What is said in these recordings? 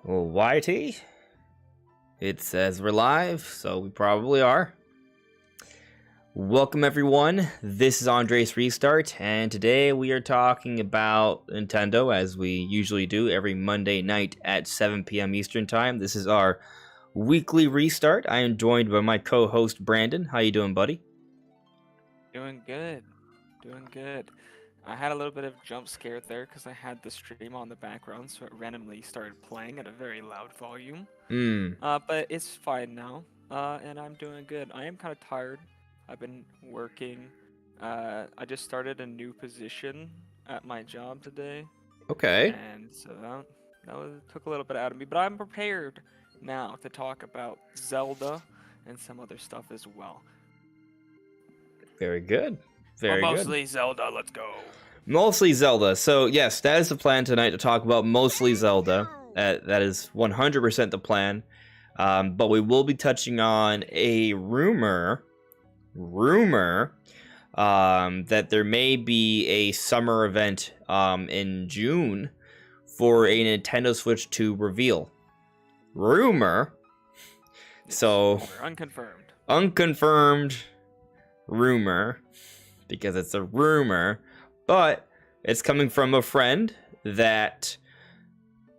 Well, YT, it says we're live, so we probably are. Welcome everyone, this is Andres Restart, and today we are talking about Nintendo, as we usually do every Monday night at 7 p.m. Eastern Time. This is our weekly restart. I am joined by my co-host Brandon. How you doing, buddy? Doing good. Doing good. I had a little bit of jump scare there because I had the stream on the background, so it randomly started playing at a very loud volume. But it's fine now, and I'm doing good. I am kind of tired. I've been working. I just started a new position at my job today, Okay. and so took a little bit out of me. But I'm prepared now to talk about Zelda and some other stuff as well. Very good. Very good. Mostly Zelda, let's go. Mostly Zelda. So yes, that is the plan tonight, to talk about mostly Zelda. That is 100% the plan. But we will be touching on a rumor that there may be a summer event in June for a Nintendo Switch 2 reveal. Rumor. So unconfirmed rumor, because it's a rumor, but it's coming from a friend that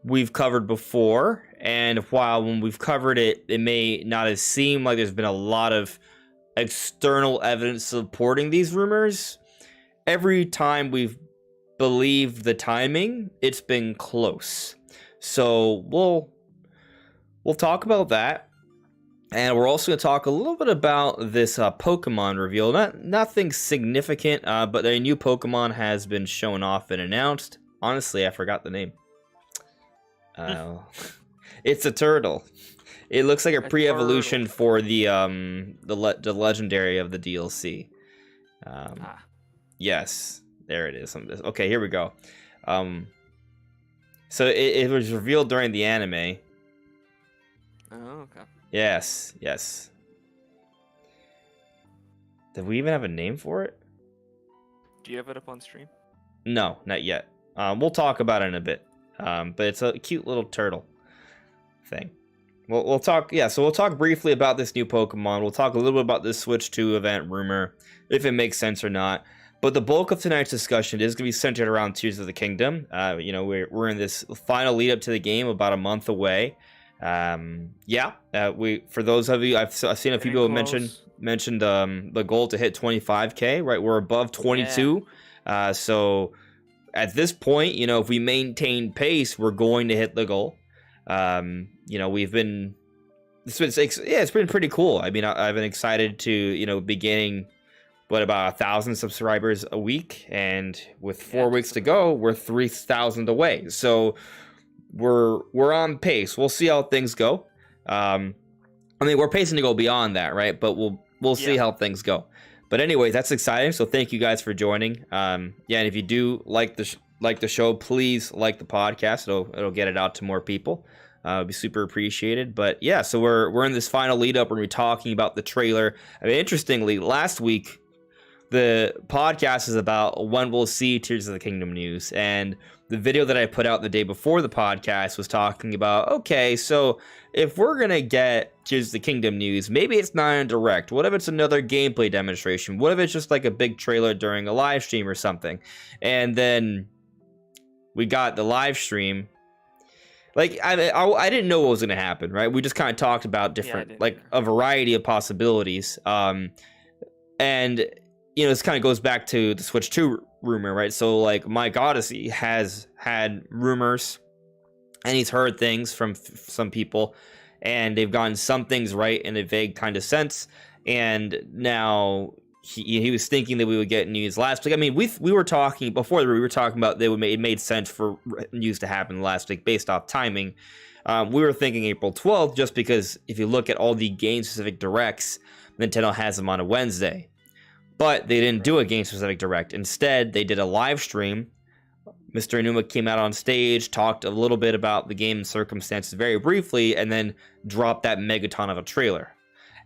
we've covered before, and while when we've covered it, it may not have seemed like there's been a lot of external evidence supporting these rumors. Every time we've believed the timing, it's been close. So we'll talk about that. And we're also going to talk a little bit about this Pokemon reveal. Nothing significant, but a new Pokemon has been shown off and announced. Honestly, I forgot the name. It's a turtle. It looks like a pre-evolution for the legendary of the DLC. Yes, there it is. Okay, here we go. So it was revealed during the anime. Oh, okay. Yes. Did we even have a name for it? Do you have it up on stream? No, not yet. We'll talk about it in a bit. But it's a cute little turtle thing. We'll talk. Yeah, so we'll talk briefly about this new Pokemon. We'll talk a little bit about this Switch 2 event rumor, if it makes sense or not. But the bulk of tonight's discussion is going to be centered around Tears of the Kingdom. We're in this final lead up to the game, about a month away. For those of you, I've seen a few people mentioned the goal to hit 25k, right? We're above 22. Yeah. So at this point, if we maintain pace, we're going to hit the goal. It's been pretty cool. I mean, I've been excited to, be getting about 1,000 subscribers a week, and with 4 weeks to go, we're 3,000 away. So we're on pace. We'll see how things go. We're pacing to go beyond that, right? But we'll see how things go. But anyway, that's exciting. So thank you guys for joining. And if you do like the show, please like the podcast. It'll get it out to more people. It'll be super appreciated. But yeah, so we're in this final lead up where we're talking about the trailer. I mean, interestingly, last week the podcast is about when we'll see Tears of the Kingdom news, and the video that I put out the day before the podcast was talking about, okay, so if we're going to get Tears of the Kingdom news, maybe it's not a direct. What if it's another gameplay demonstration? What if it's just like a big trailer during a live stream or something? And then we got the live stream. Like, I didn't know what was going to happen, right? We just kind of talked about different, a variety of possibilities. And this kind of goes back to the Switch 2 rumor, right? So like Mike Odyssey has had rumors, and he's heard things from some people, and they've gotten some things right in a vague kind of sense. And now he was thinking that we would get news last week. I mean, we were talking before, we were talking about it made sense for news to happen last week based off timing. We were thinking April 12th, just because if you look at all the game specific directs, Nintendo has them on a Wednesday. But they didn't do a game-specific direct. Instead, they did a live stream. Mr. Enuma came out on stage, talked a little bit about the game circumstances very briefly, and then dropped that megaton of a trailer.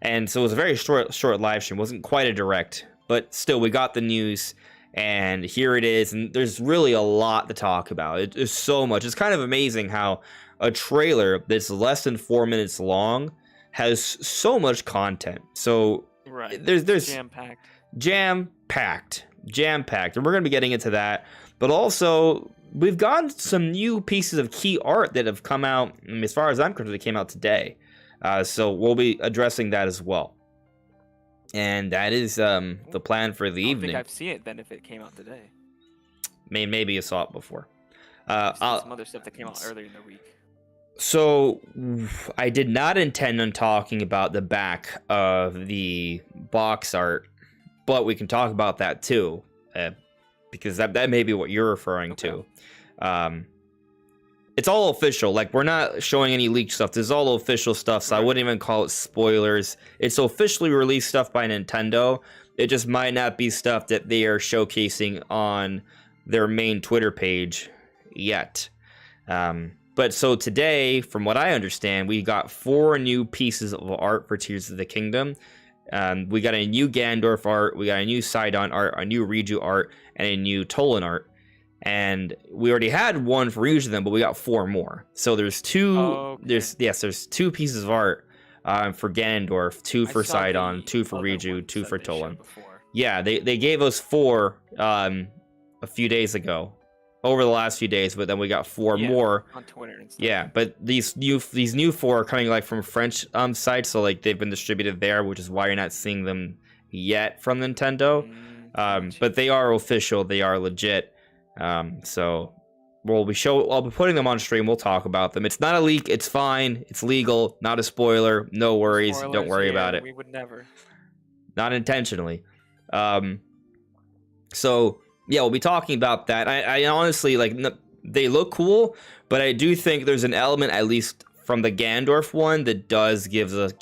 And so it was a very short live stream. It wasn't quite a direct, but still, we got the news. And here it is, and there's really a lot to talk about. There's so much. It's kind of amazing how a trailer that's less than 4 minutes long has so much content. So there's jam-packed, and we're going to be getting into that. But also, we've gotten some new pieces of key art that have come out, as far as I'm concerned, they came out today. So we'll be addressing that as well. And that is the plan for the evening. I think I've seen it then if it came out today. Maybe you saw it before. Some other stuff that came out earlier in the week. So I did not intend on talking about the back of the box art, but we can talk about that too, because that may be what you're referring to. It's all official. Like, we're not showing any leaked stuff. This is all official stuff, so I wouldn't even call it spoilers. It's officially released stuff by Nintendo. It just might not be stuff that they are showcasing on their main Twitter page yet. But so today, from what I understand, we got 4 new pieces of art for Tears of the Kingdom. We got a new Ganondorf art, we got a new Sidon art, a new Riju art, and a new Tolan art. And we already had one for each of them, but we got 4 more. So there's 2. Okay. There's 2 pieces of art for Ganondorf, 2 for Sidon, 2 for Riju, 2 for Tolan. Yeah, they gave us 4 a few days ago, over the last few days, but then we got 4 more on Twitter and stuff. Yeah, but these new 4 are coming like from French sites, so like they've been distributed there, which is why you're not seeing them yet from Nintendo. But they are official, they are legit. So I'll be putting them on stream. We'll talk about them. It's not a leak. It's fine. It's legal. Not a spoiler. No worries. Spoilers, don't worry about it. We would never. Not intentionally. So yeah, we'll be talking about that. I honestly, like, they look cool, but I do think there's an element, at least from the Ganondorf one, that does gives us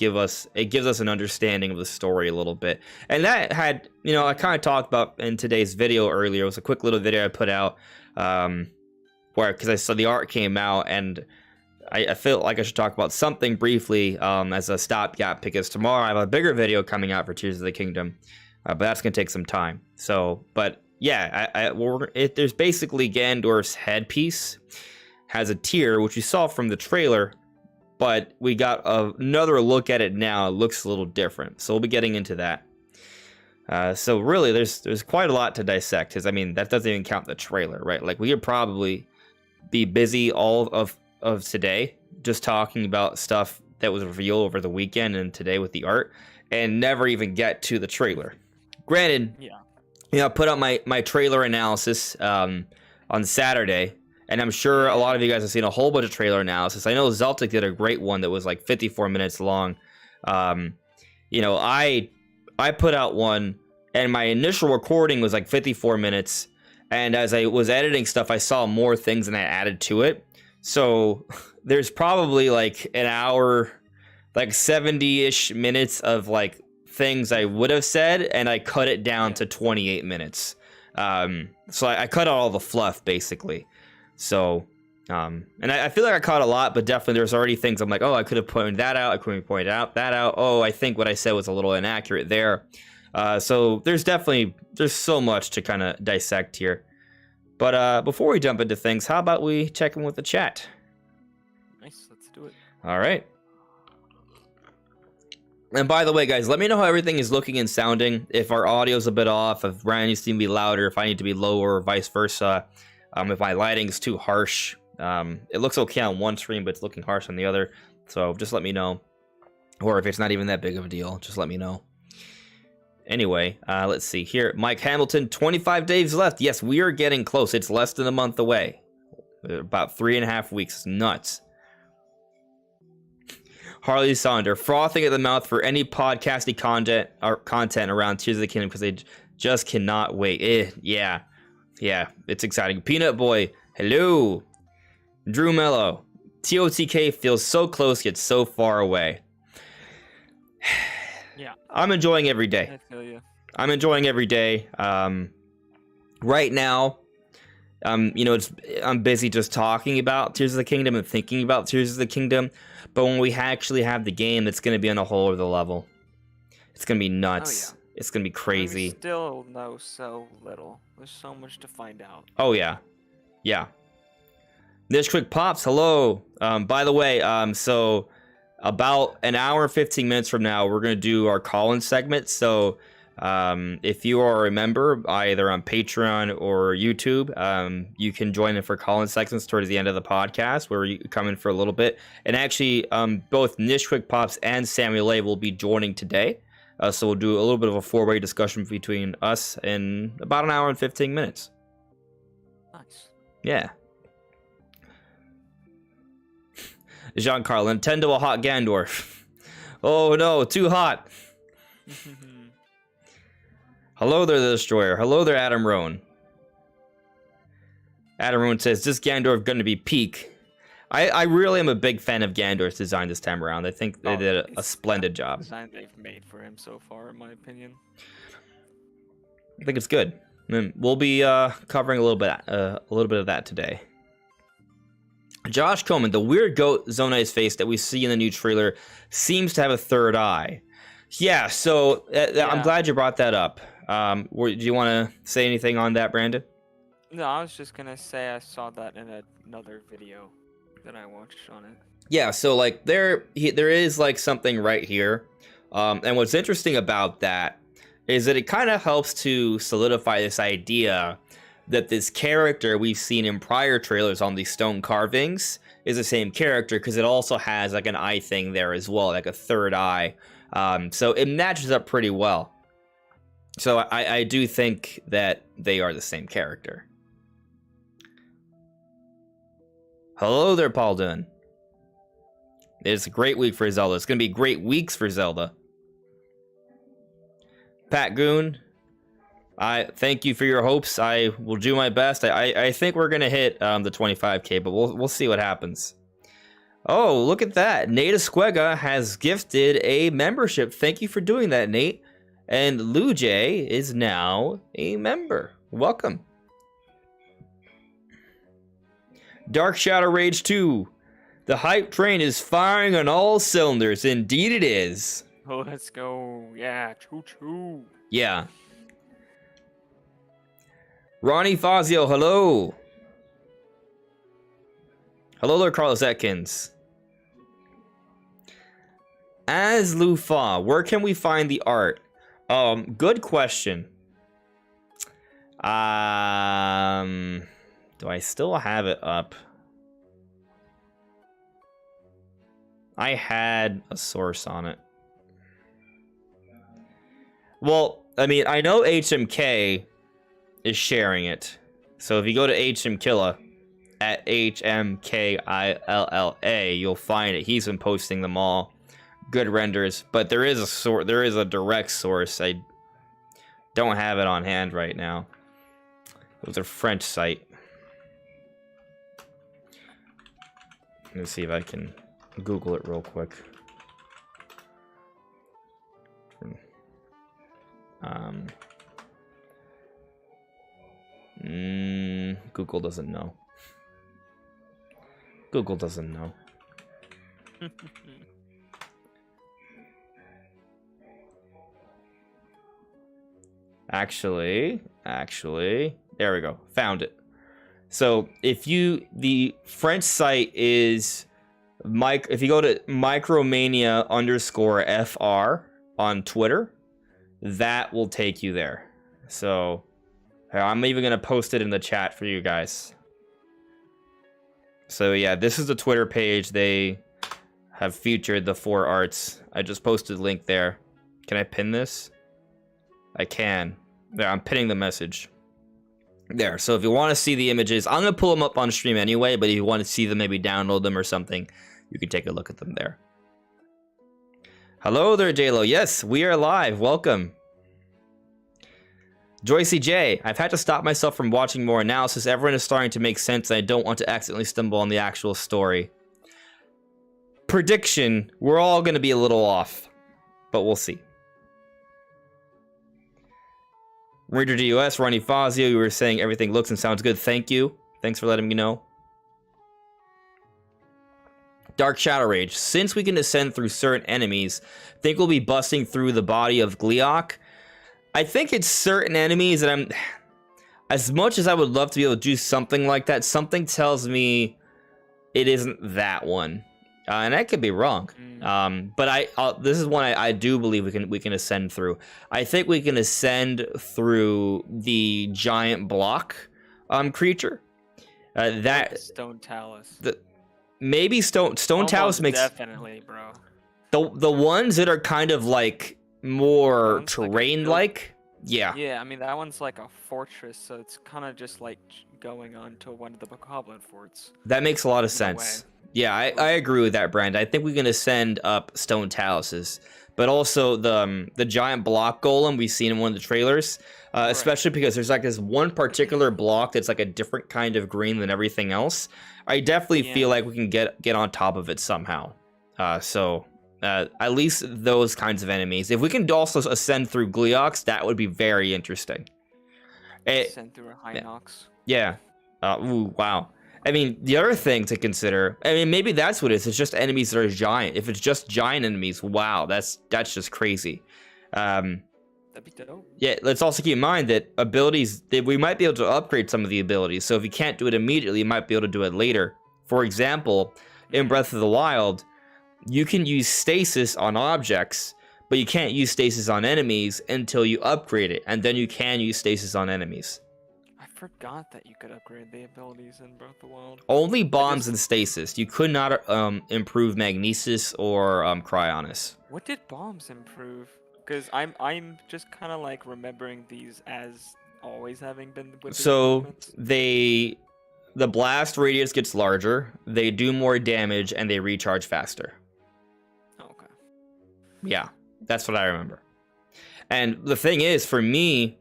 an understanding of the story a little bit. And that had, I kind of talked about in today's video earlier. It was a quick little video I put out, because I saw the art came out, and I felt like I should talk about something briefly as a stopgap, because tomorrow I have a bigger video coming out for Tears of the Kingdom, but that's gonna take some time. So, but yeah, there's basically Ganondorf's headpiece has a tear, which you saw from the trailer. But we got another look at it now. It looks a little different, so we'll be getting into that. So really, there's quite a lot to dissect. Because I mean, that doesn't even count the trailer, right? Like, we could probably be busy all of today just talking about stuff that was revealed over the weekend and today with the art, and never even get to the trailer. Granted, I put out my trailer analysis on Saturday. And I'm sure a lot of you guys have seen a whole bunch of trailer analysis. I know Zeltic did a great one that was like 54 minutes long. I put out one, and my initial recording was like 54 minutes. And as I was editing stuff, I saw more things than I added to it. So there's probably like an hour, like 70-ish minutes of like things I would have said, and I cut it down to 28 minutes. So I cut out all the fluff, basically. So, and I feel like I caught a lot, but definitely there's already things I'm like, oh, I could have pointed that out. I could have pointed that out. Oh, I think what I said was a little inaccurate there. So there's so much to kind of dissect here. But before we jump into things, how about we check in with the chat? Nice, let's do it. All right. And by the way, guys, let me know how everything is looking and sounding. If our audio's a bit off, if Ryan needs to be louder, if I need to be lower, or vice versa. If my lighting is too harsh, it looks okay on one stream, but it's looking harsh on the other. So just let me know. Or if it's not even that big of a deal, just let me know. Anyway, let's see here. Mike Hamilton, 25 days left. Yes, we are getting close. It's less than a month away. About 3.5 weeks. It's nuts. Harley Sonder, frothing at the mouth for any podcasting content around Tears of the Kingdom because they just cannot wait. Yeah, it's exciting. Peanut Boy, hello. Drew Mello, TOTK feels so close yet so far away. Yeah. I'm enjoying every day. I feel you. I'm enjoying every day. Right now, I'm busy just talking about Tears of the Kingdom and thinking about Tears of the Kingdom. But when we actually have the game, it's going to be on a whole other level. It's going to be nuts. Oh, It's gonna be crazy. We still know so little. There's so much to find out. Oh yeah, yeah. Nish Quick Pops, hello. By the way, so about an hour and 15 minutes from now, we're gonna do our call-in segment. So, if you are a member, either on Patreon or YouTube, you can join in for call-in segments towards the end of the podcast, where you come in for a little bit. And actually, both Nish Quick Pops and Samuel A will be joining today. So we'll do a little bit of a four-way discussion between us in about an hour and 15 minutes. Nice. Yeah. Jean-Carl, Nintendo a hot Gandorf. Oh no, too hot. Hello there, the Destroyer. Hello there, Adam Roan. Adam Roan says, this Gandorf going to be peak. I really am a big fan of Gandorf's design this time around. I think they did a splendid job. The design they've made for him so far, in my opinion. I think it's good. And we'll be covering a little bit of that today. Josh Coleman, the weird goat Zonai's face that we see in the new trailer seems to have a third eye. Yeah, so I'm glad you brought that up. Do you want to say anything on that, Brandon? No, I was just gonna say I saw that in another video that I watched on it. Yeah, so like there is like something right here, and what's interesting about that is that it kind of helps to solidify this idea that this character we've seen in prior trailers on these stone carvings is the same character, because it also has like an eye thing there as well, like a third eye. So it matches up pretty well. So I do think that they are the same character. Hello there, Paul Dunn. It's a great week for Zelda. It's going to be great weeks for Zelda. Pat Goon, I thank you for your hopes. I will do my best. I think we're going to hit the 25K, but we'll see what happens. Oh, look at that. Nate Esquega has gifted a membership. Thank you for doing that, Nate. And Lou J is now a member. Welcome. Dark Shadow Rage 2. The hype train is firing on all cylinders. Indeed it is. Oh, let's go. Yeah, choo-choo. Yeah. Ronnie Fazio, hello. Hello there, Carlos Atkins. As Lufa, where can we find the art? Good question. Do I still have it up? I had a source on it. Well, I mean, I know HMK is sharing it. So if you go to HMKilla at HMKILLA, you'll find it. He's been posting them all. Good renders, but there is a direct source. I don't have it on hand right now. It was a French site. Let me see if I can Google it real quick. Google doesn't know. Google doesn't know. Actually, there we go. Found it. So the French site is if you go to Micromania_FR on Twitter, that will take you there. So I'm even gonna post it in the chat for you guys. So yeah, this is the Twitter page. They have featured the 4 arts. I just posted a link there. Can I pin this? I can. There, I'm pinning the message. There, so if you want to see the images, I'm going to pull them up on stream anyway, but if you want to see them, maybe download them or something, you can take a look at them there. Hello there, JLo. Yes, we are live. Welcome. Joycey J, I've had to stop myself from watching more analysis. Everyone is starting to make sense, and I don't want to accidentally stumble on the actual story. Prediction, we're all going to be a little off, but we'll see. Ranger DUS, Ronnie Fazio, you were saying everything looks and sounds good. Thank you. Thanks for letting me know. Dark Shadow Rage. Since we can ascend through certain enemies, think we'll be busting through the body of Gleok. I think it's certain enemies that I'm... As much as I would love to be able to do something like that, something tells me it isn't that one. And I could be wrong. But this is one I do believe we can ascend through. I think we can ascend through the giant block creature. That Stone Talus. Maybe Stone Talus makes... Definitely, bro. The ones that are kind of like more terrain-like... Yeah. Yeah, I mean, that one's like a fortress, so it's kind of just like going on to one of the Bokoblin forts. That makes a lot of sense. Yeah, I agree with that, Brand. I think we can ascend up Stone Taluses, but also the giant block golem we've seen in one of the trailers, especially because there's like this one particular block that's like a different kind of green than everything else. I definitely feel like we can get on top of it somehow. At least those kinds of enemies. If we can also ascend through Gleox, that would be very interesting. Ascend through a Hinox. Yeah. Ooh, wow. I mean, the other thing to consider, I mean, maybe that's what it is. It's just enemies that are giant. If it's just giant enemies, wow, that's just crazy. That'd be dope. Yeah, let's also keep in mind that abilities, that we might be able to upgrade some of the abilities. So if you can't do it immediately, you might be able to do it later. For example, in Breath of the Wild, you can use stasis on objects, but you can't use stasis on enemies until you upgrade it, and then you can use stasis on enemies. I forgot that you could upgrade the abilities in Breath of the Wild. Only bombs and stasis. You could not improve magnesis or cryonis. What did bombs improve? Because I'm just kind of like remembering these as always having been with so the blast radius gets larger, they do more damage, and they recharge faster. Okay. Yeah, that's what I remember. And the thing is, for me,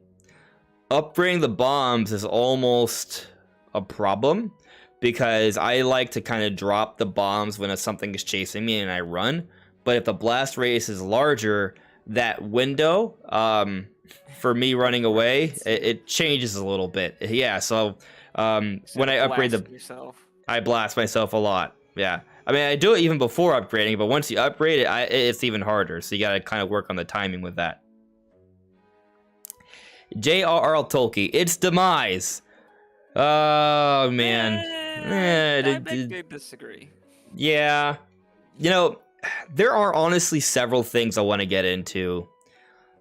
upgrading the bombs is almost a problem because I like to kind of drop the bombs when something is chasing me and I run. But if the blast radius is larger, that window for me running away, it changes a little bit. Yeah, so when I upgrade I blast myself a lot. Yeah. I mean, I do it even before upgrading, but once you upgrade it, it's even harder. So you got to kind of work on the timing with that. J.R.R. Tolkien, it's Demise. Oh, man. I beg to disagree. Yeah. You know, there are honestly several things I want to get into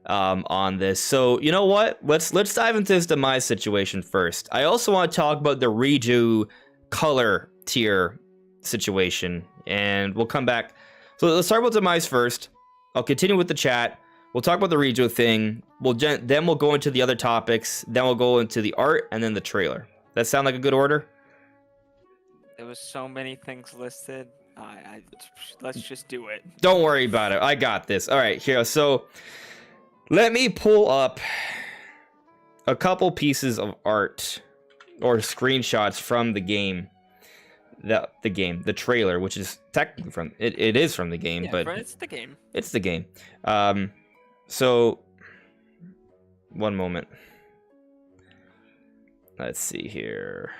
on this. So, you know what? Let's dive into this Demise situation first. I also want to talk about the Riju color tier situation, and we'll come back. So let's start with Demise first. I'll continue with the chat. We'll talk about the Riju thing. Then we'll go into the other topics. Then we'll go into the art and then the trailer. That sound like a good order? There was so many things listed. Let's just do it. Don't worry about it. I got this. All right, here. So let me pull up a couple pieces of art or screenshots from the game. The trailer, which is technically from it is from the game, but it's the game. It's the game. So one moment. Let's see here.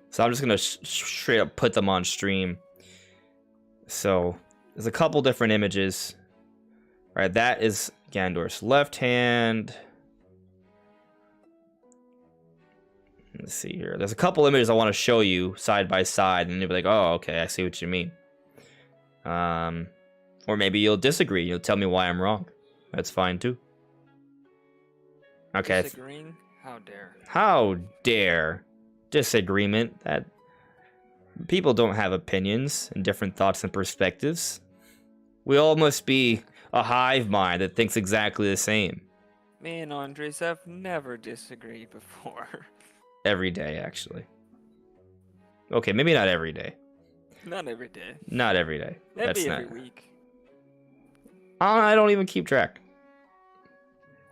So I'm just gonna straight up put them on stream. So there's a couple different images. All right, that is Gandorf's left hand. Let's see here. There's a couple images I want to show you side by side, and you'll be like, "Oh, okay, I see what you mean." Or maybe you'll disagree. You'll tell me why I'm wrong. That's fine too. Okay. Disagreeing? How dare? How dare? Disagreement. That people don't have opinions and different thoughts and perspectives. We all must be a hive mind that thinks exactly the same. Me and Andres have never disagreed before. Every day, actually. Okay, maybe not every day. Not every day. Not every day. Maybe every week. I don't even keep track.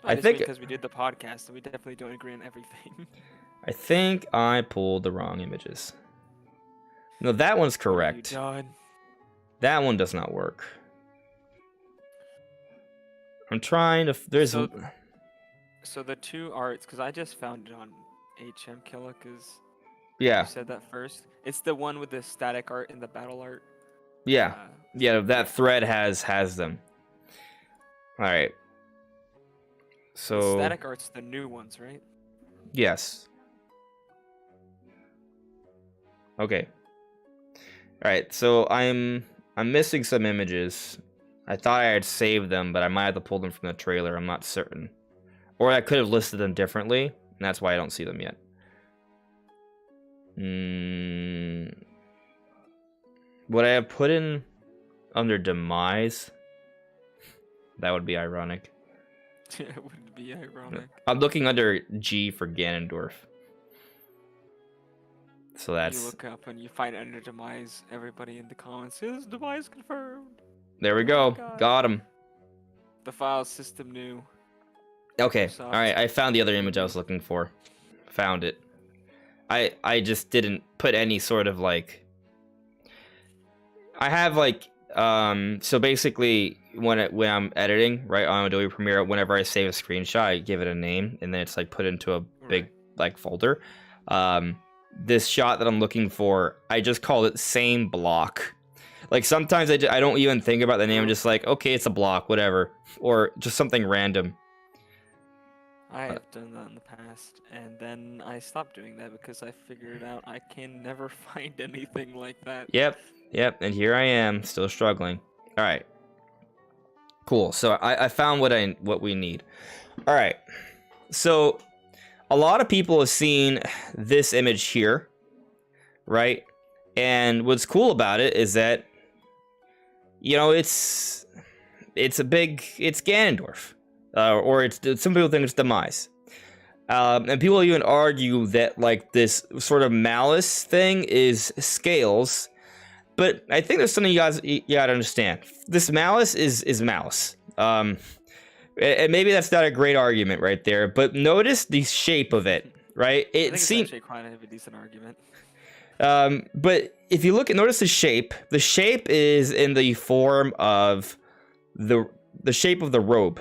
I think because we did the podcast, so we definitely don't agree on everything. I think I pulled the wrong images. No, that one's correct. That one does not work. I'm trying to. There's. So the two arts, because I just found it on HM Killick. Yeah. You said that first. It's the one with the static art and the battle art. Yeah. Yeah, that thread has them. All right. So the static art's the new ones, right? yes. Okay. All right. So I'm missing some images. I thought I had saved them, but I might have to pull them from the trailer. I'm not certain. Or I could have listed them differently, and that's why I don't see them yet. Would I have put in under Demise? That would be ironic. It would be ironic. I'm looking under G for Ganondorf. So that's... You look up and you find under Demise, everybody in the comments says Demise confirmed. There we Oh go. my God. Got him. The file system new. Okay. Soft. All right. I found the other image I was looking for. Found it. I just didn't put any sort of like... I have like... So basically, when I'm editing, right, on Adobe Premiere, whenever I save a screenshot, I give it a name, and then it's like put into a big like folder. This shot that I'm looking for, I just called it same block. Like sometimes I don't even think about the name. I'm just like, okay, it's a block, whatever, or just something random. I have done that in the past, and then I stopped doing that because I figured out I can never find anything like that. Yep, and here I am, still struggling. All right, cool. So I found what we need. All right, so a lot of people have seen this image here, right? And what's cool about it is that, you know, it's Ganondorf, or some people think it's Demise, and people even argue that like this sort of malice thing is scales, but I think there's something you gotta understand. This malice is malice. And maybe that's not a great argument right there, but notice the shape of it, right? It seems actually quite a decent argument. But if you notice the shape is in the form of the shape of the robe.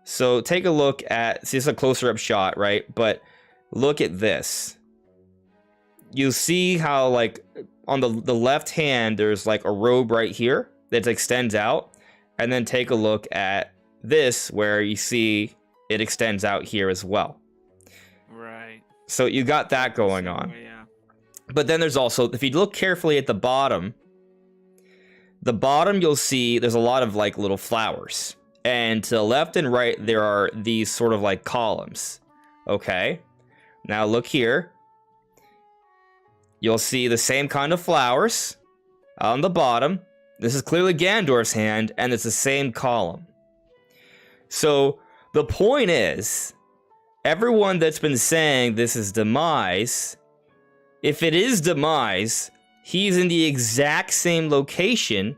So take a look at, see, it's a closer up shot, right? But look at this. You see how like on the left hand, there's like a robe right here that extends out. And then take a look at this where you see it extends out here as well. Right. So you got that going on. Yeah. But then there's also, if you look carefully at the bottom you'll see there's a lot of like little flowers. And to the left and right, there are these sort of like columns. Okay. Now look here. You'll see the same kind of flowers on the bottom. This is clearly Ganondorf's hand, and it's the same column. So the point is, everyone that's been saying this is Demise, if it is Demise, he's in the exact same location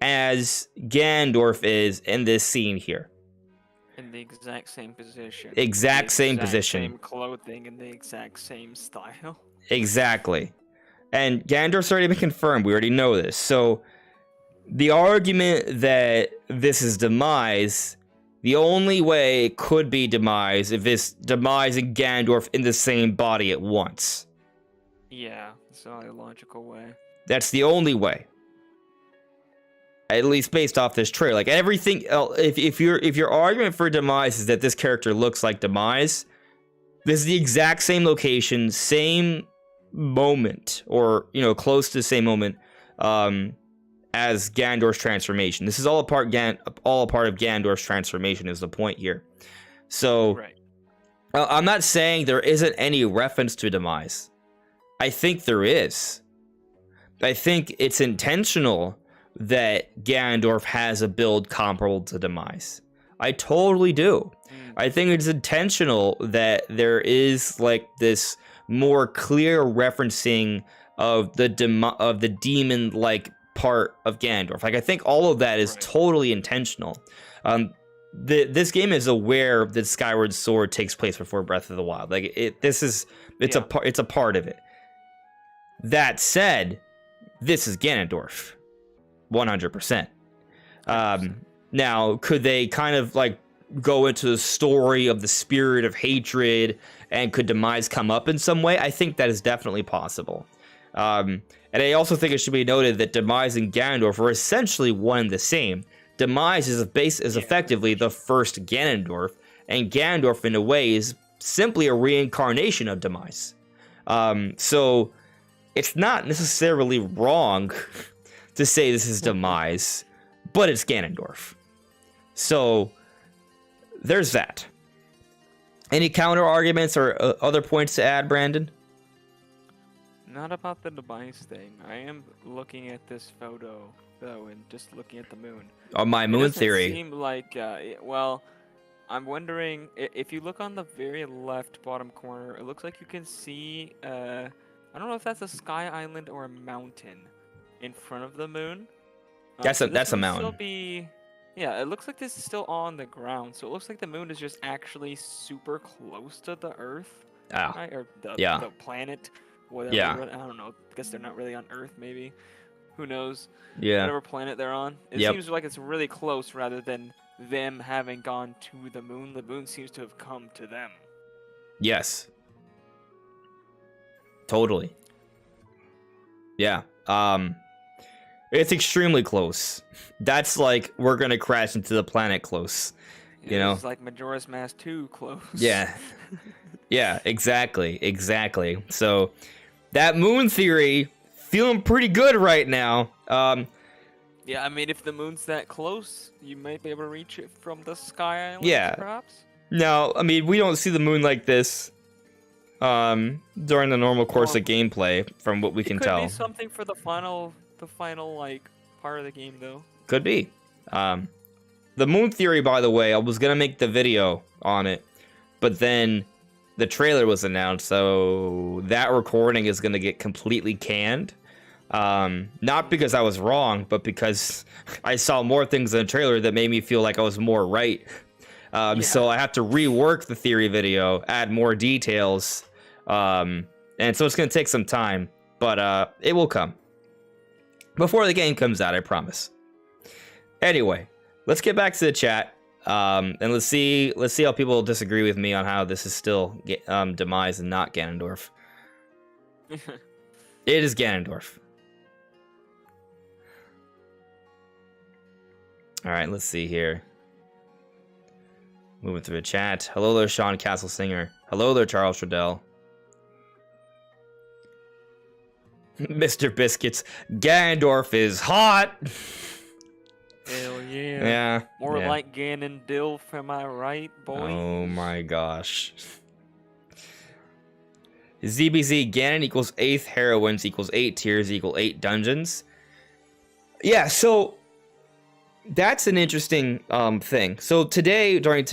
as Ganondorf is in this scene here. In the exact same position. Exact same position. Same clothing and the exact same style. Exactly. And Ganondorf's already been confirmed. We already know this. So the argument that this is Demise, the only way it could be Demise if it's Demise and Ganondorf in the same body at once. Yeah, it's the only logical way. That's the only way. At least based off this trailer. Like everything else, if your argument for Demise is that this character looks like Demise, this is the exact same location, same moment, or close to the same moment as Ganondorf's transformation. This is all a part of Ganondorf's transformation is the point here. So right. I'm not saying there isn't any reference to Demise. I think there is. I think it's intentional that Ganondorf has a build comparable to Demise. I totally do. I think it's intentional that there is like this more clear referencing of the demon like part of Ganondorf. Like I think all of that is totally intentional. This game is aware that Skyward Sword takes place before Breath of the Wild. Like it's a part of it. That said, this is Ganondorf, 100%. Now, could they kind of like go into the story of the spirit of hatred, and could Demise come up in some way? I think that is definitely possible. And I also think it should be noted that Demise and Ganondorf are essentially one and the same. Demise is effectively the first Ganondorf, and Ganondorf, in a way, is simply a reincarnation of Demise. So it's not necessarily wrong to say this is Demise, but it's Ganondorf. So there's that. Any counter arguments or other points to add, Brandon? Not about the Demise thing. I am looking at this photo though, and just looking at the moon. My moon theory. It seems like, well, I'm wondering if you look on the very left bottom corner, it looks like you can see. I don't know if that's a sky island or a mountain in front of the moon. That's a mountain. Yeah, it looks like this is still on the ground, so it looks like the moon is just actually super close to the Earth, right? Or the planet, whatever. Yeah. I don't know, because they're not really on Earth, maybe. Who knows? Yeah. Whatever planet they're on. It seems like it's really close rather than them having gone to the moon. The moon seems to have come to them. Yes. Totally. Yeah. It's extremely close. That's like we're gonna crash into the planet close. You know? It's like Majora's Mask 2 close. Yeah. Yeah, exactly. So that moon theory feeling pretty good right now. Yeah, I mean, if the moon's that close, you might be able to reach it from the sky island, perhaps? No, I mean, we don't see the moon like this during the normal course of gameplay, from what we can tell. It could be something for the final like part of the game, though. Could be. The moon theory, by the way, I was gonna make the video on it, but then the trailer was announced, so that recording is gonna get completely canned. Not because I was wrong, but because I saw more things in the trailer that made me feel like I was more right. So I have to rework the theory video, add more details, and so it's gonna take some time, but it will come before the game comes out, I promise. Anyway, let's get back to the chat, and let's see how people disagree with me on how this is still Demise and not Ganondorf. It is Ganondorf. All right, let's see here. Moving through the chat. Hello there, Sean Castle Singer. Hello there, Charles Trudell. Mr. Biscuits. Ganondorf is hot. Hell yeah. Yeah. More like Ganondilf, am I right, boy? Oh my gosh. ZBZ, Ganon equals 8th heroines equals 8 tiers equal 8 dungeons. Yeah, so that's an interesting thing. So today, during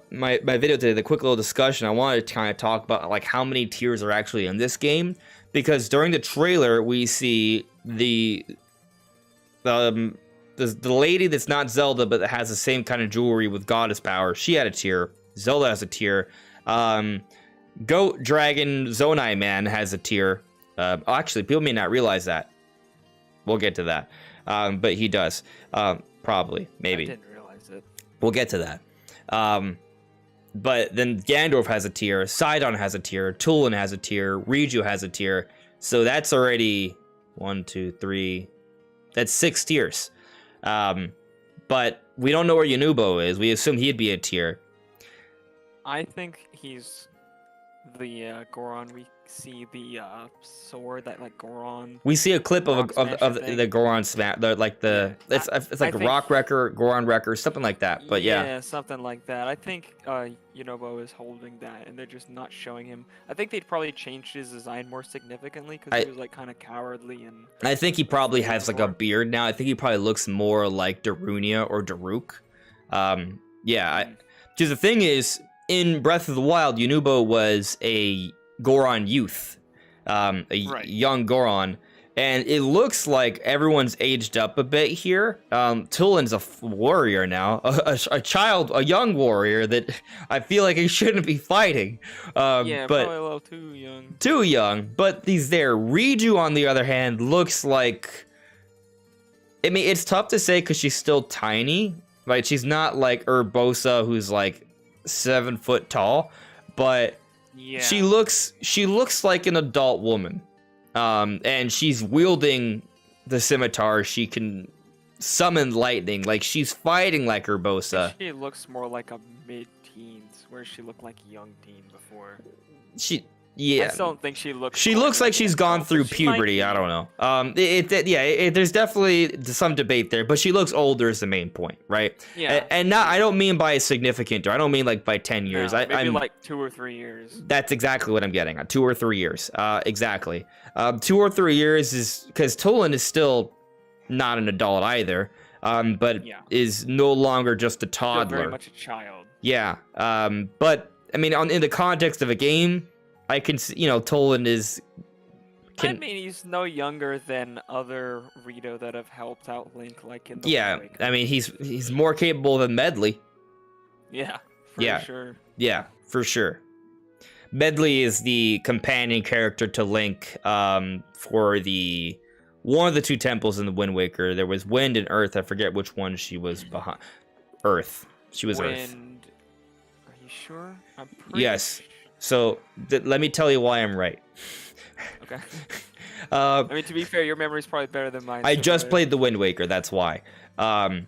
my video today, the quick little discussion, I wanted to kind of talk about like how many tiers are actually in this game, because during the trailer we see the lady that's not Zelda but that has the same kind of jewelry with goddess power. She had a tier. Zelda has a tier. Goat Dragon Zonai Man has a tier. Actually, people may not realize that. We'll get to that. But he does. Probably, maybe. I didn't realize it. We'll get to that. But then Ganondorf has a tier, Sidon has a tier, Tulin has a tier, Riju has a tier. So that's already 1, 2, 3. That's 6 tiers. But we don't know where Yunubo is. We assume he'd be a tier. I think he's the Goron. We see the sword that like Goron. We see a clip of the Goron smash. It's like Rock Wrecker, Goron Wrecker, something like that. But yeah, something like that. I think Yunobo is holding that, and they're just not showing him. I think they'd probably changed his design more significantly because he was like kind of cowardly and. I think he probably has like a beard now. I think he probably looks more like Darunia or Daruk. Because the thing is, in Breath of the Wild, Yunubo was a Goron youth, young Goron, and it looks like everyone's aged up a bit here. Tulin's a warrior now, a young warrior that I feel like he shouldn't be fighting. But probably a little too young. Too young, but he's there. Riju, on the other hand, looks like. I mean, it's tough to say because she's still tiny, right? She's not like Urbosa, who's like 7 foot tall, but. Yeah. She looks like an adult woman, and she's wielding the scimitar. She can summon lightning, like she's fighting like Urbosa. She looks more like a mid-teens swear she looked like young teen before. Yeah. I still don't think she looks. She looks like she's gone through puberty. I don't know. There's definitely some debate there, but she looks older is the main point, right? Yeah. And not, I don't mean by significant, or I don't mean like by 10 years. No, I'm like 2 or 3 years. That's exactly what I'm getting at. 2 or 3 years. Exactly. 2 or 3 years is because Tolan is still not an adult either. But is no longer just a toddler. Still very much a child. Yeah. But I mean, in the context of a game, I can see, Tolan is. I mean, he's no younger than other Rito that have helped out Link, like in the Wind Waker. I mean, he's more capable than Medley. Yeah. For sure. Yeah, for sure. Medley is the companion character to Link for one of the 2 temples in the Wind Waker. There was Wind and Earth. I forget which one she was behind. Earth. She was Earth. Are you sure? I'm pretty Yes. So let me tell you why I'm right. Okay. I mean, to be fair, your memory's probably better than mine. I just played the Wind Waker. That's why. And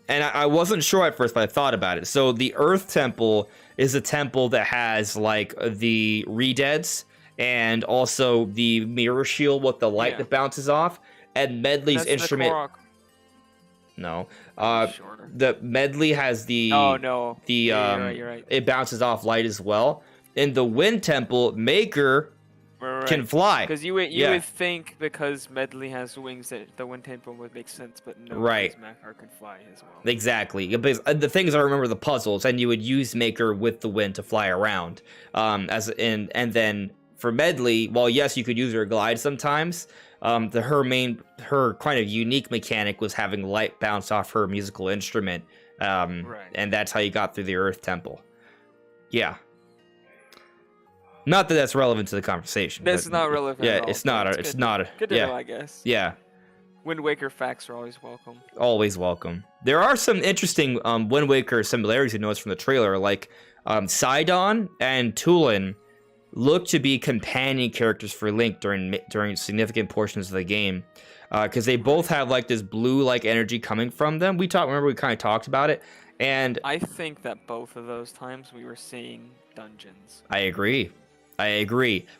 I wasn't sure at first, but I thought about it. So the Earth Temple is a temple that has like the Redeads and also the mirror shield with the light that bounces off. And Medley's instrument. No. The Medley has the. Oh no. You're right. It bounces off light as well. In the Wind Temple, Maker can fly. Because you would think because Medley has wings that the Wind Temple would make sense, but no. Right. Maker can fly as well. Exactly. Because the things I remember the puzzles, and you would use Maker with the wind to fly around. And then for Medley, well, yes, you could use her glide sometimes. Her kind of unique mechanic was having light bounce off her musical instrument, and that's how you got through the Earth Temple. Yeah. Not that that's relevant to the conversation. That's not relevant. Yeah, at all, it's not. It's not. Good to know, I guess. Yeah. Wind Waker facts are always welcome. Always welcome. There are some interesting Wind Waker similarities you notice from the trailer, like Sidon and Tulin look to be companion characters for Link during significant portions of the game, because they both have like this blue-like energy coming from them. We kind of talked about it, and I think that both of those times we were seeing dungeons. I agree,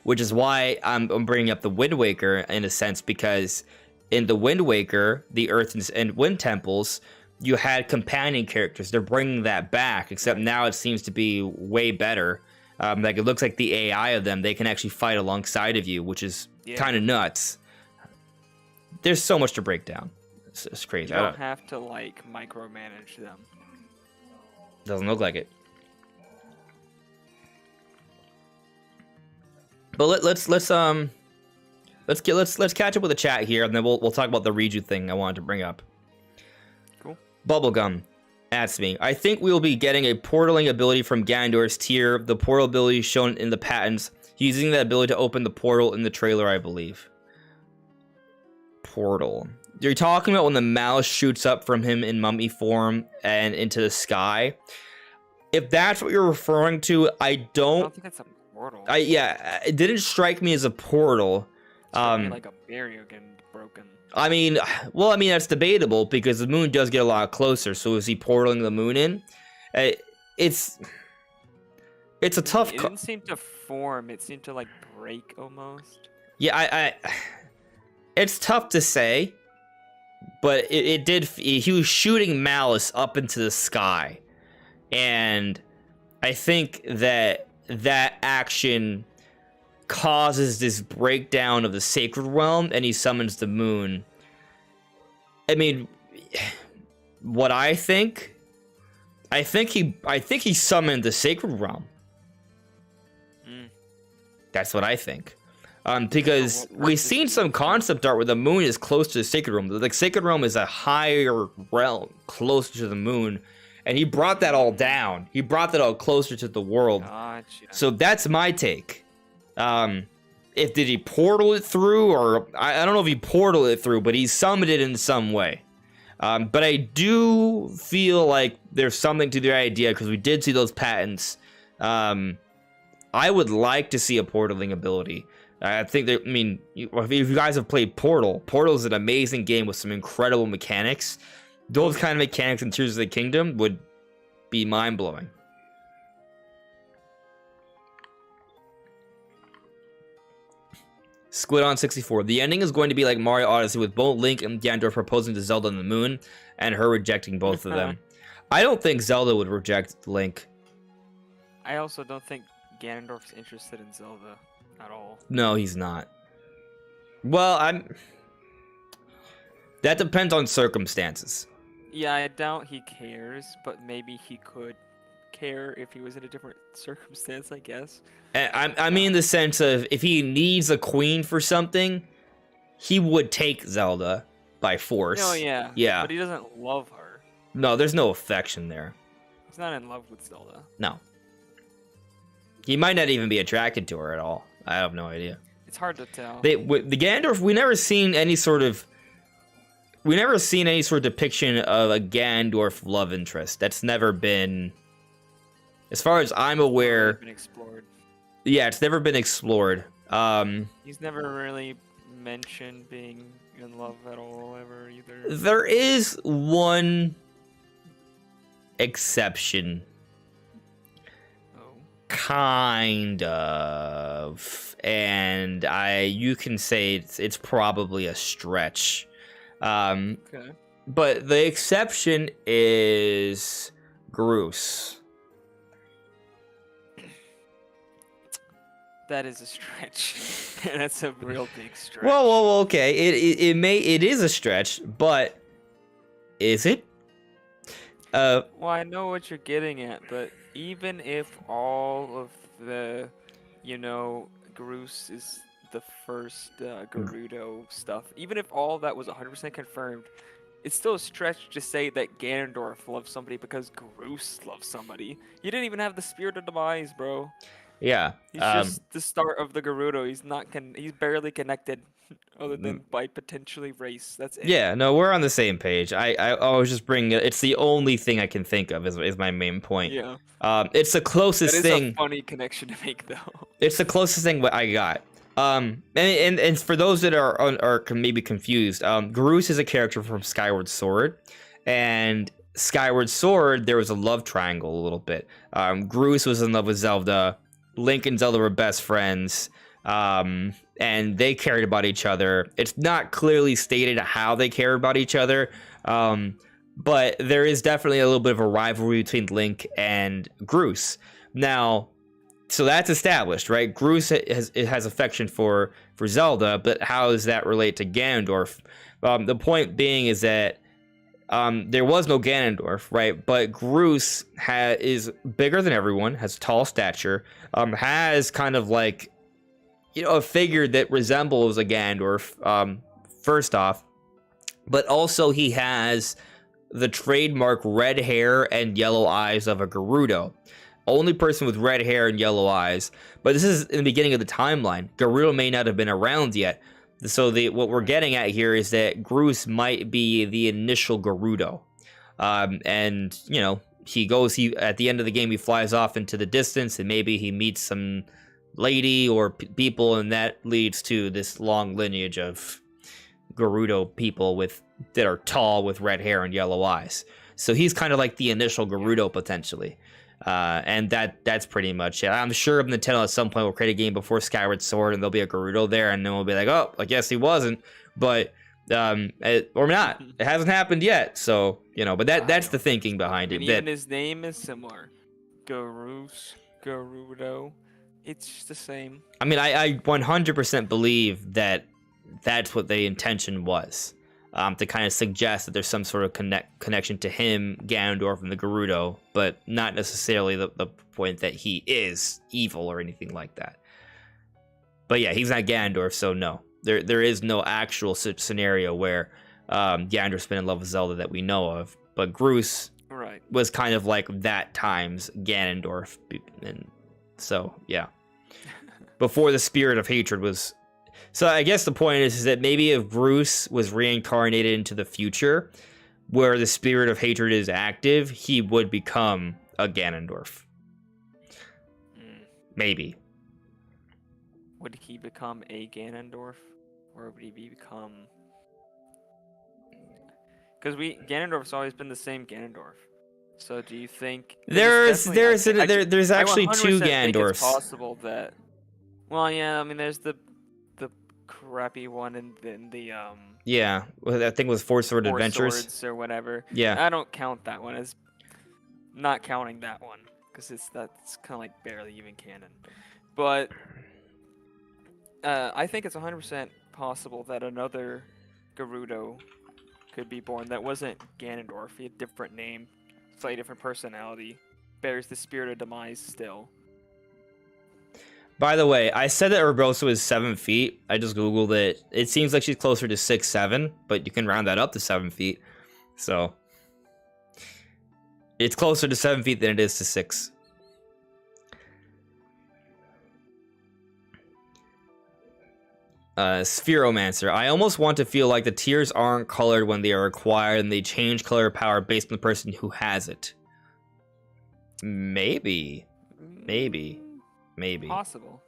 which is why I'm bringing up the Wind Waker in a sense, because in the Wind Waker, the Earth and Wind Temples, you had companion characters. They're bringing that back, except now it seems to be way better. Like it looks like the AI of them, they can actually fight alongside of you, which is kind of nuts. There's so much to break down. It's crazy. You don't have to like micromanage them. Doesn't look like it. But let's catch up with the chat here, and then we'll talk about the Riju thing I wanted to bring up. Cool. Bubblegum asks me, I think we will be getting a portaling ability from Ganondorf's tier. The portal ability shown in the patents, using that ability to open the portal in the trailer, I believe. Portal. You're talking about when the mouse shoots up from him in mummy form and into the sky. If that's what you're referring to, I don't think that's a portal. It didn't strike me as a portal. Like a barrier getting broken. I mean, that's debatable because the moon does get a lot closer. So is he portaling the moon in? It's a tough. It didn't seem to form. It seemed to like break almost. Yeah, it's tough to say, but it did. He was shooting Malice up into the sky, and I think that action causes this breakdown of the sacred realm, and he summons the moon. I mean, what I think he summoned the sacred realm. That's what I think. Because we've seen some concept art where the moon is close to the sacred realm. The sacred realm is a higher realm, closer to the moon, and he brought that all down. He brought that all closer to the world. Gotcha. So that's my take. Did he portal it through, or I don't know if he portaled it through, but he summoned it in some way. But I do feel like there's something to the idea, because we did see those patents. I would like to see a portaling ability. I think that, if you guys have played Portal is an amazing game with some incredible mechanics. Those kind of mechanics in Tears of the Kingdom would be mind-blowing. Squid on 64. The ending is going to be like Mario Odyssey with both Link and Ganondorf proposing to Zelda on the moon and her rejecting both of them. I don't think Zelda would reject Link. I also don't think Ganondorf's interested in Zelda at all. No, he's not. Well, that depends on circumstances. Yeah, I doubt he cares, but maybe he could care if he was in a different circumstance, I guess. I mean the sense of if he needs a queen for something, he would take Zelda by force. Oh, yeah. Yeah. But he doesn't love her. No, there's no affection there. He's not in love with Zelda. No. He might not even be attracted to her at all. I have no idea. It's hard to tell. The Ganondorf, we never seen any sort of depiction of a Ganondorf love interest. That's never been, as far as I'm aware, Been explored. Yeah, it's never been explored. He's never really mentioned being in love at all ever either. There is one exception. Oh. Kind of. And you can say it's probably a stretch. Okay. But the exception is Groose. That is a stretch. That's a real big stretch. Well, okay. It is a stretch, but is it? Well, I know what you're getting at, but even if all of the, Groose is the first Gerudo stuff, even if all that was 100% confirmed, it's still a stretch to say that Ganondorf loves somebody because Groose loves somebody. You didn't even have the Spirit of Demise, bro. Yeah. He's just the start of the Gerudo. He's not he's barely connected, other than by potentially race. That's it. Yeah, no, we're on the same page. I was just bringing it. It's the only thing I can think of is my main point. Yeah. It's the closest That is thing. a funny connection to make, though. It's the closest thing what I got. And for those that are maybe confused, Groose is a character from Skyward Sword, and Skyward Sword there was a love triangle a little bit. Groose was in love with Zelda. Link and Zelda were best friends, and they cared about each other. It's not clearly stated how they cared about each other, but there is definitely a little bit of a rivalry between Link and Groose. Now, so that's established, right? Groose has affection for Zelda, but how does that relate to Ganondorf? The point being is that there was no Ganondorf, right? But Groose is bigger than everyone, has tall stature, has kind of like, a figure that resembles a Ganondorf, first off. But also he has the trademark red hair and yellow eyes of a Gerudo. Only person with red hair and yellow eyes. But this is in the beginning of the timeline. Gerudo may not have been around yet. So what we're getting at here is that Groose might be the initial Gerudo. And, he at the end of the game, he flies off into the distance and maybe he meets some lady or people, and that leads to this long lineage of Gerudo people that are tall with red hair and yellow eyes. So he's kind of like the initial Gerudo potentially. And that's pretty much it. I'm sure Nintendo at some point will create a game before Skyward Sword and there'll be a Gerudo there, and then we'll be like, oh, I guess he wasn't, but or not. It hasn't happened yet, so but that's the thinking behind it. And even his name is similar, Gerudo. It's just the same. I mean, I 100% believe that that's what the intention was. To kind of suggest that there's some sort of connection to him, Ganondorf, and the Gerudo, but not necessarily the point that he is evil or anything like that. But yeah, he's not Ganondorf, so no. There is no actual scenario where Ganondorf's been in love with Zelda that we know of, but Groose was kind of like that times Ganondorf. And so, yeah. Before the Spirit of Hatred was... So I guess the point is that maybe if Groose was reincarnated into the future, where the Spirit of Hatred is active, he would become a Ganondorf. Maybe. Would he become a Ganondorf, or would he become? Because Ganondorf's always been the same Ganondorf. So do you think there's actually two Ganondorfs? Ganondorfs? It's possible that. Well, yeah. I mean, there's the crappy one in the Yeah, well, I think it was Four Sword Four Adventures. Swords or whatever. Yeah. I don't count that one as not counting that one because that's kind of like barely even canon. But I think it's 100% possible that another Gerudo could be born that wasn't Ganondorf, a different name, slightly different personality, bears the spirit of Demise still. By the way, I said that Urbosa was 7 feet. I just Googled it. It seems like she's closer to 6'7", but you can round that up to 7 feet. So it's closer to 7 feet than it is to 6. Spheromancer. I almost want to feel like the tears aren't colored when they are acquired and they change color power based on the person who has it. Maybe. Possible.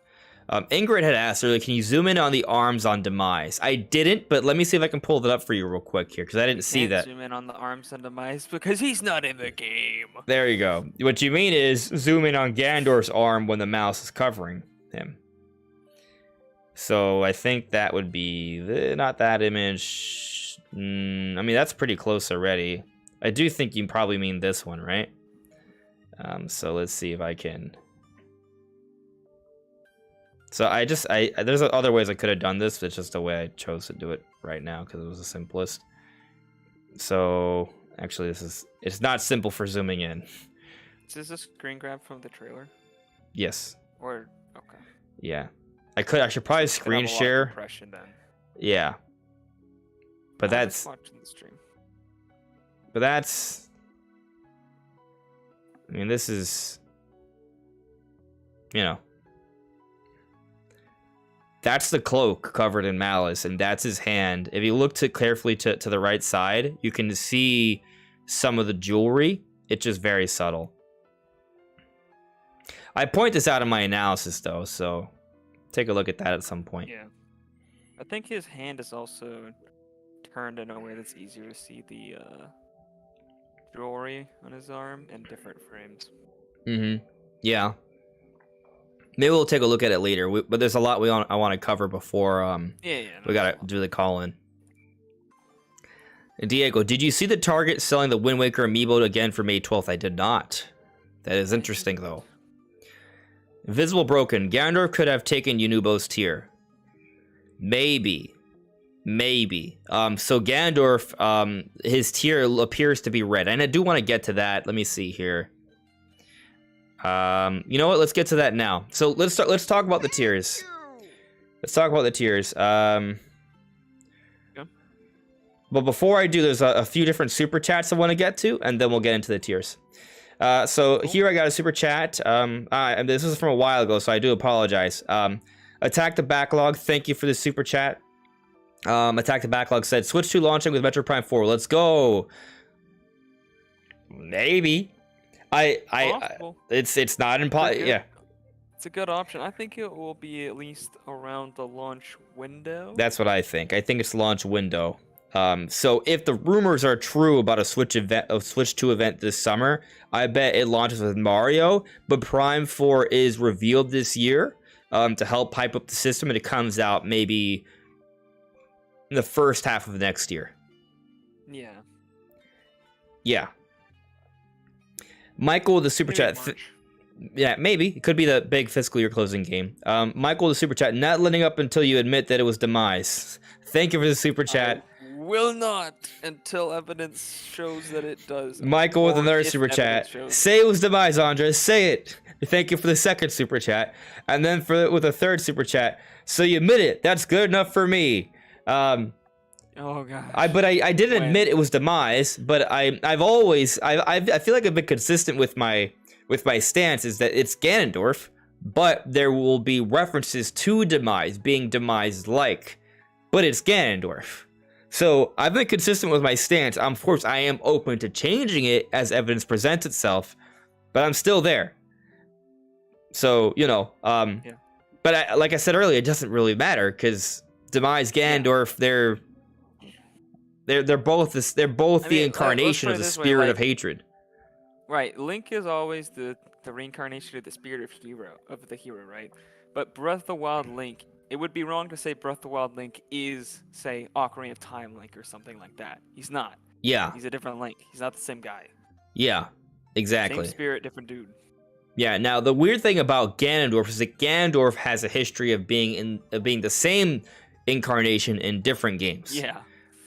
Ingrid had asked earlier, can you zoom in on the arms on Demise? I didn't, but let me see if I can pull that up for you real quick here, because I didn't see that. Zoom in on the arms on Demise because he's not in the game. There you go. What you mean is zoom in on Ganondorf's arm when the mouse is covering him. So I think that would be not that image. I mean, that's pretty close already. I do think you probably mean this one, right? So let's see if I can. So there's other ways I could have done this, but it's just the way I chose to do it right now because it was the simplest. So actually, it's not simple for zooming in. Is this a screen grab from the trailer? Yes. Or okay. Yeah, I should probably screen share. Then. Yeah. But that's watching the stream. But that's. I mean, this is. You know. That's the cloak covered in malice, and that's his hand. If you look carefully to the right side, you can see some of the jewelry. It's just very subtle. I point this out in my analysis, though, so take a look at that at some point. Yeah. I think his hand is also turned in a way that's easier to see the jewelry on his arm in different frames. Mm-hmm. Yeah. Maybe we'll take a look at it later, but there's a lot I want to cover before we gotta do the call-in. Diego, did you see the Target selling the Wind Waker amiibo again for May 12th? I did not. That is interesting, though. Invisible Broken. Ganondorf could have taken Yunubo's tier. Maybe. So Ganondorf, his tier appears to be red, and I do want to get to that. Let me see here. You know what? Let's get to that now. So let's talk about the tiers. But before I do, there's a few different super chats I want to get to, and then we'll get into the tiers. So here I got a super chat. And this is from a while ago, so I do apologize. Attack the Backlog. Thank you for the super chat. Attack the Backlog said, Switch 2 launching with Metroid Prime 4. Let's go. Maybe. It's not impossible. Yeah. It's a good option. I think it will be at least around the launch window. That's what I think. I think it's launch window. So if the rumors are true about a Switch 2 event this summer, I bet it launches with Mario, but Prime 4 is revealed this year to help hype up the system, and it comes out maybe in the first half of next year. Yeah. Michael with the super chat. Yeah, maybe. It could be the big fiscal year closing game. Michael with the super chat. Not letting up until you admit that it was Demise. Thank you for the super chat. Will not until evidence shows that it does. Michael with another super chat. Say it was Demise, Andres. Say it. Thank you for the second super chat. And then with a third super chat. So you admit it. That's good enough for me. Oh gosh. I didn't admit it was Demise, but I feel like I've been consistent with my stance is that it's Ganondorf, but there will be references to Demise being Demise-like, but it's Ganondorf. So I've been consistent with my stance. Of course, I am open to changing it as evidence presents itself, but I'm still there. So yeah. But like I said earlier, it doesn't really matter because Demise, Ganondorf, they're both the incarnation of the spirit of hatred. Right, Link is always the reincarnation of the spirit of the hero, right? But Breath of the Wild Link it would be wrong to say Breath of the Wild Link is, say, Ocarina of Time Link or something like that. He's not. Yeah. He's a different Link. He's not the same guy. Yeah. Exactly. Same spirit, different dude. Yeah. Now the weird thing about Ganondorf is that Ganondorf has a history of being the same incarnation in different games. Yeah.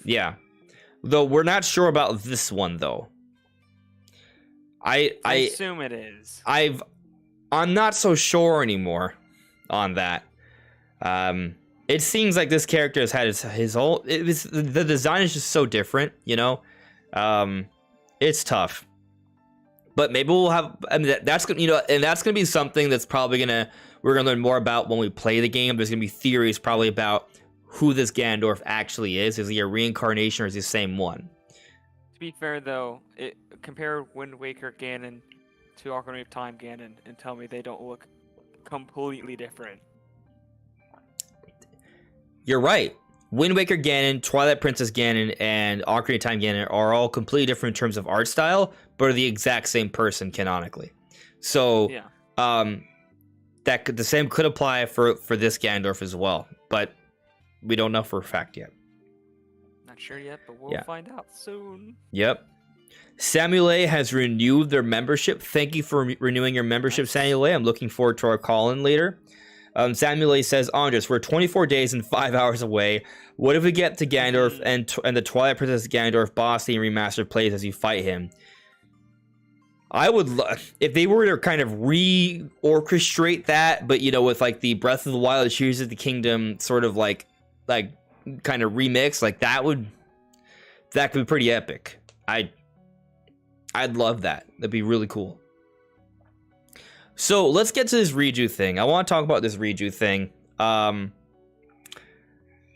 Yeah. Though we're not sure about this one though. I assume it is. I'm not so sure anymore on that. It seems like this character has had his whole. The design is just so different, you know. It's tough, but maybe we'll have. I mean, that's gonna, you know, and that's gonna be something that's probably we're gonna learn more about when we play the game. There's gonna be theories probably about who this Ganondorf actually is. Is he a reincarnation or is he the same one? To be fair, though, compare Wind Waker Ganon to Ocarina of Time Ganon and tell me they don't look completely different. You're right. Wind Waker Ganon, Twilight Princess Ganon, and Ocarina of Time Ganon are all completely different in terms of art style, but are the exact same person canonically. So, yeah. The same could apply for this Ganondorf as well, but we don't know for a fact yet. Not sure yet, but we'll find out soon. Yep. Samuel A has renewed their membership. Thank you for renewing your membership, Samuel A. I'm looking forward to our call-in later. Samuel A says, Andres, we're 24 days and 5 hours away. What if we get to Ganondorf and the Twilight Princess Ganondorf boss theme remastered plays as you fight him? I would if they were to kind of reorchestrate that, but you know, with like the Breath of the Wild Tears of the Kingdom sort of like kind of remix, like that could be pretty epic. I'd love that. That'd be really cool. So let's get to this Riju thing. I want to talk about this Riju thing.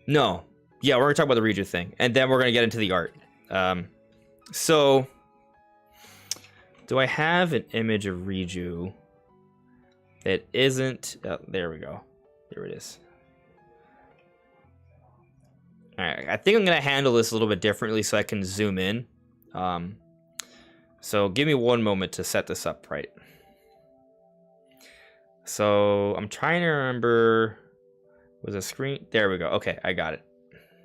No. Yeah, we're going to talk about the Riju thing. And then we're going to get into the art. So, do I have an image of Riju that isn't... Oh, there we go. There it is. Alright, I think I'm going to handle this a little bit differently so I can zoom in. So, give me one moment to set this up right. So I'm trying to remember, was a screen? There we go. Okay, I got it.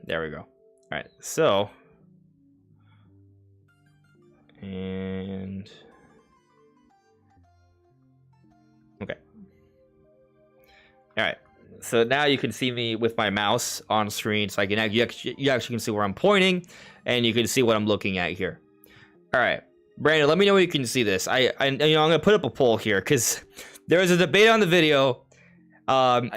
There we go. All right, so, and, okay. All right, so now you can see me with my mouse on screen, so you actually can see where I'm pointing, and you can see what I'm looking at here. All right, Brandon, let me know if you can see this. I'm gonna put up a poll here because there was a debate on the video, and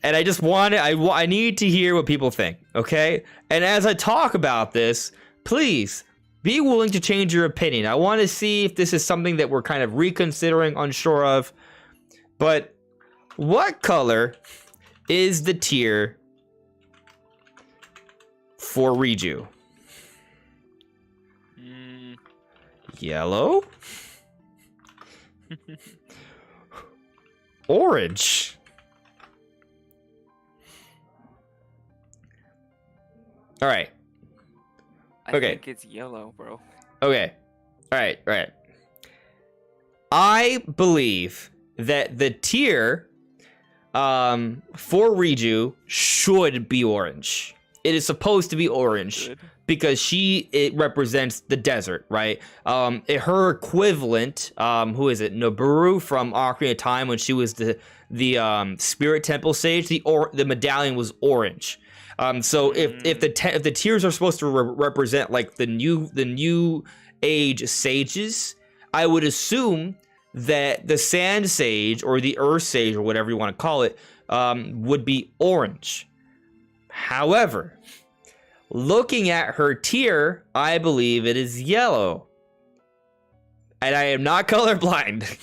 I just I need to hear what people think, okay? And as I talk about this, please be willing to change your opinion. I want to see if this is something that we're kind of reconsidering, unsure of. But what color is the tier for Riju? Yellow? Orange. All right. I think it's yellow, bro. Okay. All right. I believe that the tier for Riju should be orange. It is supposed to be orange because it represents the desert, right? Her equivalent, who is it? Noboru from Ocarina of Time, when she was the Spirit Temple sage, the medallion was orange. So if the tiers are supposed to represent like the new age sages, I would assume that the Sand Sage or the Earth Sage or whatever you want to call it would be orange. However, looking at her tier, I believe it is yellow. And I am not colorblind.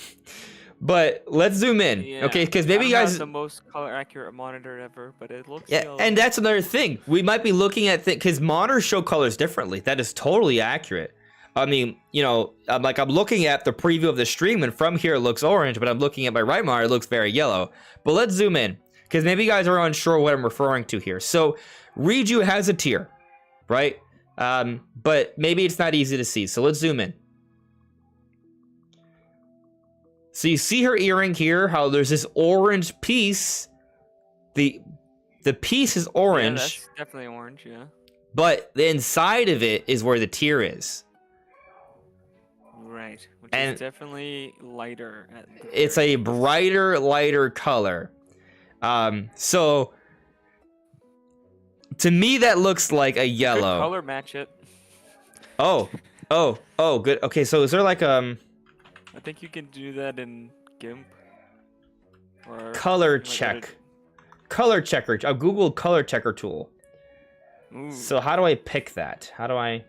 But let's zoom in, okay? Because maybe you guys... not the most color accurate monitor ever, but it looks yellow. And that's another thing. We might be looking at things... Because monitors show colors differently. That is totally accurate. I mean, you know, I'm looking at the preview of the stream, and from here it looks orange, but I'm looking at my right monitor, it looks very yellow. But let's zoom in, because maybe you guys are unsure what I'm referring to here. So, Riju has a tier, right? But maybe it's not easy to see, so let's zoom in. So you see her earring here, how there's this orange piece. The piece is Yeah, orange, that's definitely orange. Yeah. but the inside of it is where the tear is. Right, which And is definitely lighter at the it's very a least. brighter, lighter color. So to me, that looks like a You could yellow. color match it. Oh, good. Okay, so is there like I think you can do that in GIMP. Or color you might go to- check? Color checker. I googled color checker tool. Ooh. So how do I pick that? How do I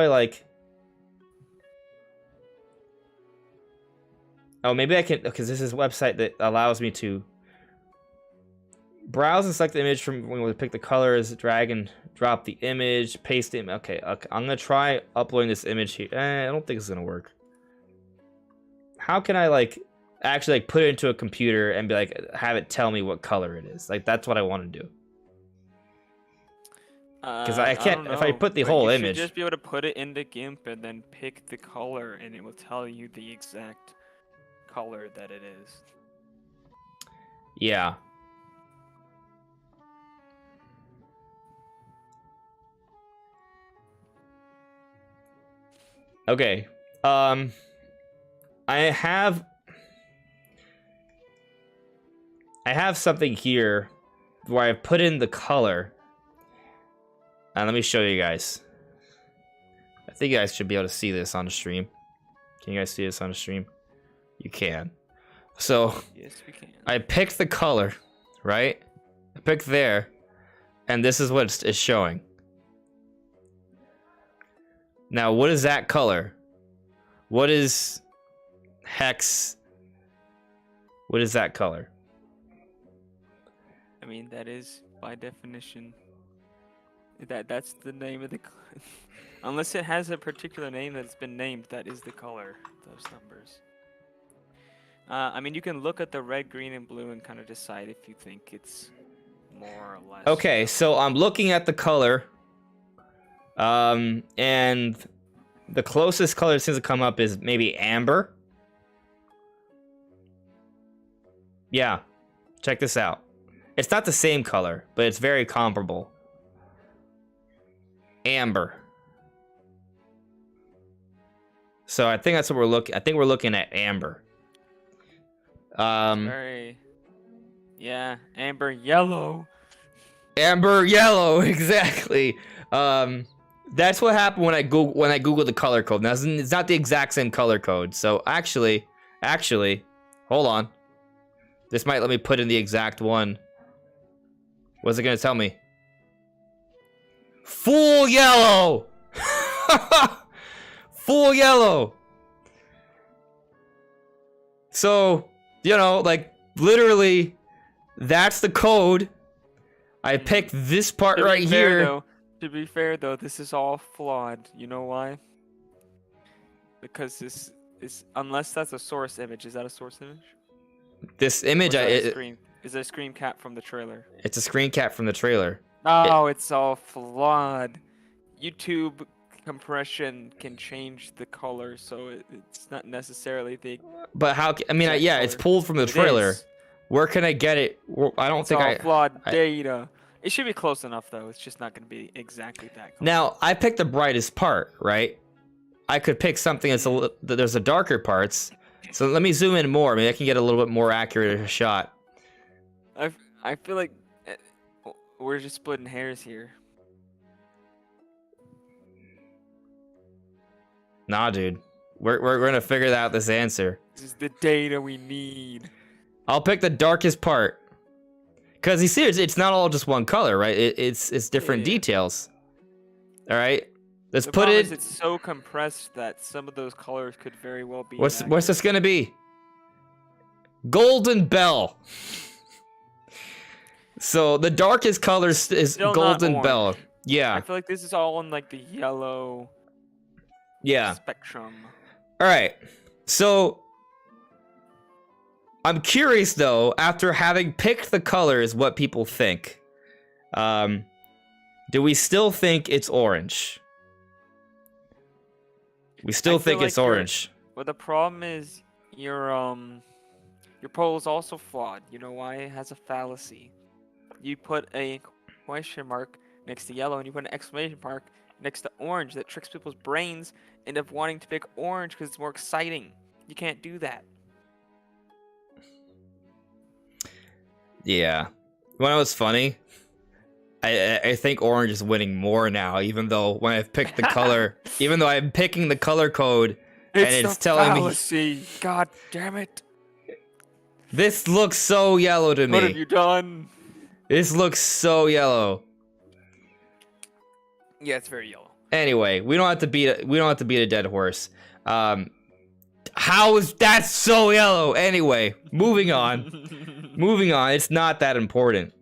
like? Oh, maybe I can, because this is a website that allows me to browse and select the image from when we pick the colors, drag and drop the image, paste it. Okay, I'm gonna try uploading this image here. I don't think it's gonna work. How can I like actually like put it into a computer and be like have it tell me what color it is? Like that's what I want to do. Because I can't, don't if I know, put the but whole you image. should just be able to put it into GIMP and then pick the color, and it will tell you the exact color that it is. Yeah. Okay. I have something here where I put in the color. And let me show you guys. I think you guys should be able to see this on the stream. Can you guys see this on the stream? You can. So Yes, we can. I picked the color, right? I picked there, and this is what it's showing. Now, what is that color? What is hex? What is that color? I mean, that is by definition. That's the name of the. Unless it has a particular name that's been named, that is the color. Those numbers. I mean, you can look at the red, green, and blue and kind of decide if you think it's more or less. Okay, so I'm looking at the color, and the closest color that seems to come up is maybe amber. Yeah, check this out. It's not the same color, but it's very comparable. Amber. So I think that's what we're looking. I think we're looking at amber. Yeah, amber yellow. Amber yellow, exactly. That's what happened when I googled the color code. Now it's not the exact same color code. So actually, hold on. This might let me put in the exact one. What's it gonna tell me? Full yellow. Full yellow. So, you know, like literally that's the code. I picked this part right here. To be fair though, this is all flawed. You know why? Because this is, unless that's a source image. Is that a source image? This image is a screen cap from the trailer. It's a screen cap from the trailer. Oh, it's all flawed. YouTube compression can change the color, so it's not necessarily the. But how? I mean, yeah, it's pulled from the trailer. Where can I get it? I don't think It's all flawed data. It should be close enough though. It's just not going to be exactly that color. Now I picked the brightest part, right? I could pick something there's a darker parts. So let me zoom in more. Maybe I can get a little bit more accurate shot. I feel like we're just splitting hairs here. Nah, dude. We're gonna figure out this answer. This is the data we need. I'll pick the darkest part. Cause you see, it's not all just one color, right? It's different details. All right, let's put it. It's so compressed that some of those colors could very well be. What's this gonna be? Golden Bell. So the darkest color is Golden Bell. Yeah. I feel like this is all in like the yellow. Yeah. Spectrum. All right. So I'm curious though, after having picked the colors, what people think. Do we still think it's orange? We still think it's orange. Well, the problem is your poll is also flawed. You know why? It has a fallacy. you put a question mark next to yellow, and you put an exclamation mark next to orange. That tricks people's brains into wanting to pick orange because it's more exciting. You can't do that. Yeah. You know what's funny? I think orange is winning more now, even though when I've picked the color, even though I'm picking the color code, and it's telling fallacy. God damn it. This looks so yellow to me. What have you done? This looks so yellow. Yeah, it's very yellow. Anyway, we don't have to beat a dead horse. How is that so yellow? Anyway, moving on. Moving on. It's not that important.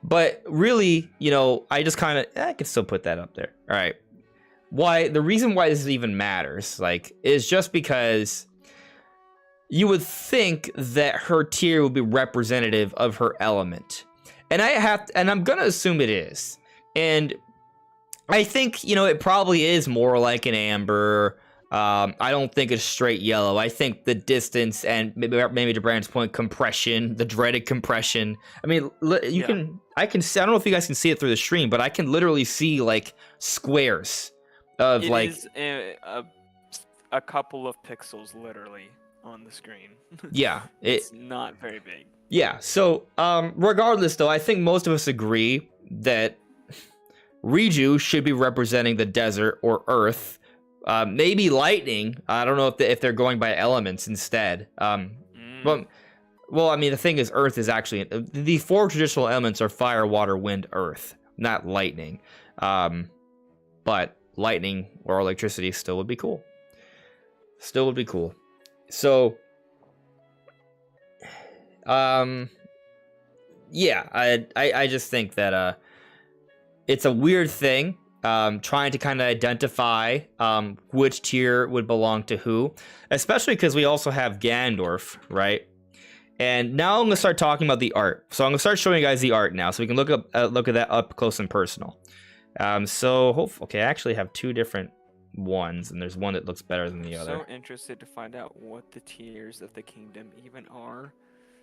But really, you know, I just kind of I can still put that up there. All right. The reason why this even matters, like, is just because you would think that her tier would be representative of her element. And I'm gonna assume it is. And I think, you know, it probably is more like an amber. I don't think it's straight yellow. I think the distance and maybe to Brandon's point, compression, the dreaded compression. I mean, I don't know if you guys can see it through the stream, but I can literally see like squares of it like is a couple of pixels literally on the screen. Yeah, it's not very big. Yeah. So, regardless, though, I think most of us agree that Riju should be representing the desert or Earth. Maybe lightning. I don't know if they're going by elements instead. Well, I mean, the thing is, Earth is actually the 4 traditional elements are fire, water, wind, earth, not lightning. But lightning or electricity still would be cool. Still would be cool. So, yeah, I just think that it's a weird thing. Trying to kind of identify which tier would belong to who, especially because we also have Ganondorf, right? And now I'm gonna start talking about the art. So I'm gonna start showing you guys the art now, so we can look at that up close and personal. Okay, I actually have 2 different ones, and there's one that looks better than the other. So interested to find out what the tiers of the kingdom even are,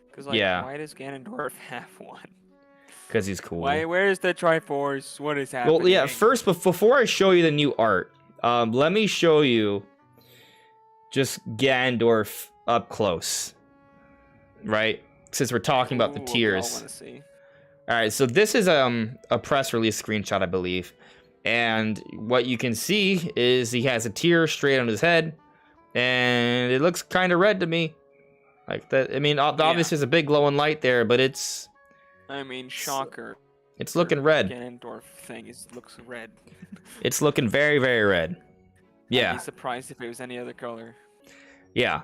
because why does Ganondorf have one? Because he's cool. Where's the Triforce? What is happening? Well, yeah, first, before I show you the new art, let me show you just Ganondorf up close, right? Since we're talking about the tiers. I wanna see. All right, so this is a press release screenshot, I believe. And what you can see is he has a tier straight on his head, and it looks kind of red to me. Like that. I mean, obviously there's a big glowing light there, but it's... I mean, shocker. It's looking red. Ganondorf thing looks red. It's looking very, very red. Yeah. I'd be surprised if it was any other color. Yeah.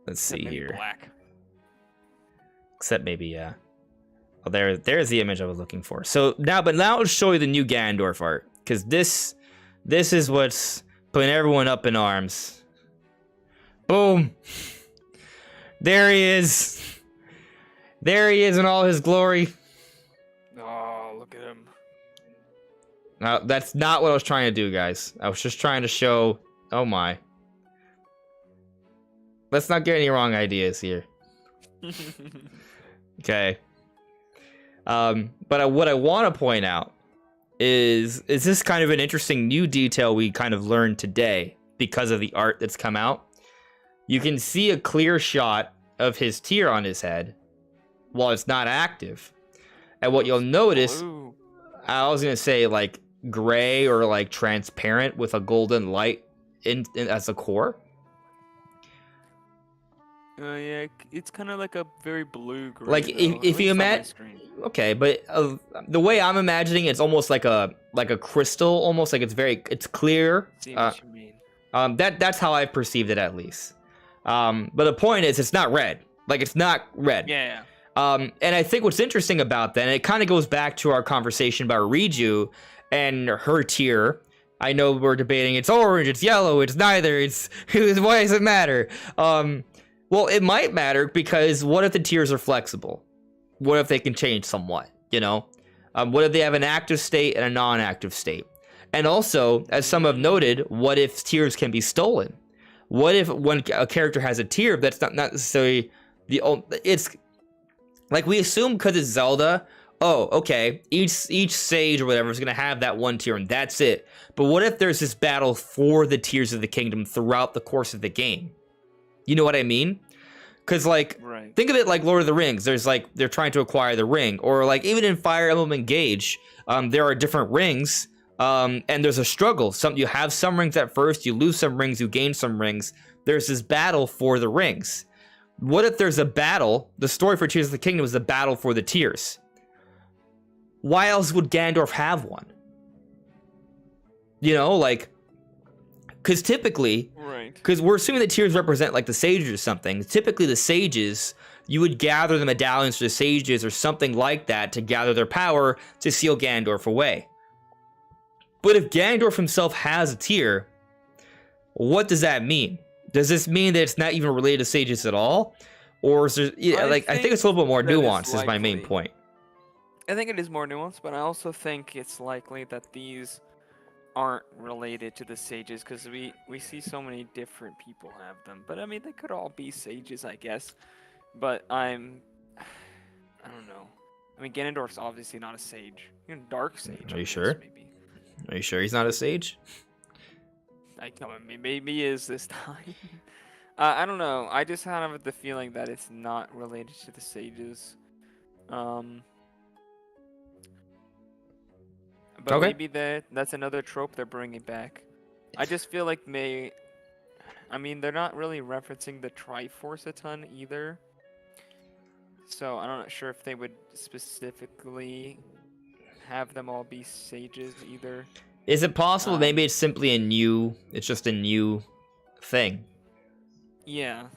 Let's see here. Black. Except maybe, yeah. Well, there's the image I was looking for. So now I'll show you the new Ganondorf art, because this is what's putting everyone up in arms. Boom. There he is. There he is in all his glory. Oh, look at him. Now, that's not what I was trying to do, guys. I was just trying to show... Oh, my. Let's not get any wrong ideas here. Okay. But what I want to point out is this kind of an interesting new detail we kind of learned today because of the art that's come out. You can see a clear shot of his tear on his head while it's not active. And what you'll notice, I was going to say like gray or like transparent with a golden light in as a core. Yeah, it's kind of like a very blue-gray. Like if you imagine, okay, but the way I'm imagining it's almost like a crystal, almost like it's clear. See what you mean. That's how I perceived it at least. But the point is, it's not red. Like it's not red. Yeah. And I think what's interesting about that, and it kind of goes back to our conversation about Riju and her tier. I know we're debating it's orange, it's yellow, it's neither. Why does it matter? Well, it might matter because what if the tiers are flexible? What if they can change somewhat, you know? What if they have an active state and a non-active state? And also, as some have noted, what if tiers can be stolen? What if when a character has a tier that's not necessarily It's like we assume because it's Zelda. Oh, okay. Each sage or whatever is gonna have that one tier, and that's it. But what if there's this battle for the tiers of the kingdom throughout the course of the game? You know what I mean? Because like, think of it like Lord of the Rings. There's like they're trying to acquire the ring, or like even in Fire Emblem Engage, there are different rings, and there's a struggle. You have some rings at first, you lose some rings, you gain some rings. There's this battle for the rings. What if there's a battle? The story for Tears of the Kingdom is a battle for the tiers. Why else would Ganondorf have one? You know, like, because typically, because we're assuming that tiers represent like the sages or something. Typically, the sages, you would gather the medallions for the sages or something like that to gather their power to seal Ganondorf away. But if Ganondorf himself has a tier, what does that mean? Does this mean that it's not even related to sages at all? Or is there, I think it's a little bit more nuanced, is my main point. I think it is more nuanced, but I also think it's likely that these aren't related to the sages, because we see so many different people have them. But I mean, they could all be sages, I guess. But I don't know. I mean, Ganondorf's obviously not a sage. You're a dark sage. Are you sure? Maybe. Are you sure he's not a sage? I mean, maybe he is this time. I don't know. I just have the feeling that it's not related to the sages. But maybe that's another trope they're bringing back. I just feel like I mean, they're not really referencing the Triforce a ton either. So I'm not sure if they would specifically have them all be sages either. Is it possible maybe it's simply it's just a new thing? Yeah.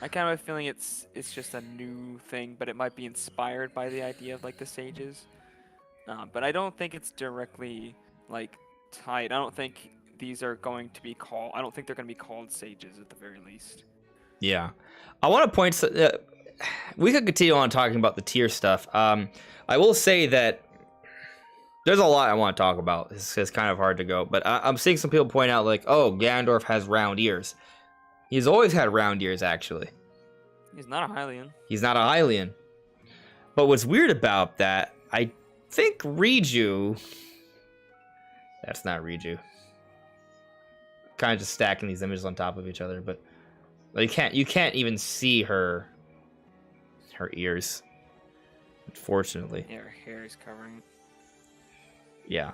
I kind of have a feeling it's just a new thing, but it might be inspired by the idea of like the sages. But I don't think it's directly like tied. I don't think these are going to be called. I don't think they're going to be called sages at the very least. Yeah. I want to point. We could continue on talking about the tier stuff. I will say that there's a lot I want to talk about. It's kind of hard to go, but I'm seeing some people point out like, oh, Ganondorf has round ears. He's always had round ears, actually. He's not a Hylian. He's not a Hylian. But what's weird about that, I think Riju. That's not Riju. Kind of just stacking these images on top of each other, but you can't even see her ears, unfortunately. Yeah, her hair is covering. Yeah,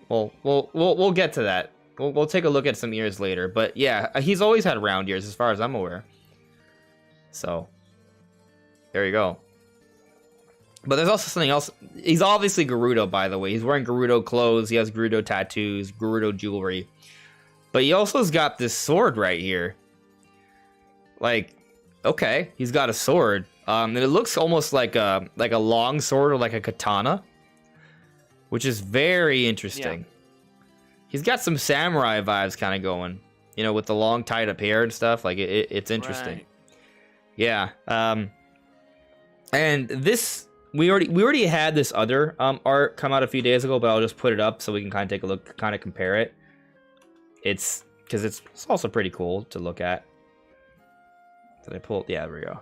we'll get to that. We'll take a look at some ears later, but yeah, he's always had round ears as far as I'm aware. So there you go. But there's also something else. He's obviously Gerudo, by the way. He's wearing Gerudo clothes. He has Gerudo tattoos, Gerudo jewelry. But he also has got this sword right here. Like, okay, he's got a sword. And it looks almost like a long sword or like a katana, which is very interesting. Yeah. He's got some samurai vibes kind of going, you know, with the long tied up hair and stuff. Like it's interesting. Right. Yeah. And this we already had this other art come out a few days ago, but I'll just put it up so we can kind of take a look, kind of compare it. It's because it's also pretty cool to look at. Did I pull? Yeah, there we go.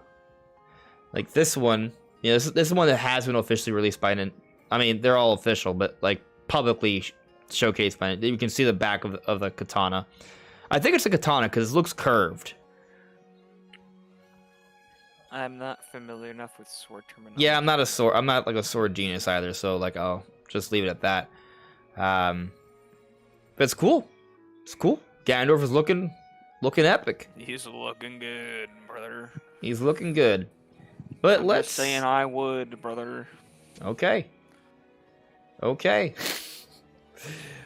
Like this one, you know, this is one that has been officially released by I mean, they're all official, but like publicly showcased by you can see the back of the katana. I think it's a katana because it looks curved. I'm not familiar enough with sword terminology. Yeah, I'm not like a sword genius either, so like I'll just leave it at that. But it's cool. It's cool. Ganondorf is looking epic. He's looking good, brother. He's looking good. But I'm let's just saying I would, brother. Okay.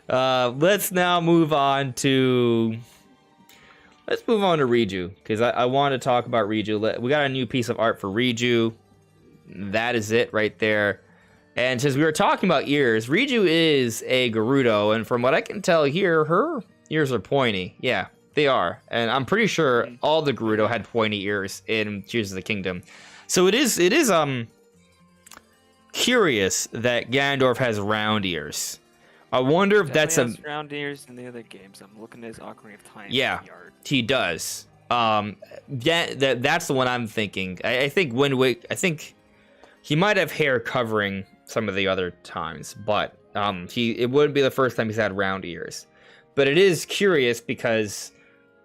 Let's now move on to Riju, because I want to talk about Riju. We got a new piece of art for Riju. That is it right there. And since we were talking about ears, Riju is a Gerudo, and from what I can tell here, her ears are pointy. Yeah, they are. And I'm pretty sure all the Gerudo had pointy ears in Tears of the Kingdom. So it is curious that Ganondorf has round ears. I wonder if that's has round ears in the other games. I'm looking at his Ocarina of Time. Yeah, he does. Yeah, that's the one I'm thinking. I think I think he might have hair covering some of the other times, but it wouldn't be the first time he's had round ears. But it is curious because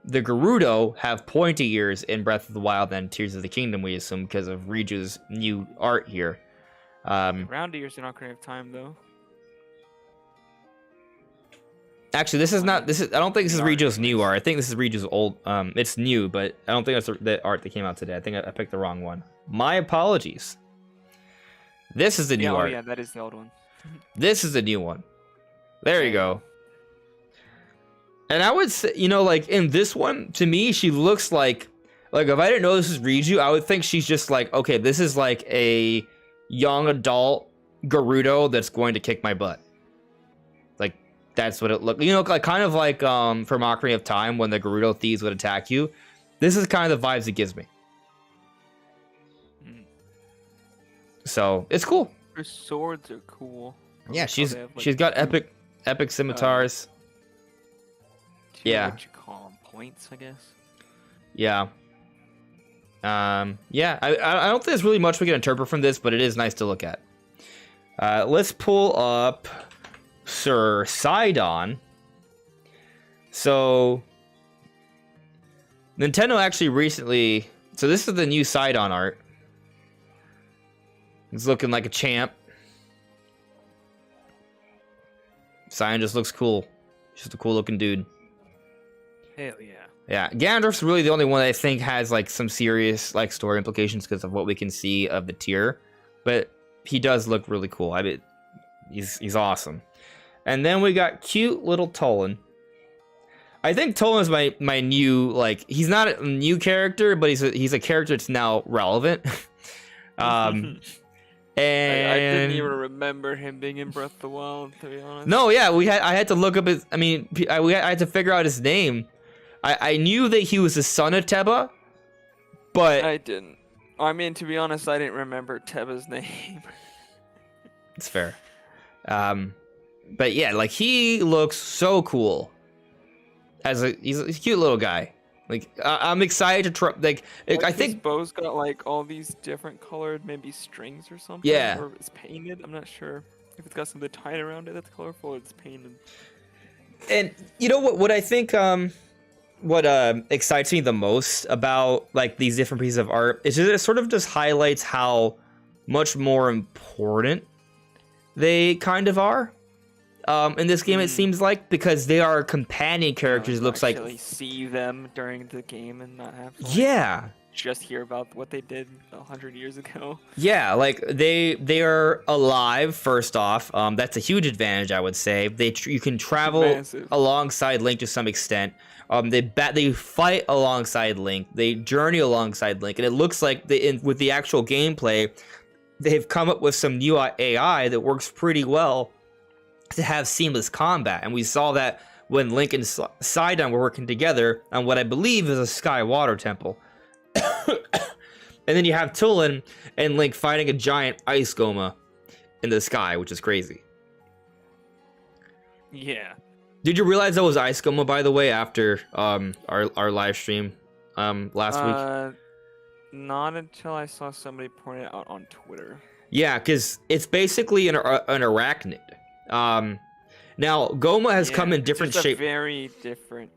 the Gerudo have pointy ears in Breath of the Wild and Tears of the Kingdom, we assume, because of Riju's new art here. Round ears in Ocarina of Time, though. Actually, this is not. I don't think this is Riju's new art. I think this is Riju's old. It's new, but I don't think that's the art that came out today. I think I picked the wrong one. My apologies. This is the new art. Oh yeah, that is the old one. This is the new one. There you go. And I would say, like in this one, to me, she looks like if I didn't know this is Riju, I would think she's just like, okay, this is like a young adult Gerudo that's going to kick my butt. Like that's what it looked. Like kind of like from Ocarina of Time when the Gerudo thieves would attack you. This is kind of the vibes it gives me. So it's cool. Her swords are cool. Yeah, she's got epic scimitars. Yeah. What you call them, points, I guess. Yeah. Yeah. I don't think there's really much we can interpret from this, but it is nice to look at. Let's pull up Sir Sidon. So Nintendo actually recently. So this is the new Sidon art. He's looking like a champ. Sidon just looks cool. Just a cool looking dude. Hell yeah. Yeah, Ganondorf's really the only one that I think has like some serious like story implications because of what we can see of the tier, but he does look really cool. I mean, he's awesome. And then we got cute little Tolan. I think Tolan is my new like he's not a new character, but he's a character that's now relevant. And I didn't even remember him being in Breath of the Wild, to be honest. No, yeah, I had to look up his. I mean, I had to figure out his name. I knew that he was the son of Teba, but I didn't. I mean, to be honest, I didn't remember Teba's name. It's fair. But yeah, like he looks so cool. He's a cute little guy. Like I'm excited to try. Like I think his bow's got like all these different colored maybe strings or something. Yeah. Or it's painted. I'm not sure if it's got something tied around it that's colorful or it's painted. And you know what I think what excites me the most about like these different pieces of art is that it sort of just highlights how much more important they kind of are in this game. It seems like because they are companion characters. Looks like see them during the game and not have to, just hear about what they did 100 years ago. Yeah, like they are alive. First off, that's a huge advantage, I would say. You can travel alongside Link to some extent. They fight alongside Link. They journey alongside Link, and it looks like with the actual gameplay, they've come up with some new AI that works pretty well to have seamless combat. And we saw that when Link and Sidon were working together on what I believe is a Sky Water Temple. And then you have Tolan and Link fighting a giant ice goma in the sky, which is crazy. Yeah. Did you realize that was ice goma, by the way, after our live stream last week? Not until I saw somebody point it out on Twitter. Yeah, because it's basically an arachnid. Now Goma has come in different shape. A very different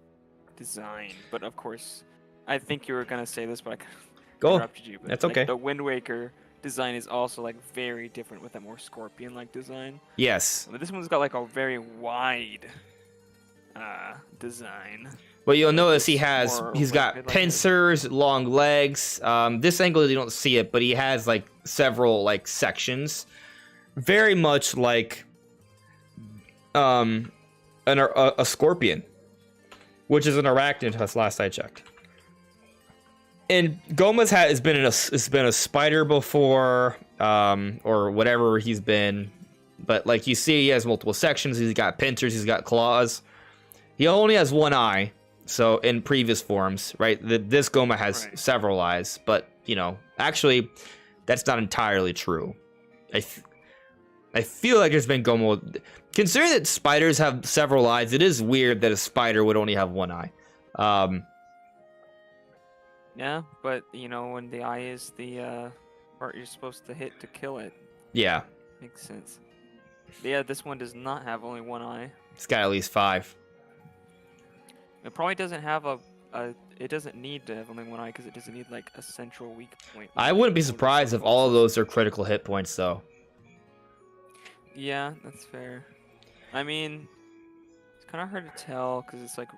design, but of course, I think you were gonna say this, but I interrupted you. But that's okay. The Wind Waker design is also like very different with a more scorpion-like design. Yes. But this one's got like a very wide design. Well, you'll notice he's got pincers, long legs. This angle you don't see it, but he has like several like sections, very much like a scorpion, which is an arachnid. That's last I checked. And Goma's has been a spider before, or whatever he's been. But like you see, he has multiple sections. He's got pincers. He's got claws. He only has one eye. So in previous forms, right? This Goma has several eyes, but actually, that's not entirely true. I feel like there's been Goma. Considering that spiders have several eyes, it is weird that a spider would only have one eye. Yeah, but you know when the eye is the part you're supposed to hit to kill it, Yeah, makes sense. But yeah, this one does not have only one eye. it's got at least 5. It probably doesn't have it doesn't need to have only one eye because it doesn't need like a central weak point. I wouldn't be surprised if all of those are critical hit points, though. Yeah, that's fair. I mean, it's kind of hard to tell because it's like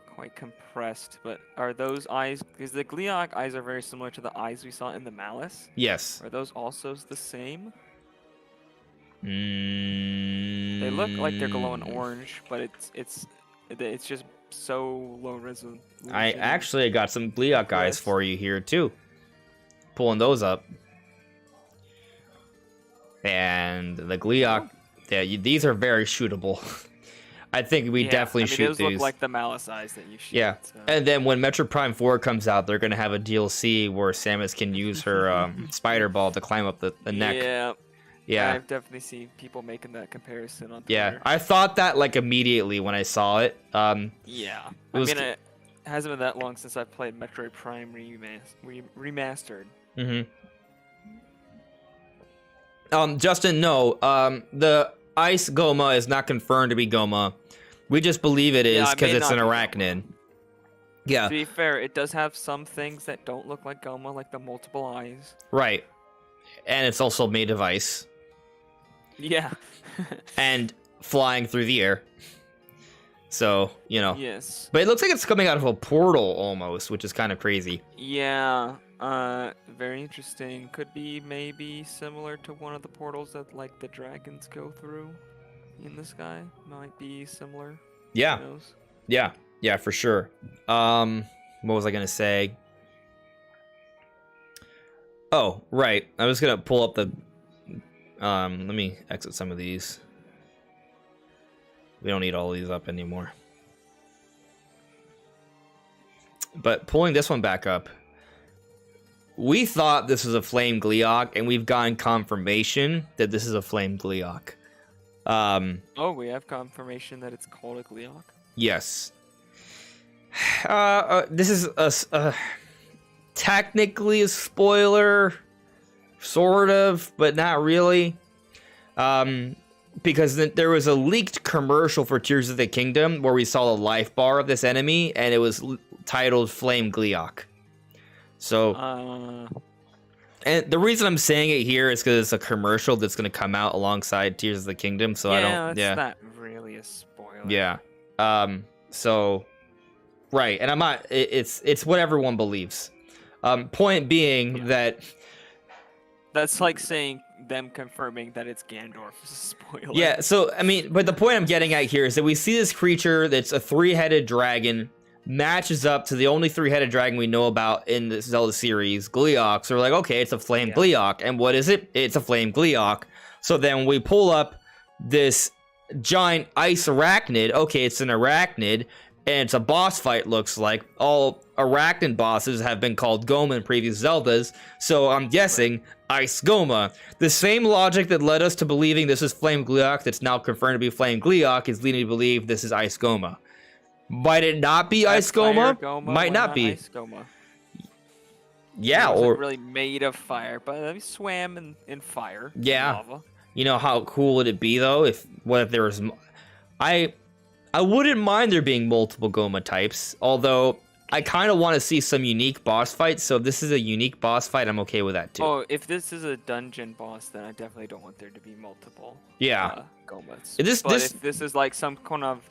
quite compressed. But are those eyes? Because the Gleeok eyes are very similar to the eyes we saw in the Malice. Yes. Are those also the same? Mm. They look like they're glowing orange, but it's just so low resolution. I actually got some Gleeok eyes for you here too. Pulling those up. And the Gleeok, these are very shootable. I think we definitely shoot those these. Look like the Malice eyes that you shoot. Yeah, so. And then when Metroid Prime 4 comes out, they're gonna have a DLC where Samus can use her spider ball to climb up the neck. Yeah, I've definitely seen people making that comparison on Twitter. Yeah, I thought that like immediately when I saw it. Yeah, it hasn't been that long since I played Metroid Prime Remastered. Justin, no. The Ice Goma is not confirmed to be Goma. We just believe it is because it's an arachnid. Yeah. To be fair, it does have some things that don't look like Goma, like the multiple eyes. Right. And it's also made of ice. Yeah. And flying through the air. So, you know. Yes. But it looks like it's coming out of a portal almost, which is kind of crazy. Yeah. Very interesting. Could be maybe similar to one of the portals that like the dragons go through in the sky. Might be similar. Yeah. Who knows? Yeah. Yeah, for sure. What was I gonna say? Oh, right. I was gonna pull up the let me exit some of these. We don't need all of these up anymore. But pulling this one back up. We thought this was a flame Gleeok, and we've gotten confirmation that this is a flame Gleeok. Oh, we have confirmation that it's called a Gleeok? Yes. This is technically a spoiler, sort of, but not really. Because there was a leaked commercial for Tears of the Kingdom where we saw the life bar of this enemy, and it was titled Flame Gleeok. So, and the reason I'm saying it here is because it's a commercial that's going to come out alongside Tears of the Kingdom. So it's not really a spoiler. Yeah. So, right, and I'm not. It's what everyone believes. Point being that that's like saying them confirming that it's Gandorf is a spoiler. Yeah. So I mean, but the point I'm getting at here is that we see this creature that's a 3-headed dragon. Matches up to the only 3-headed dragon we know about in the Zelda series, Gleeok. So we're like, okay, it's a flame Gleeok. And what is it? It's a flame Gleeok. So then we pull up this giant ice arachnid. Okay, it's an arachnid. And it's a boss fight, looks like. All arachnid bosses have been called Goma in previous Zeldas. So I'm guessing Ice Goma. The same logic that led us to believing this is Flame Gleeok that's now confirmed to be Flame Gleeok is leading to believe this is Ice Goma. Might it not be Ice Goma? Might not be. Ice Goma. Yeah, it or really made of fire, but he swam in fire. Yeah. Lava. You know how cool would it be though if there was? I wouldn't mind there being multiple Goma types, although I kind of want to see some unique boss fights. So if this is a unique boss fight, I'm okay with that too. Oh, if this is a dungeon boss, then I definitely don't want there to be multiple. Gomas. If this is like some kind of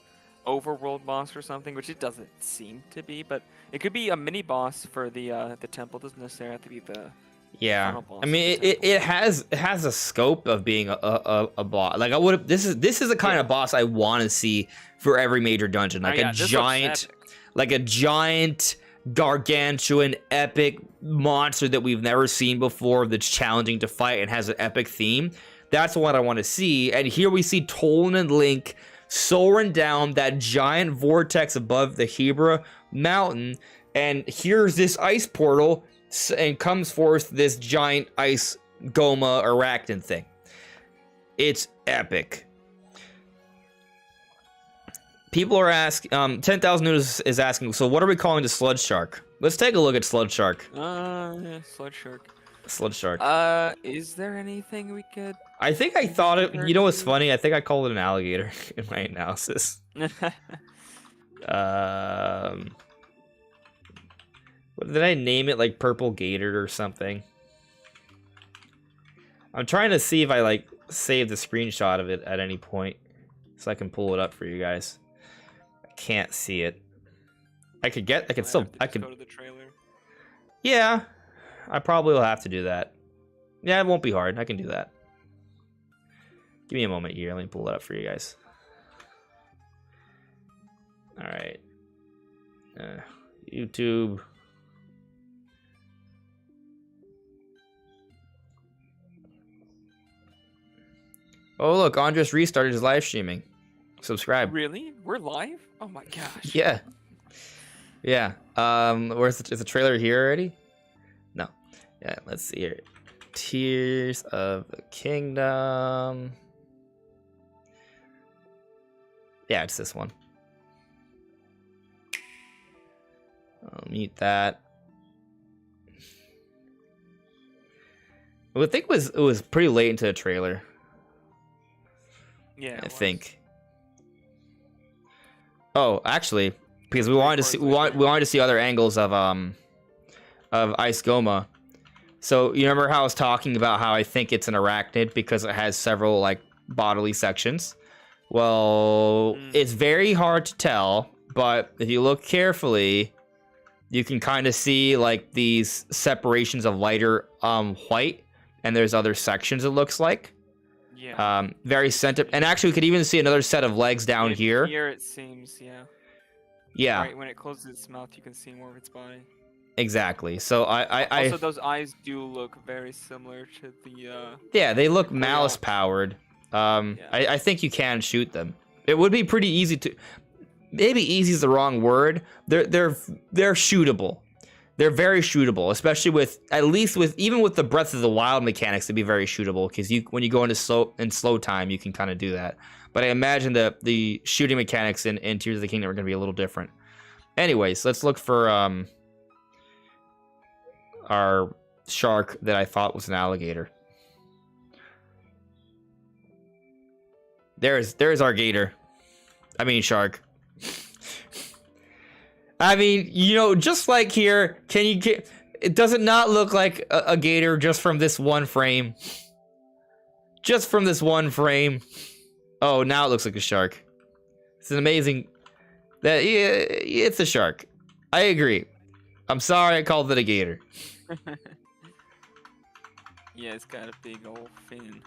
overworld boss or something, which it doesn't seem to be, but it could be a mini boss for the temple. It doesn't necessarily have to be the final boss. I mean it has a scope of being a boss. Like I would this is the kind of boss I want to see for every major dungeon, like a giant gargantuan epic monster that we've never seen before that's challenging to fight and has an epic theme. That's what I want to see. And here we see Tolan and Link soaring down that giant vortex above the Hebra mountain, and here's this ice portal, and comes forth this giant ice Goma arachnid thing. It's epic. People are asking, 10,000 News is asking, so what are we calling the sludge shark? Let's take a look at Sludge Shark. Yeah, Sludge Shark. Sludge Shark. Is there anything we could? I think I thought it. You know what's funny? I think I called it an alligator in my analysis. What did I name it? Like Purple Gator or something? I'm trying to see if I like save the screenshot of it at any point, so I can pull it up for you guys. I can't see it. I could still go to the trailer. Yeah, I probably will have to do that. Yeah, it won't be hard. I can do that. Give me a moment here. Let me pull it up for you guys. All right. YouTube. Oh, look, Andres restarted his live streaming. Subscribe. Really? We're live? Oh my gosh. Yeah. Yeah. Is the trailer here already? No. Yeah, let's see here. Tears of the Kingdom. Yeah, it's this one. I'll mute that. Well, I think it was pretty late into the trailer. Yeah, I think. Oh, actually, because we wanted to see other angles of Ice Goma. So you remember how I was talking about how I think it's an arachnid because it has several like bodily sections. Well, it's very hard to tell, but if you look carefully, you can kind of see like these separations of lighter white, and there's other sections it looks like. Yeah. Very centered, and actually we could even see another set of legs down here. Here it seems, yeah. Yeah. Right, when it closes its mouth, you can see more of its body. Exactly. So also those eyes do look very similar to the. Yeah, they look malice powered. Yeah. I think you can shoot them. It would be pretty easy to. Maybe easy is the wrong word. They're shootable. They're very shootable, especially even with the Breath of the Wild mechanics to be very shootable, because when you go into slow time, you can kind of do that. But I imagine the shooting mechanics in Tears of the Kingdom are going to be a little different. Anyways, let's look for our shark that I thought was an alligator. There's our gator. I mean shark. I mean, just like here, it does it not look like a gator just from this one frame? Just from this one frame. Oh, now it looks like a shark. It's an amazing, it's a shark. I agree. I'm sorry I called it a gator. Yeah, it's got a big old fin.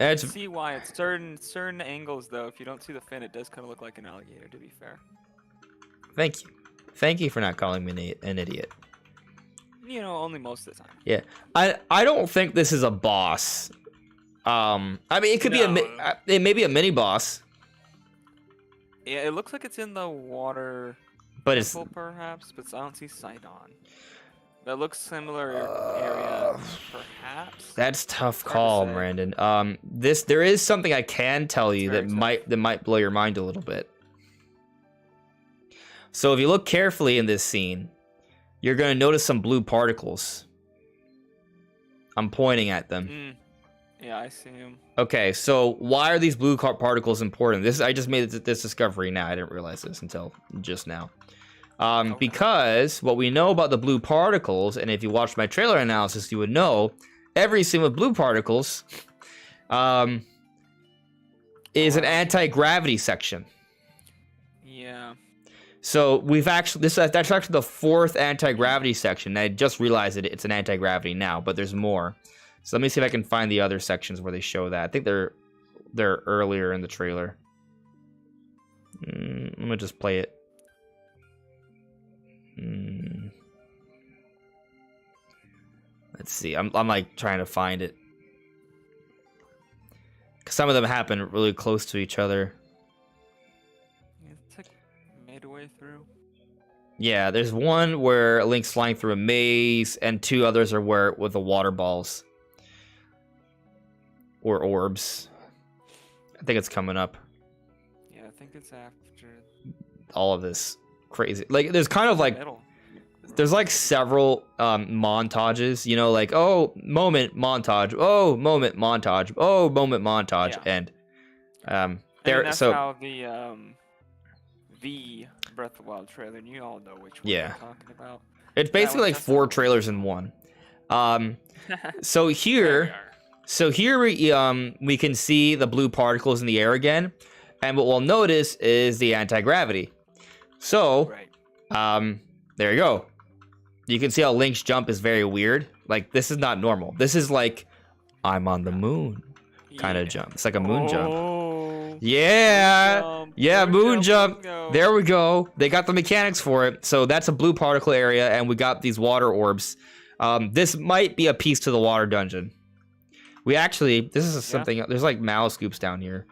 I see why at certain angles though, if you don't see the fin, it does kind of look like an alligator. To be fair. Thank you for not calling me an idiot. Only most of the time. Yeah, I don't think this is a boss. I mean, it could be it may be a mini boss. Yeah, it looks like it's in the water. But it's perhaps, but I don't see Sidon. That looks similar area, perhaps. That's tough call, Brandon. There is something I can tell you that might blow your mind a little bit. So if you look carefully in this scene, you're going to notice some blue particles. I'm pointing at them. Yeah, I see them. Okay, so why are these blue particles important? I just made this discovery now. I didn't realize this until just now. Okay. Because what we know about the blue particles, and if you watched my trailer analysis, you would know every scene with blue particles is an anti-gravity section. Yeah. So that's actually the fourth anti-gravity section. I just realized that it's an anti-gravity now, but there's more. So let me see if I can find the other sections where they show that. I think they're earlier in the trailer. I'm gonna just play it. Let's see. I'm like trying to find it. 'Cause some of them happen really close to each other. It's like midway through. Yeah, there's one where Link's flying through a maze, and two others are with the water balls. Or orbs. I think it's coming up. Yeah, I think it's after all of this. crazy. Like there's kind of like there's like several montages, you know, like oh moment montage, oh moment montage, oh moment montage, and there. That's so how the Breath of the Wild trailer, and you all know which one I'm talking about. It's basically like 4 trailers in one. So here we can see the blue particles in the air again, and what we'll notice is the anti-gravity. So there you go. You can see how Link's jump is very weird. Like this is not normal. This is like I'm on the moon kind of jump. It's like a moon jump. Yeah, moon jump. There we go. They got the mechanics for it. So that's a blue particle area, and we got these water orbs. This might be a piece to the water dungeon. This is something. There's like mallow scoops down here.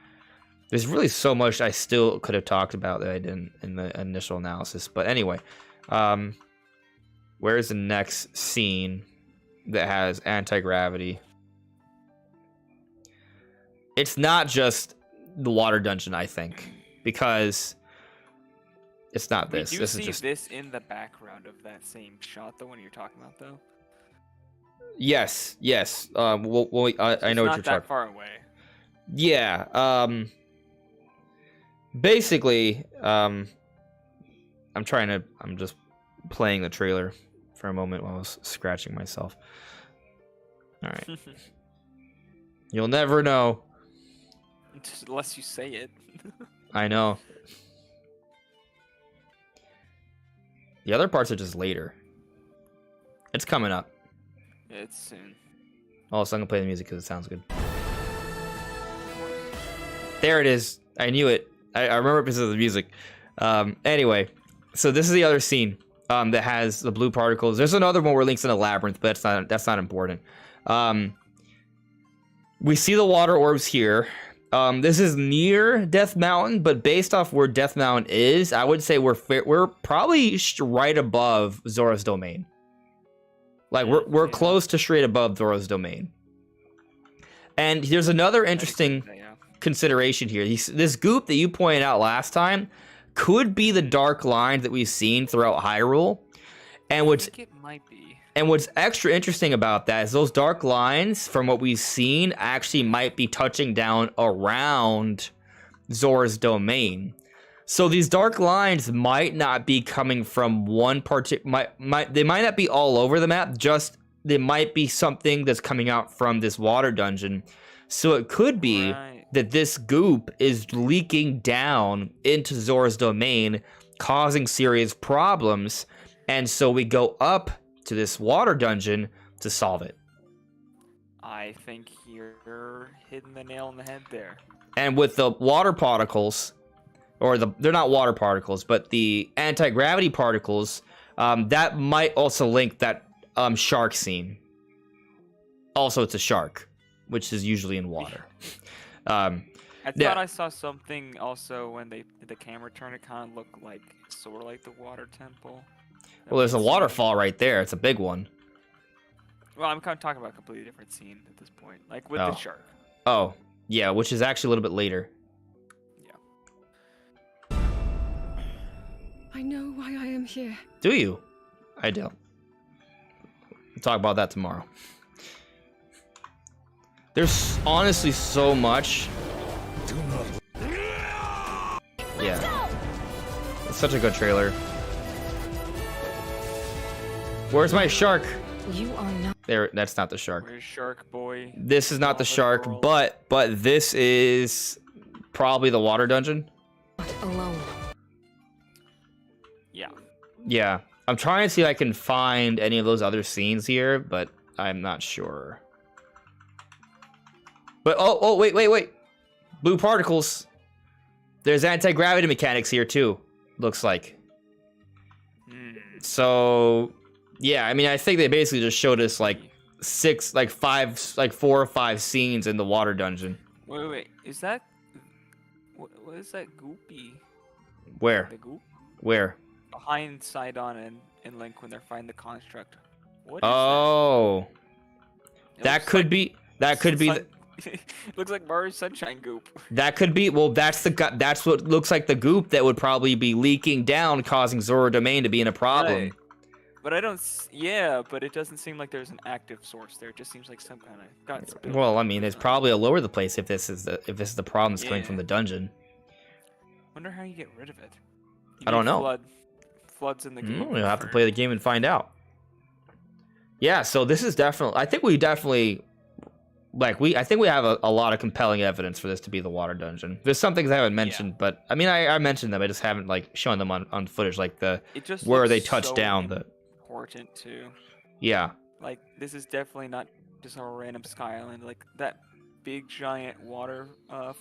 There's really so much I still could have talked about that I didn't in the initial analysis. But anyway, where's the next scene that has anti-gravity? It's not just the water dungeon, I think, because it's not this. Do you this see is just this in the background of that same shot, the one you're talking about, though? Yes. I know what you're talking. Not that far away. Yeah. Basically, I'm just playing the trailer for a moment while I was scratching myself. All right. You'll never know. Unless you say it. I know. The other parts are just later. It's coming up. It's soon. Also, I'm gonna play the music because it sounds good. There it is. I knew it. I remember it because of the music. Anyway, so this is the other scene that has the blue particles. There's another one where Link's in a labyrinth, but that's not important. We see the water orbs here. This is near Death Mountain, but based off where Death Mountain is, I would say we're probably right above Zora's Domain. Like we're close to straight above Zora's Domain. And there's another interesting consideration here. This goop that you pointed out last time could be the dark lines that we've seen throughout Hyrule. And I think it might be. And what's extra interesting about that is those dark lines, from what we've seen, actually might be touching down around Zora's Domain. So these dark lines might not be coming from one particular. They might not be all over the map. Just they might be something that's coming out from this water dungeon. So it could be that this goop is leaking down into Zora's Domain, causing serious problems. And so we go up to this water dungeon to solve it. I think you're hitting the nail on the head there. And with the water particles, they're not water particles, but the anti-gravity particles, that might also link that shark scene. Also, it's a shark, which is usually in water. I thought I saw something also when they did the camera turn. It kind of looked like sort of like the water temple. Well, there's a waterfall right there. It's a big one. Well, I'm kind of talking about a completely different scene at this point, like with the shark. Oh, yeah, which is actually a little bit later. Yeah. I know why I am here. Do you? I don't. We'll talk about that tomorrow. There's honestly so much. Yeah. It's such a good trailer. Where's my shark? You are not. There, that's not the shark. Where's Shark Boy? This is not the shark, but this is probably the water dungeon. Alone. Yeah. Yeah. I'm trying to see if I can find any of those other scenes here, but I'm not sure. But oh, wait. Blue particles. There's anti-gravity mechanics here too, looks like. So, yeah, I mean, I think they basically just showed us like 4 or 5 scenes in the water dungeon. Wait. Is that what is that goopy? Where? The goop? Where? Behind Sidon and Link when they're fighting the construct. What is that? That could be Looks like Mario Sunshine goop. That could be. Well, that's what looks like the goop that would probably be leaking down, causing Zora Domain to be in a problem. Right. But I don't. Yeah, but it doesn't seem like there's an active source there. It just seems like some kind of got spilled. Well, I mean, it's probably all over the place if this is the problem that's coming from the dungeon. Wonder how you get rid of it. I don't know. Floods in the game. You'll have to play the game and find out. Yeah, so this is definitely. I think we definitely. I think we have a lot of compelling evidence for this to be the water dungeon. There's some things I haven't mentioned, but I mean, I mentioned them. I just haven't shown them on footage, like where they touch down. Important too. Yeah. Like this is definitely not just a random sky island. Like that big giant water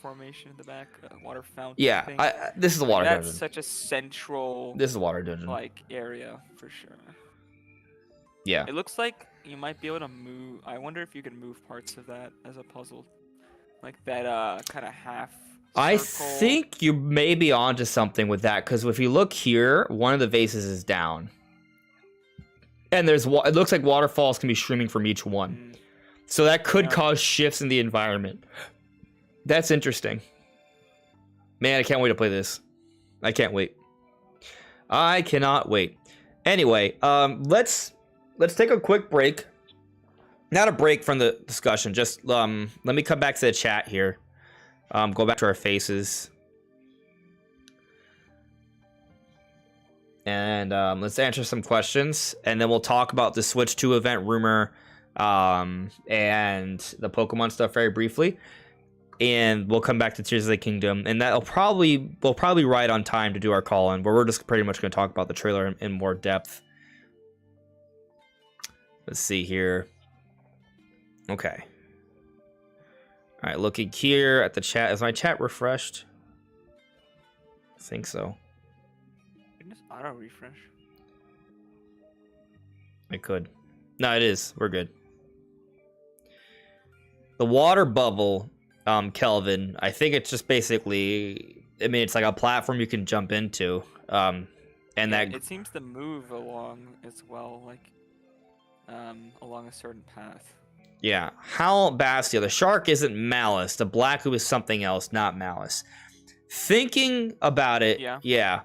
formation in the back, water fountain. Yeah, thing. this is a water dungeon. That's such a central. This is a water dungeon. Area for sure. Yeah. It looks like you might be able to move. I wonder if you can move parts of that as a puzzle, like that kind of half. I think you may be onto something with that, because if you look here, one of the vases is down, and it looks like waterfalls can be streaming from each one, so that could cause shifts in the environment. That's interesting. Man, I can't wait to play this. I can't wait. I cannot wait. Anyway, let's take a quick break. Not a break from the discussion. Just let me come back to the chat here. Go back to our faces. And let's answer some questions. And then we'll talk about the Switch 2 event rumor and the Pokemon stuff very briefly. And we'll come back to Tears of the Kingdom. And we'll probably ride on time to do our call-in, where we're just pretty much going to talk about the trailer in more depth. Let's see here. Okay. All right, looking here at the chat. Is my chat refreshed? I think so. You can just auto refresh. I could. No, it is. We're good. The water bubble, Kelvin, I think it's just basically, I mean, it's like a platform you can jump into. And that it seems to move along as well, like along a certain path. Yeah. Hal Bastia, the shark isn't Malice. The Blacku is something else, not Malice. Thinking about it, yeah.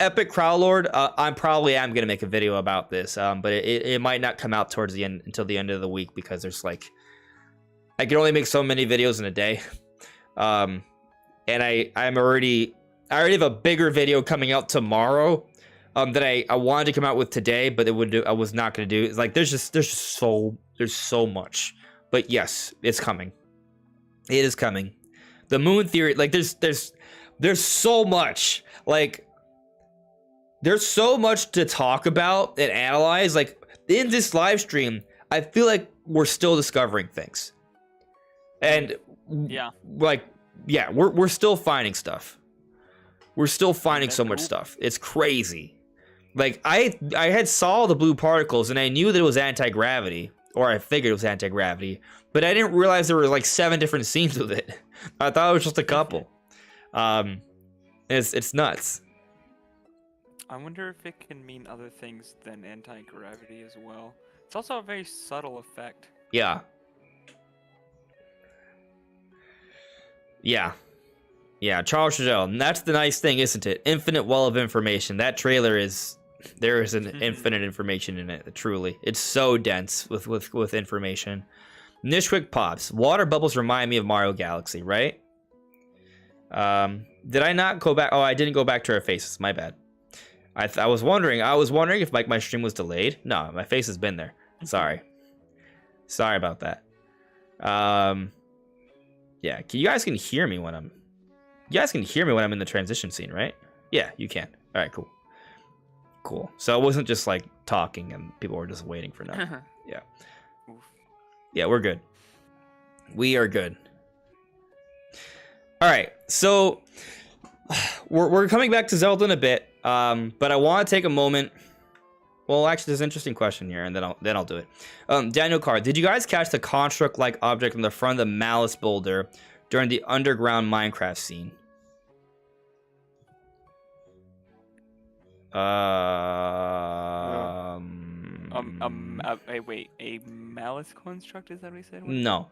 Epic Crowlord, I probably am going to make a video about this, but it might not come out towards the end until the end of the week, because there's I can only make so many videos in a day. And I already have a bigger video coming out tomorrow that I wanted to come out with today, but I was not going to do. It's there's so much. But yes, it's coming. It is coming. The moon theory, there's so much. There's so much to talk about and analyze. In this live stream, I feel like we're still discovering things. And we're still finding stuff. We're still finding so much stuff. It's crazy. I had saw the blue particles and I knew that it was anti-gravity, or I figured it was anti-gravity, but I didn't realize there were 7 different scenes with it. I thought it was just a couple. It's nuts. I wonder if it can mean other things than anti-gravity as well. It's also a very subtle effect. Yeah. Charles Chagall, and that's the nice thing, isn't it? Infinite well of information. That trailer there is an infinite information in it, truly. It's so dense with information. Nishwick Pops, water bubbles remind me of Mario Galaxy, right? Did I not go back? Oh, I didn't go back to our faces. My bad. I was wondering if my stream was delayed. No, my face has been there. Sorry about that. Yeah, you guys can hear me when I'm in the transition scene, right? Yeah, you can. All right, cool. So it wasn't just talking and people were just waiting for nothing. Yeah, we're good. We are good. All right, so we're coming back to Zelda in a bit, but I want to take a moment. Well, actually, there's an interesting question here, and then I'll do it. Daniel Carr, did you guys catch the construct-like object on the front of the Malice boulder during the underground Minecraft scene? Wait, a Malice construct? Is that what he said? No.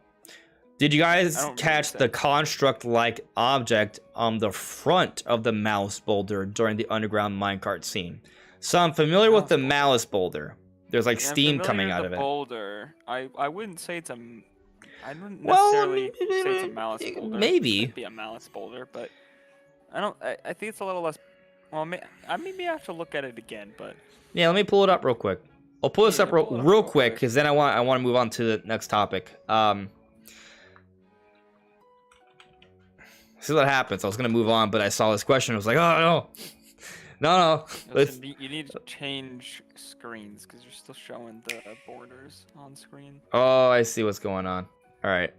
Did you guys don't catch really the construct-like object on the front of the Malice boulder during the underground minecart scene? So I'm familiar with the Malice boulder. There's like Yeah, I'm steam familiar coming with out the of it. boulder. I wouldn't say it's a. I wouldn't Well, necessarily say it's a Malice boulder. maybe. It could be a Malice boulder, but I don't. I think it's a little less. Well, maybe I have to look at it again, but. Yeah, let me pull it up real quick. I'll pull this up real quick because then I want to move on to the next topic. See what happens. I was gonna move on, but I saw this question. I was like, oh no. Listen, you need to change screens because you're still showing the borders on screen. Oh, I see what's going on. All right.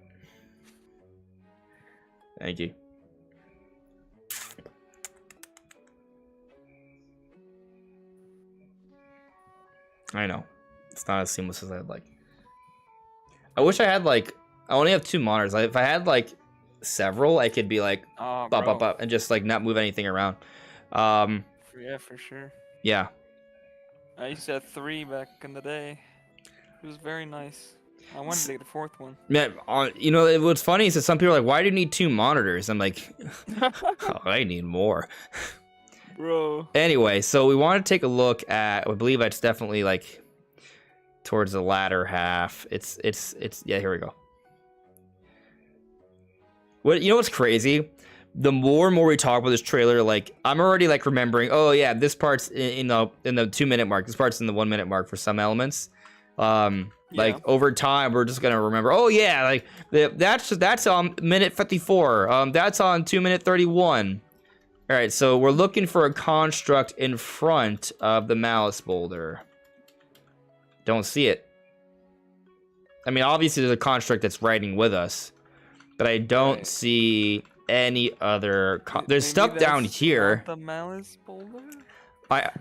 Thank you. I know. It's not as seamless as I'd like. I wish I had like. I only have 2 monitors. Like, if I had like several, I could be like up and just like not move anything around. Yeah, for sure. Yeah. I used to have 3 back in the day. It was very nice. I wanted to get a 4th one. Man, you know what's funny is that some people are like, "Why do you need 2 monitors?" I'm like, oh, I need more. Bro. Anyway, so we want to take a look at. I believe it's definitely like towards the latter half. It's yeah. Here we go. What you know? What's crazy? The more and more we talk about this trailer, like I'm already like remembering. Oh yeah, this part's in the 2-minute mark. This part's in the 1-minute mark for some elements. Like over time, we're just gonna remember. Oh yeah, like that's on minute 54. That's on 2-minute 31. All right, so we're looking for a construct in front of the Malice boulder. Don't see it. I mean, obviously there's a construct that's riding with us, but I don't see any other. There's stuff down here. Not the Malice boulder. Yeah.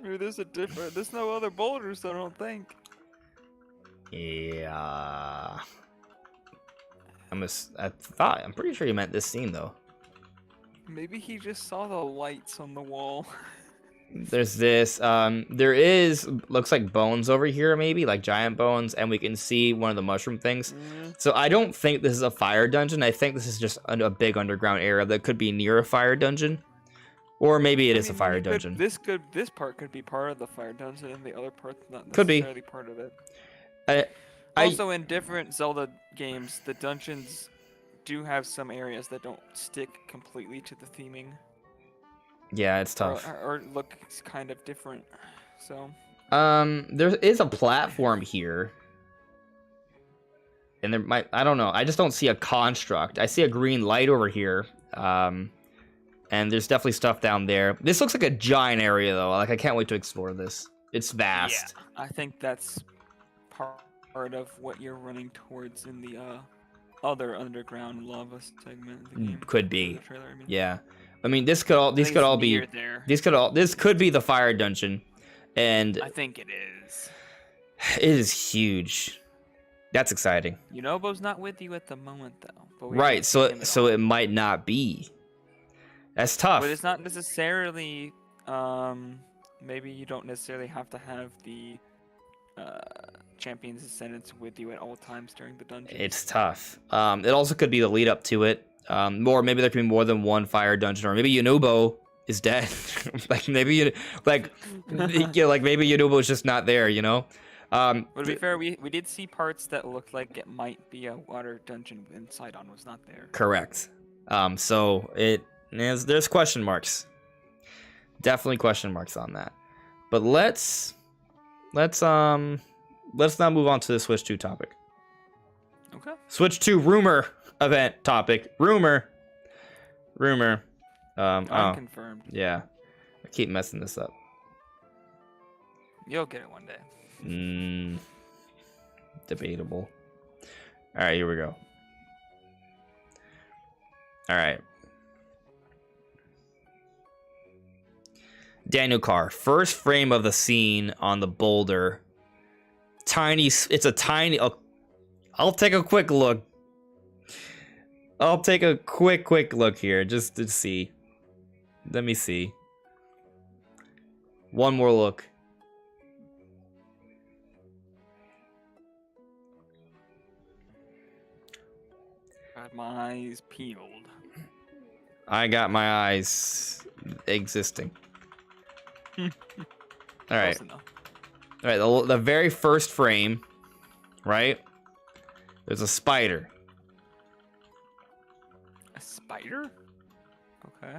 Maybe there's a different. There's no other boulders, I don't think. Yeah. I'm pretty sure you meant this scene though. Maybe he just saw the lights on the wall. There's this. There is looks like bones over here, maybe like giant bones, and we can see one of the mushroom things. So I don't think this is a fire dungeon. I think this is just a big underground area that could be near a fire dungeon, or maybe it is a fire dungeon. This part could be part of the fire dungeon, and the other part's not could be necessarily part of it. Also, in different Zelda games, the dungeons do have some areas that don't stick completely to the theming. Yeah, it's tough. Or look kind of different. So. There is a platform here. And there might, I don't know. I just don't see a construct. I see a green light over here. And there's definitely stuff down there. This looks like a giant area though. Like I can't wait to explore this. It's vast. Yeah, I think that's part of what you're running towards in the other underground lava segment of the game. Could be. The trailer, I mean. Yeah. I mean, this could all be this could be the fire dungeon, and I think it is. It is huge. That's exciting. Yunobo's not with you at the moment, though. But right. So it might not be. That's tough. But it's not necessarily. Maybe you don't necessarily have to have the Champion's Ascendants with you at all times during the dungeon. It's tough. It also could be the lead up to it. Or maybe there could be more than one fire dungeon, or maybe Yunobo is dead. Like maybe maybe Yunobo's just not there, you know? But to be fair, we did see parts that looked like it might be a water dungeon when Sidon was not there. Correct. So there's question marks. Definitely question marks on that. But let's now move on to the Switch 2 topic. Okay. Switch 2 rumor event topic. Rumor. Unconfirmed. Yeah. I keep messing this up. You'll get it one day. Debatable. All right, here we go. All right. Daniel Carr, first frame of the scene on the boulder. It's a tiny. I'll take a quick look. I'll take a quick look here just to see. Let me see. One more look. Got my eyes peeled. I got my eyes existing. All right. Close enough. All right. The very first frame, right? There's a spider. A spider? Okay.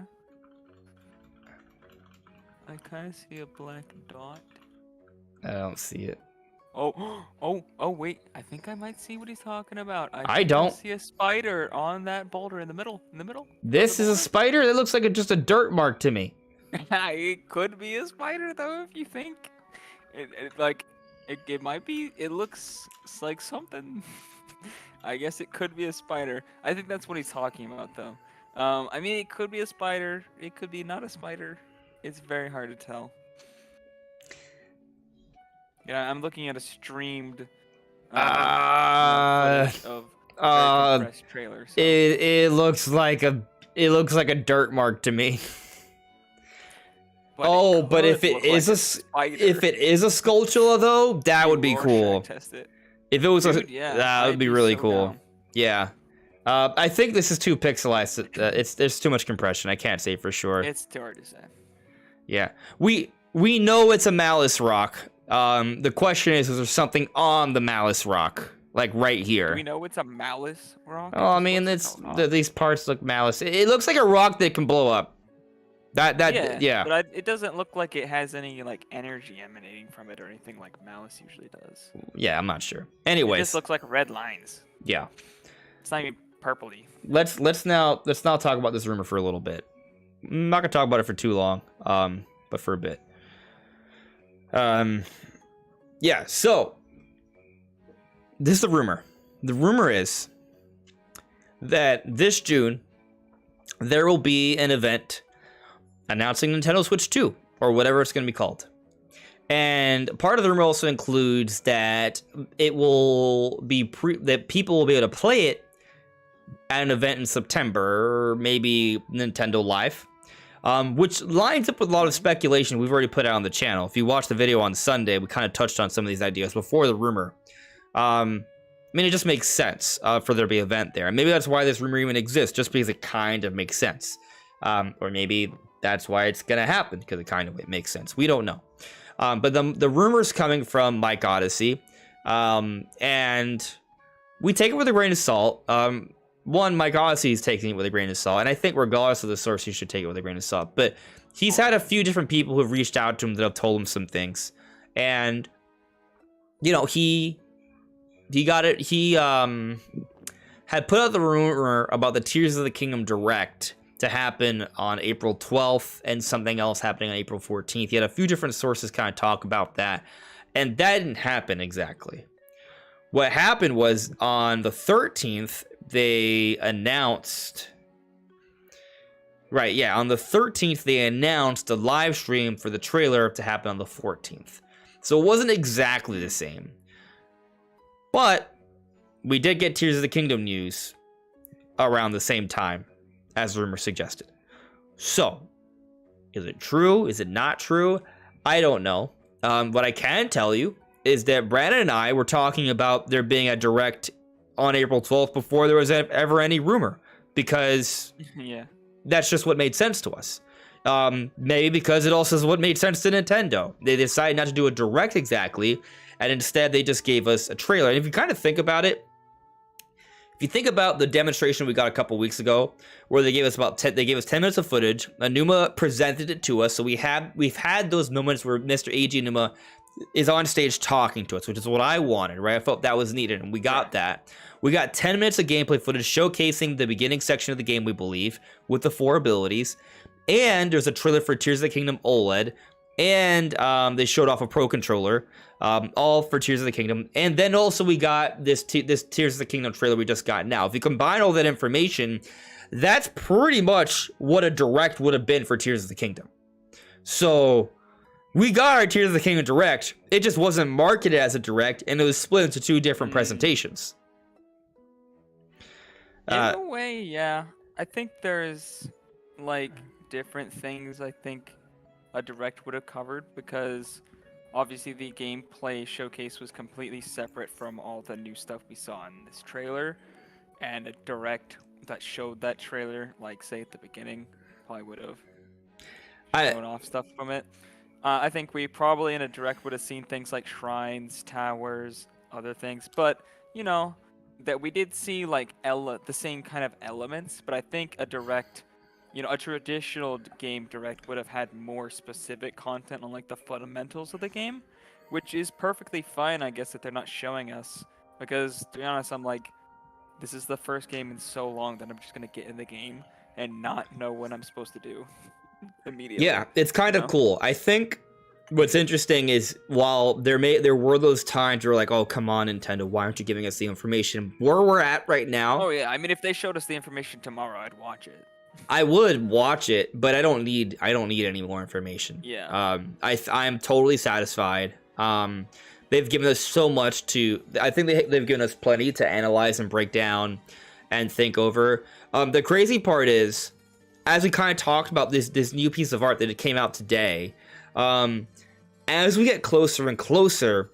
I kind of see a black dot. I don't see it. Oh, wait. I think I might see what he's talking about. I don't. see a spider on that boulder in the middle. This is a spider? That looks like just a dirt mark to me. It could be a spider, though, if you think. It might be. It looks like something. I guess it could be a spider. I think that's what he's talking about, though. I mean, it could be a spider. It could be not a spider. It's very hard to tell. Yeah, I'm looking at a streamed footage of very compressed trailer. So. It looks like a dirt mark to me. But if it is a Skulltula though, that would be cool. Test it. If it was that would be really so cool. down. Yeah. I think this is too pixelized. There's too much compression. I can't say for sure. It's too hard to say. Yeah. We know it's a Malice rock. The question is there something on the Malice rock? Like right here. Do we know it's a Malice rock? Oh, I mean, these parts look Malice. It looks like a rock that can blow up. Yeah. But it doesn't look like it has any like energy emanating from it or anything like Malice usually does. Yeah, I'm not sure. Anyways. It just looks like red lines. Yeah. It's not even purpley. Let's now talk about this rumor for a little bit. I'm not gonna talk about it for too long. But for a bit. Yeah, so this is the rumor. The rumor is that this June there will be an event announcing Nintendo Switch 2 or whatever it's going to be called. And part of the rumor also includes that it will be that people will be able to play it at an event in September, or maybe Nintendo Live. Which lines up with a lot of speculation we've already put out on the channel. If you watch the video on Sunday, we kind of touched on some of these ideas before the rumor. I mean, it just makes sense for there to be an event there. And maybe that's why this rumor even exists, just because it kind of makes sense. Or maybe that's why it's going to happen, because it kind of makes sense. We don't know. But the rumor's coming from Mike Odyssey. And we take it with a grain of salt. One, Mike Odyssey is taking it with a grain of salt, and I think regardless of the source, you should take it with a grain of salt. But he's had a few different people who have reached out to him that have told him some things, and you know he got it. He had put out the rumor about the Tears of the Kingdom Direct to happen on April 12th, and something else happening on April 14th. He had a few different sources kind of talk about that, and that didn't happen exactly. What happened was on the 13th. They announced, on the 13th, they announced a live stream for the trailer to happen on the 14th. So it wasn't exactly the same. But we did get Tears of the Kingdom news around the same time, as the rumor suggested. So, is it true? Is it not true? I don't know. What I can tell you is that Brandon and I were talking about there being a direct on April 12th before there was ever any rumor, because that's just what made sense to us. Maybe because it also is what made sense to Nintendo. They decided not to do a direct exactly, and instead they just gave us a trailer. And if you kind of think about it, if you think about the demonstration we got a couple weeks ago, where they gave us 10 minutes of footage, Anuma presented it to us, so we've had those moments where Mr. Eiji Anuma is on stage talking to us, which is what I wanted, right? I felt that was needed, and we got that. We got 10 minutes of gameplay footage showcasing the beginning section of the game, we believe, with the 4 abilities. And there's a trailer for Tears of the Kingdom OLED. And they showed off a Pro Controller, all for Tears of the Kingdom. And then also we got this Tears of the Kingdom trailer we just got now. If you combine all that information, that's pretty much what a direct would have been for Tears of the Kingdom. So we got our Tears of the Kingdom Direct. It just wasn't marketed as a Direct, and it was split into 2 different presentations. In a way, yeah. I think there's, like, different things I think a Direct would have covered, because obviously the gameplay showcase was completely separate from all the new stuff we saw in this trailer. and a direct that showed that trailer, like say at the beginning, probably would have shown off stuff from it. I think we probably in a direct would have seen things like shrines, towers, other things, but you know that we did see like the same kind of elements. But I think a direct, a traditional game direct would have had more specific content on like the fundamentals of the game, which is perfectly fine, I guess, that they're not showing us. Because to be honest, I'm like, this is the first game in so long that I'm just gonna get in the game and not know what I'm supposed to do immediately. Yeah, it's kind of cool. I think what's interesting is while there were those times where like, oh come on Nintendo, why aren't you giving us the information? Where we're at right now. Oh yeah, I mean if they showed us the information tomorrow, I'd watch it. I would watch it, but I don't need any more information. Yeah. I'm totally satisfied. They've given us so much I think they've given us plenty to analyze and break down and think over. The crazy part is, as we kind of talked about this new piece of art that it came out today, as we get closer and closer,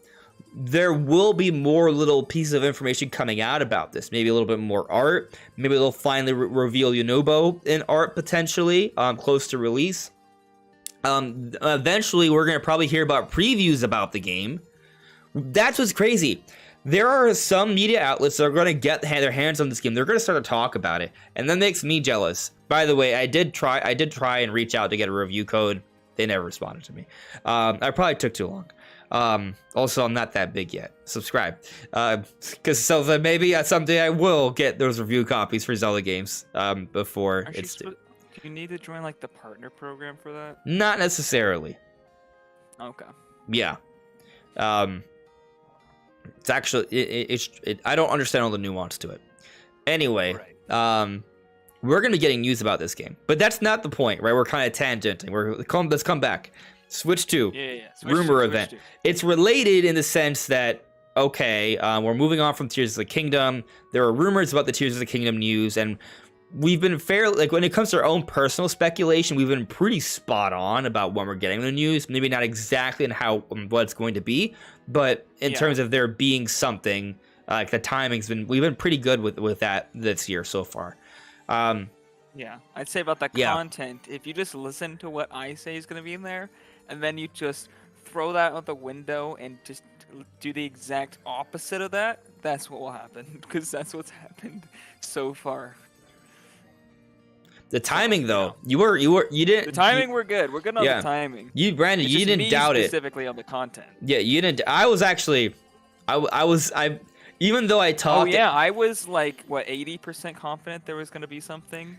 there will be more little pieces of information coming out about this. Maybe a little bit more art. Maybe they'll finally reveal Yunobo in art potentially, close to release. Eventually, we're going to probably hear about previews about the game. That's what's crazy. There are some media outlets that are going to get their hands on this game. They're going to start to talk about it, and that makes me jealous. By the way, I did try and reach out to get a review code. They never responded to me. I probably took too long. Also, I'm not that big yet. Subscribe, so maybe someday I will get those review copies for Zelda games before it's due. Do you need to join like the partner program for that? Not necessarily. Okay. Yeah. It's actually I don't understand all the nuance to it. Anyway, right. We're gonna be getting news about this game, but that's not the point, right? We're kind of tangenting. Let's come back. Switch 2. Rumor event. It's related in the sense that we're moving on from Tears of the Kingdom. There are rumors about the Tears of the Kingdom news, and we've been fairly, like, when it comes to our own personal speculation, we've been pretty spot on about when we're getting the news. Maybe not exactly in what it's going to be, but in terms of there being something, like the timing's we've been pretty good with that this year so far. Yeah, I'd say about the content, if you just listen to what I say is going to be in there, and then you just throw that out the window and just do the exact opposite of that, that's what will happen, because that's what's happened so far. The timing, though, you didn't. The timing, we're good. We're good on the timing. Brandon, you didn't doubt it. Specifically on the content. Yeah, you didn't. I was actually, even though I talked. Oh yeah, I was like 80% confident there was going to be something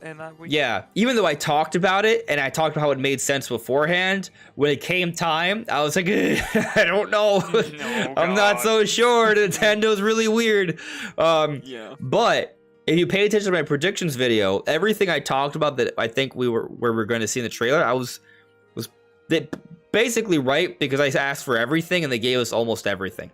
in that week. Yeah, even though I talked about it and I talked about how it made sense beforehand, when it came time, I was like, I don't know. No, I'm not so sure. Nintendo's really weird. But if you pay attention to my predictions video, everything I talked about that I think we're going to see in the trailer, I was basically right, because I asked for everything and they gave us almost everything.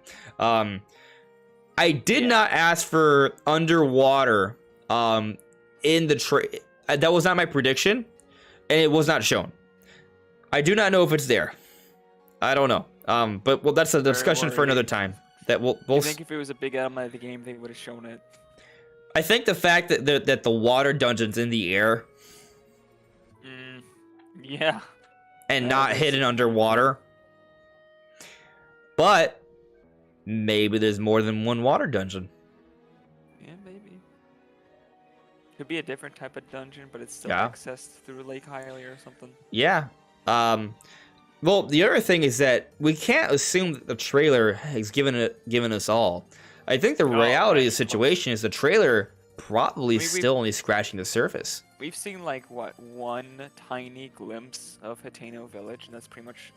I did not ask for underwater in the that was not my prediction, and it was not shown. I do not know if it's there. I don't know. But that's a discussion for another time. That we'll I think if it was a big element of the game, they would have shown it. I think the fact that the water dungeon's in the air, yeah, and not hidden underwater, but maybe there's more than one water dungeon. Yeah, maybe. Could be a different type of dungeon, but it's still accessed through Lake Hylia or something. Yeah. Well, the other thing is that we can't assume that the trailer has given us all. I think the reality of the situation is the trailer probably still only scratching the surface. We've seen one tiny glimpse of Hateno Village, and that's pretty much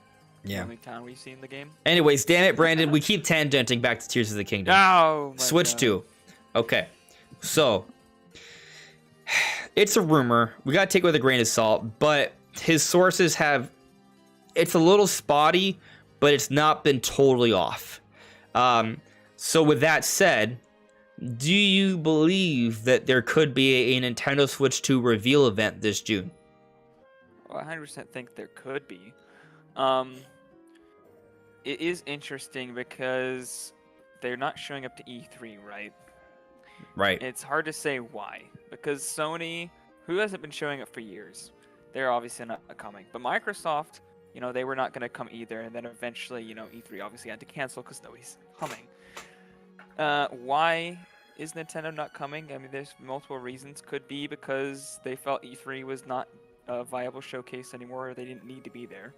the only town we've seen in the game. Anyways, damn it, Brandon, we keep tangenting back to Tears of the Kingdom. Oh, Switch 2. Okay, so it's a rumor. We gotta take it with a grain of salt, but his sources have. It's a little spotty, but it's not been totally off. So with that said, do you believe that there could be a Nintendo Switch 2 reveal event this June? Well, I 100% think there could be. It is interesting because they're not showing up to E3, right? Right. It's hard to say why, because Sony, who hasn't been showing up for years, they're obviously not coming. But Microsoft, they were not going to come either, and then eventually, E3 obviously had to cancel because nobody's coming. Why is Nintendo not coming? I mean, there's multiple reasons. Could be because they felt E3 was not a viable showcase anymore, or they didn't need to be there.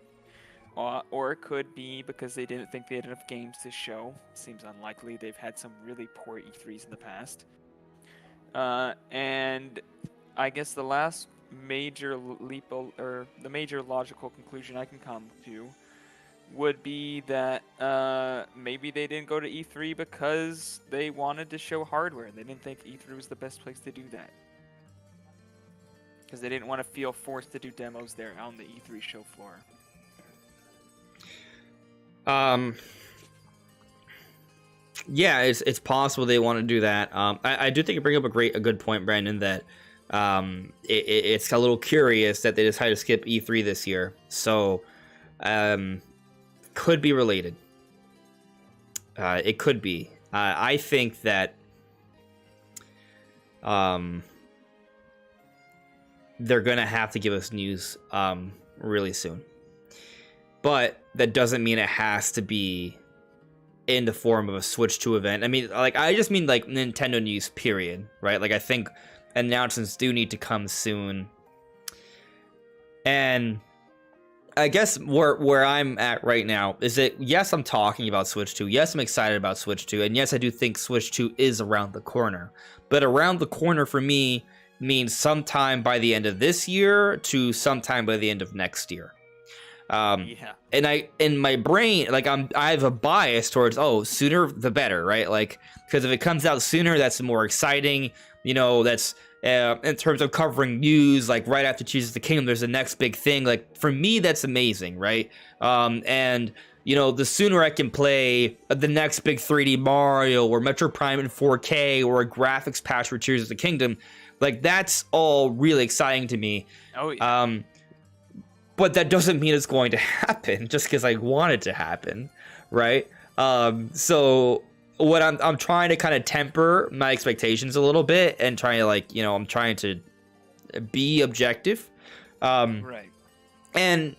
Or it could be because they didn't think they had enough games to show. Seems unlikely. They've had some really poor E3s in the past. And I guess the last major the major logical conclusion I can come to would be that maybe they didn't go to E3 because they wanted to show hardware. They didn't think E3 was the best place to do that. Because they didn't want to feel forced to do demos there on the E3 show floor. Yeah, it's possible they want to do that. I do think you bring up a good point, Brandon, that it's a little curious that they decided to skip E3 this year. So, could be related. It could be. I think that they're gonna have to give us news really soon. But that doesn't mean it has to be in the form of a Switch 2 event. I mean, I just mean Nintendo news, period, right? I think announcements do need to come soon. And I guess where I'm at right now is that, yes, I'm talking about Switch 2. Yes, I'm excited about Switch 2. And yes, I do think Switch 2 is around the corner. But around the corner for me means sometime by the end of this year to sometime by the end of next year. Yeah. And in my brain, I have a bias towards, sooner the better, right? Because if it comes out sooner, that's more exciting. That's in terms of covering news, right after Tears of the Kingdom, there's the next big thing. For me, that's amazing, right? And the sooner I can play the next big 3D Mario or Metro Prime in 4K or a graphics patch for Tears of the Kingdom, that's all really exciting to me. Oh yeah. But that doesn't mean it's going to happen just because I want it to happen, right? So what I'm trying to kind of temper my expectations a little bit and trying to I'm trying to be objective. Right. And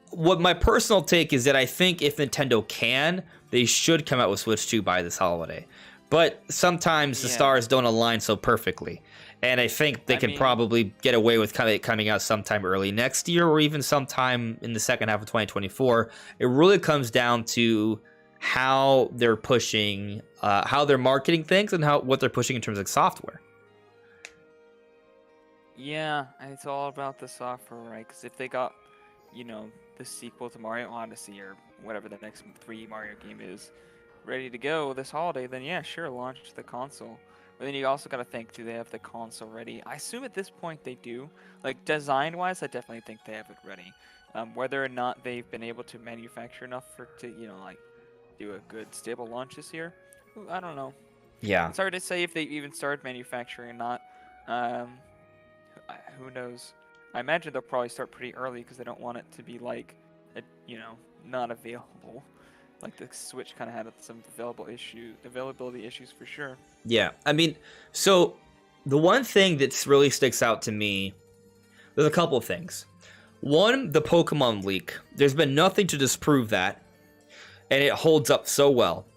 what my personal take is that I think if Nintendo can, they should come out with Switch 2 by this holiday. But sometimes the stars don't align so perfectly. And I think they can probably get away with kind of coming out sometime early next year or even sometime in the second half of 2024. It really comes down to how they're pushing, how they're marketing things and what they're pushing in terms of software. Yeah, it's all about the software, right? Because if they got, the sequel to Mario Odyssey or whatever the next 3D Mario game is ready to go this holiday, then yeah, sure, launch the console. But then you also got to think, do they have the console ready? I assume at this point they do. Design-wise, I definitely think they have it ready. Whether or not they've been able to manufacture enough to do a good, stable launch this year, I don't know. Yeah. It's hard to say if they even started manufacturing or not. Who knows? I imagine they'll probably start pretty early because they don't want it to be not available. The Switch kind of had some availability issues for sure. Yeah, I mean, so the one thing that really sticks out to me, there's a couple of things. One, the Pokemon leak. There's been nothing to disprove that, and it holds up so well.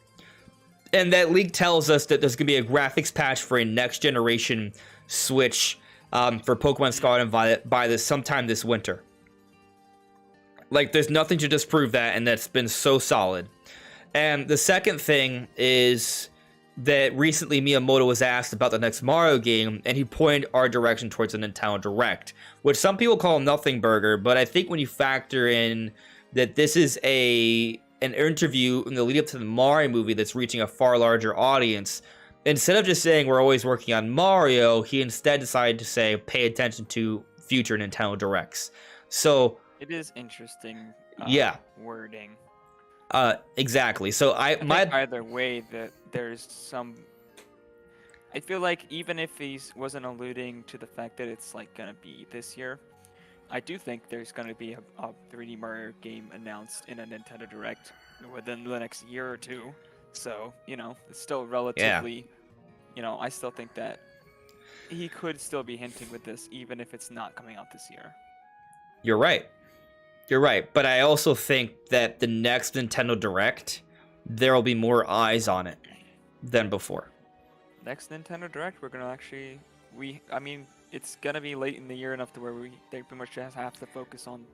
And that leak tells us that there's going to be a graphics patch for a next generation Switch for Pokemon Scarlet and Violet sometime this winter. There's nothing to disprove that, and that's been so solid. And the second thing is that recently Miyamoto was asked about the next Mario game, and he pointed our direction towards a Nintendo Direct, which some people call Nothing Burger, but I think when you factor in that this is an interview in the lead up to the Mario movie that's reaching a far larger audience, instead of just saying we're always working on Mario, he instead decided to say pay attention to future Nintendo Directs. So it is interesting. Wording. Exactly. So I think either way that there's some. I feel like even if he wasn't alluding to the fact that it's gonna be this year, I do think there's gonna be a 3D Mario game announced in a Nintendo Direct within the next year or two. So it's still relatively, I still think that he could still be hinting with this, even if it's not coming out this year. You're right. You're right. But I also think that the next Nintendo Direct, there will be more eyes on it than before. Next Nintendo Direct, we're going to actually... it's going to be late in the year enough to where they pretty much just have to focus on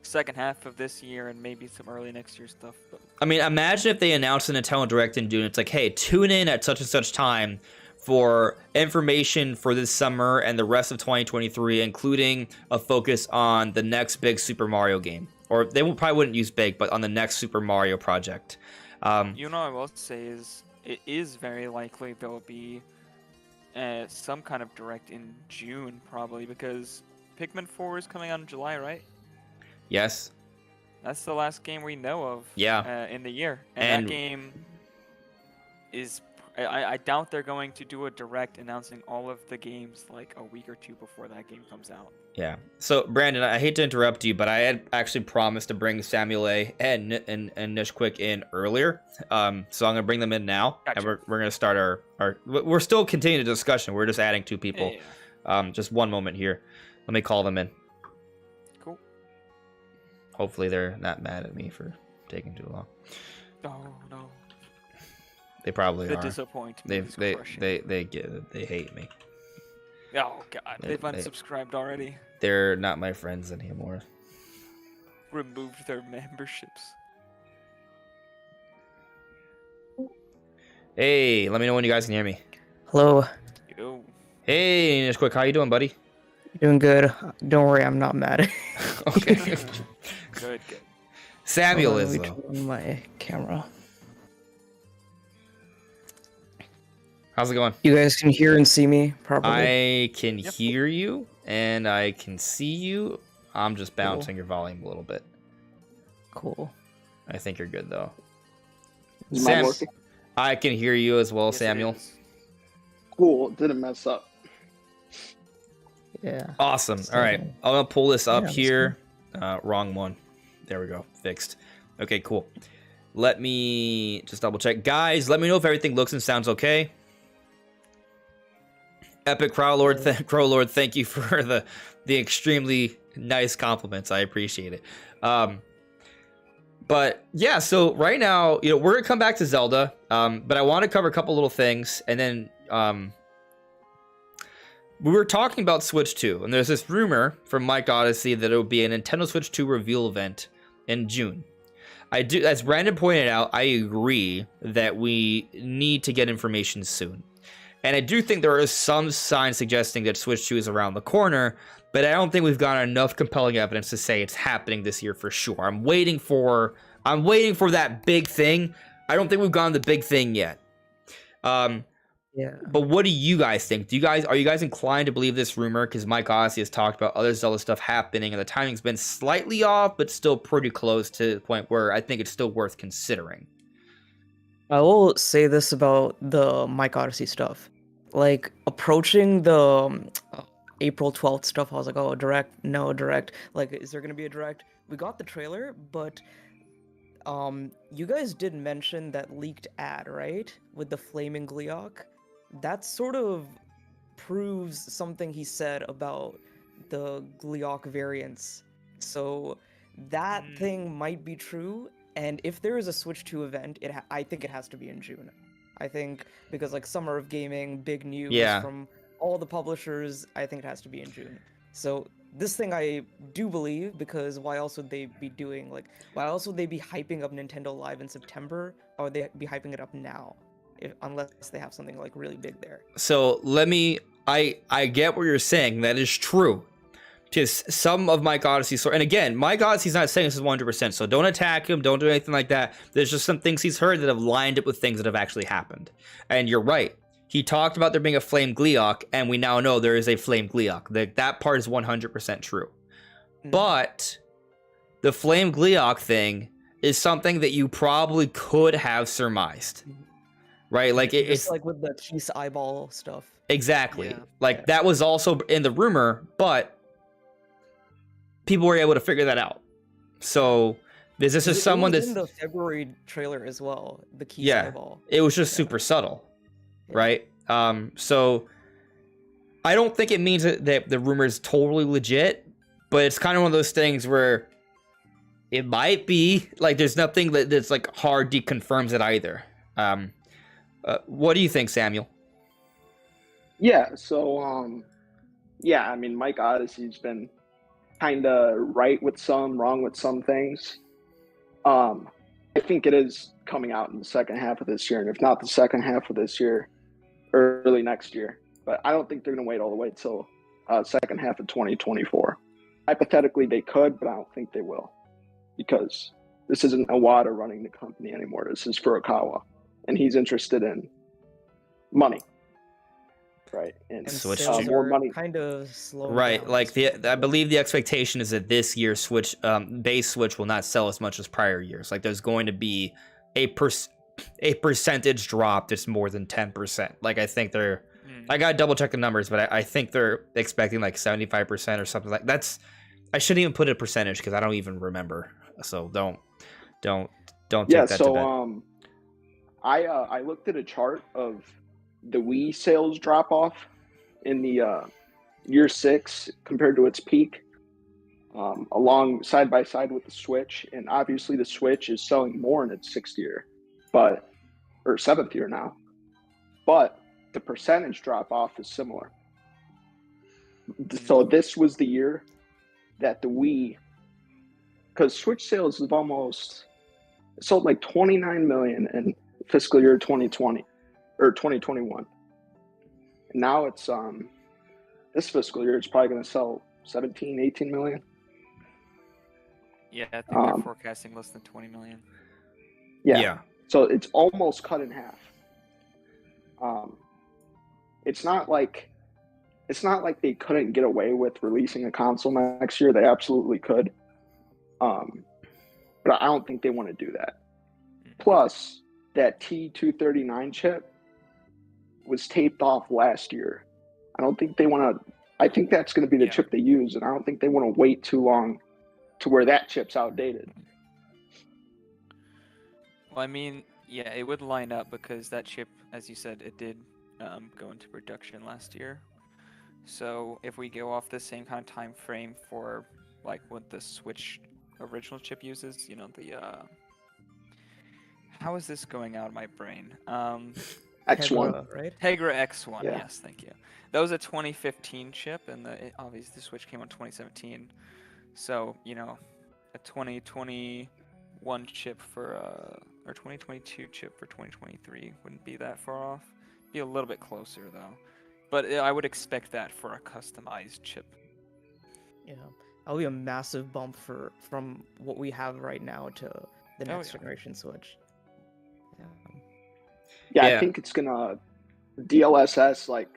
second half of this year and maybe some early next year stuff. But... I mean, imagine if they announced the Nintendo Direct in June. It's like, hey, tune in at such and such time for information for this summer and the rest of 2023, including a focus on the next big Super Mario game. Or they probably wouldn't use big, but on the next Super Mario project. I will say is, it is very likely there will be some kind of Direct in June, probably, because Pikmin 4 is coming out in July, right? Yes. That's the last game we know of in the year. And that game is... I doubt they're going to do a Direct announcing all of the games like a week or two before that game comes out. Yeah. So, Brandon, I hate to interrupt you, but I had actually promised to bring Samuel A. and Nish Quick in earlier. So I'm going to bring them in now. Gotcha. And we're going to start our... We're still continuing the discussion. We're just adding two people. Yeah. Just one moment here. Let me call them in. Cool. Hopefully they're not mad at me for taking too long. Oh, no. They probably are. Disappointment. They get it. They hate me. Oh god, they've unsubscribed already. They're not my friends anymore. Removed their memberships. Hey, let me know when you guys can hear me. Hello. Yo. Hey, just quick, how you doing, buddy? Doing good. Don't worry, I'm not mad. Okay. Good. Samuel is though. My camera. How's it going? You guys can hear and see me properly? I can hear you, and I can see you. I'm just bouncing your volume a little bit. Cool. I think you're good, though. Sam, I can hear you as well, Samuel. Cool. Didn't mess up. Yeah. Awesome. All right. I'm going to pull this up here. Wrong one. There we go. Fixed. Okay, cool. Let me just double check. Guys, let me know if everything looks and sounds okay. Epic Crowlord, thank you for the extremely nice compliments. I appreciate it. But yeah, so right now, we're gonna come back to Zelda. But I want to cover a couple little things, and then we were talking about Switch 2, and there's this rumor from Mike Odyssey that it would be a Nintendo Switch 2 reveal event in June. As Brandon pointed out, I agree that we need to get information soon. And I do think there is some signs suggesting that Switch 2 is around the corner, but I don't think we've got enough compelling evidence to say it's happening this year for sure. I'm waiting for that big thing. I don't think we've gotten the big thing yet. Yeah. But what do you guys think? Are you guys inclined to believe this rumor? Because Mike Odyssey has talked about other Zelda stuff happening, and the timing's been slightly off, but still pretty close to the point where I think it's still worth considering. I will say this about the Mike Odyssey stuff. Like, approaching the April 12th stuff, I was like, oh, Direct? No, Direct. Like, is there going to be a Direct? We got the trailer, but you guys did mention that leaked ad, right? With the flaming Gleeok. That sort of proves something he said about the Gleeok variants. So that thing might be true. And if there is a Switch 2 event, I think it has to be in June. I think because like Summer of Gaming, big news from all the publishers, I think it has to be in June. So this thing I do believe, because why else would they be hyping up Nintendo Live in September, or would they be hyping it up now? Unless they have something like really big there. So I get what you're saying. That is true. Because some of Mike Odyssey's, and again, Mike Odyssey's not saying this is 100%, so don't attack him, don't do anything like that. There's just some things he's heard that have lined up with things that have actually happened. And you're right. He talked about there being a flame Gleeok, and we now know there is a flame Gleeok. That part is 100% true. But the flame Gleeok thing is something that you probably could have surmised. Right? Like it's like with the Cheese eyeball stuff. Exactly. That was also in the rumor, but people were able to figure that out. So this is someone that's in the February trailer as well. The Keys eyeball. It was just super subtle, right? So I don't think it means that the rumor is totally legit, but it's kind of one of those things where it might be. Like, there's nothing that's like hard confirms it either. What do you think, Samuel? Yeah, so yeah, I mean, Mike Odyssey's been kind of right with some, wrong with some things. I think it is coming out in the second half of this year, and if not the second half of this year, early next year. But I don't think they're going to wait all the way till second half of 2024. Hypothetically, they could, but I don't think they will, because this isn't Iwata running the company anymore. This is Furukawa, and he's interested in money, right? And Switch sales to- more are money. kind of slow. Right, like I believe the expectation is that this year's Switch, base Switch, will not sell as much as prior years. Like, there's going to be a percentage drop that's more than 10%. Like, I think they're, I gotta double check the numbers, but I think they're expecting like 75% or something like that's. I shouldn't even put a percentage because I don't even remember. So don't take Yeah, that to bed. so I looked at a chart of the Wii sales drop off in the year 6 compared to its peak, along side by side with the Switch, and obviously the Switch is selling more in its 6th year, or 7th year now, but the percentage drop off is similar. So this was the year that the Wii, because Switch sales have almost sold like 29 million in fiscal year 2020 or 2021, and now it's this fiscal year it's probably going to sell 17-18 million. Yeah, I think they're forecasting less than 20 million. Yeah. So it's almost cut in half. It's not like they couldn't get away with releasing a console next year. They absolutely could. But I don't think they want to do that. Plus, that T239 chip was taped off last year. I don't think they want to. I think that's going to be the chip they use, and I don't think they want to wait too long to where that chip's outdated. Well, I mean, yeah, it would line up because that chip, as you said, it did go into production last year. So if we go off the same kind of time frame for like what the Switch original chip uses, you know, the how is this going out of my brain? X1, Tegra, right? Tegra X1, Yeah. yes, thank you. That was a 2015 chip, and obviously the Switch came out 2017. So, you know, a 2021 chip for or 2022 chip for 2023 wouldn't be that far off. Be a little bit closer though. But I would expect that for a customized chip. Yeah, that'll be a massive bump from what we have right now to the next yeah. generation Switch. Yeah, Yeah. I think it's gonna DLSS like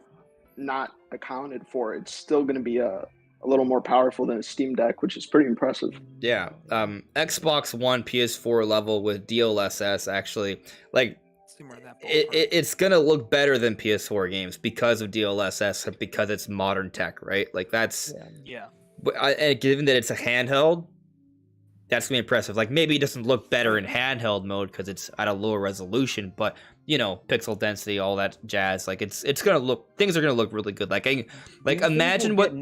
not accounted for. It's still gonna be a little more powerful than a Steam Deck, which is pretty impressive. Yeah. Xbox One, PS4 level with DLSS actually, like, Similar to that it's gonna look better than PS4 games because of DLSS, because it's modern tech, right? Like, that's Yeah. and given that it's a handheld, that's gonna be impressive. Like, maybe it doesn't look better in handheld mode because it's at a lower resolution, but you know, pixel density, all that jazz. Like, it's gonna look, things are gonna look really good. Like, imagine what.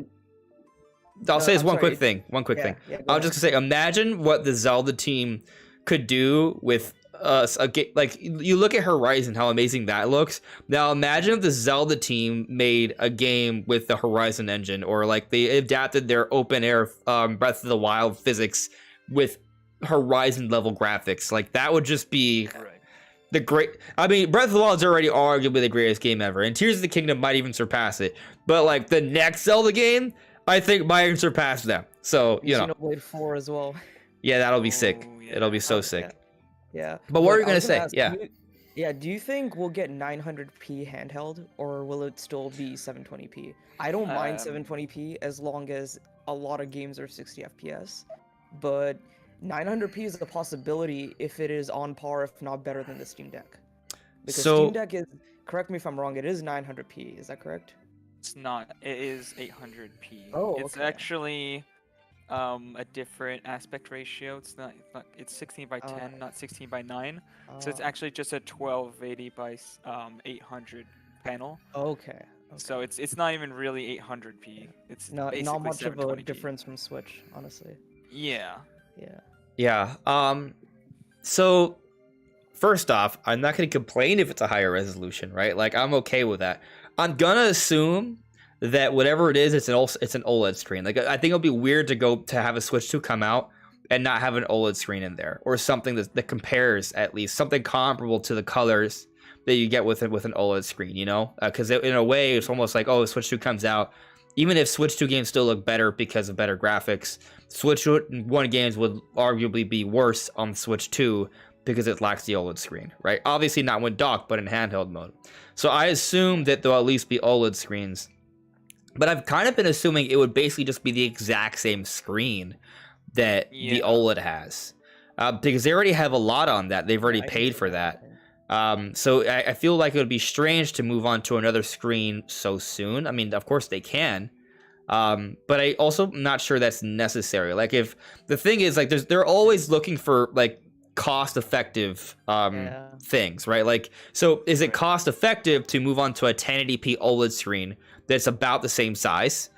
I'll say is one quick thing. Yeah, I was just gonna say, imagine what the Zelda team could do with a game. Like, you look at Horizon, how amazing that looks. Now imagine if the Zelda team made a game with the Horizon engine, or like they adapted their open air Breath of the Wild physics with Horizon level graphics. Like, that would just be the great. I mean, Breath of the Wild is already arguably the greatest game ever, and Tears of the Kingdom might even surpass it. But like, the next Zelda game, I think might even surpass them. So, you know, Xenoblade 4 as well. yeah, that'll be sick. yeah. It'll be so sick. Yeah. But what are you I gonna was say? ask, Yeah. do you think we'll get 900p handheld, or will it still be 720p? I don't mind 720p as long as a lot of games are 60 FPS, but 900p is a possibility if it is on par, if not better than the Steam Deck. Because Steam Deck is, correct me if I'm wrong, it is 900p, is that correct? It's not. It is 800p. Oh, It's okay. actually a different aspect ratio. It's not. It's 16 by 10, not 16 by 9. So it's Uh, actually just a 1280 by 800 panel. Okay. So it's not even really 800p. It's not basically much of a 720p. difference from Switch, honestly. Yeah. Yeah. So first off, I'm not going to complain if it's a higher resolution, right? Like, I'm okay with that. I'm gonna assume that whatever it is, it's an OLED screen. Like, I think it'll be weird to have a Switch 2 come out and not have an OLED screen in there, or something that compares, at least something comparable to the colors that you get with an OLED screen, you know? Because in a way, it's almost like, oh, Switch 2 comes out, even if Switch 2 games still look better because of better graphics, Switch 1 games would arguably be worse on Switch 2 because it lacks the OLED screen, right? Obviously not when docked, but in handheld mode. So I assume that there'll at least be OLED screens. But I've kind of been assuming it would basically just be the exact same screen that the OLED has. Because they already have a lot on that. They've already paid for that. So I feel like it would be strange to move on to another screen so soon. I mean, of course they can. But I also am not sure that's necessary. Like, if the thing is, like, they're always looking for, like, cost-effective things, right? Like, so is it cost-effective to move on to a 1080p OLED screen that's about the same size,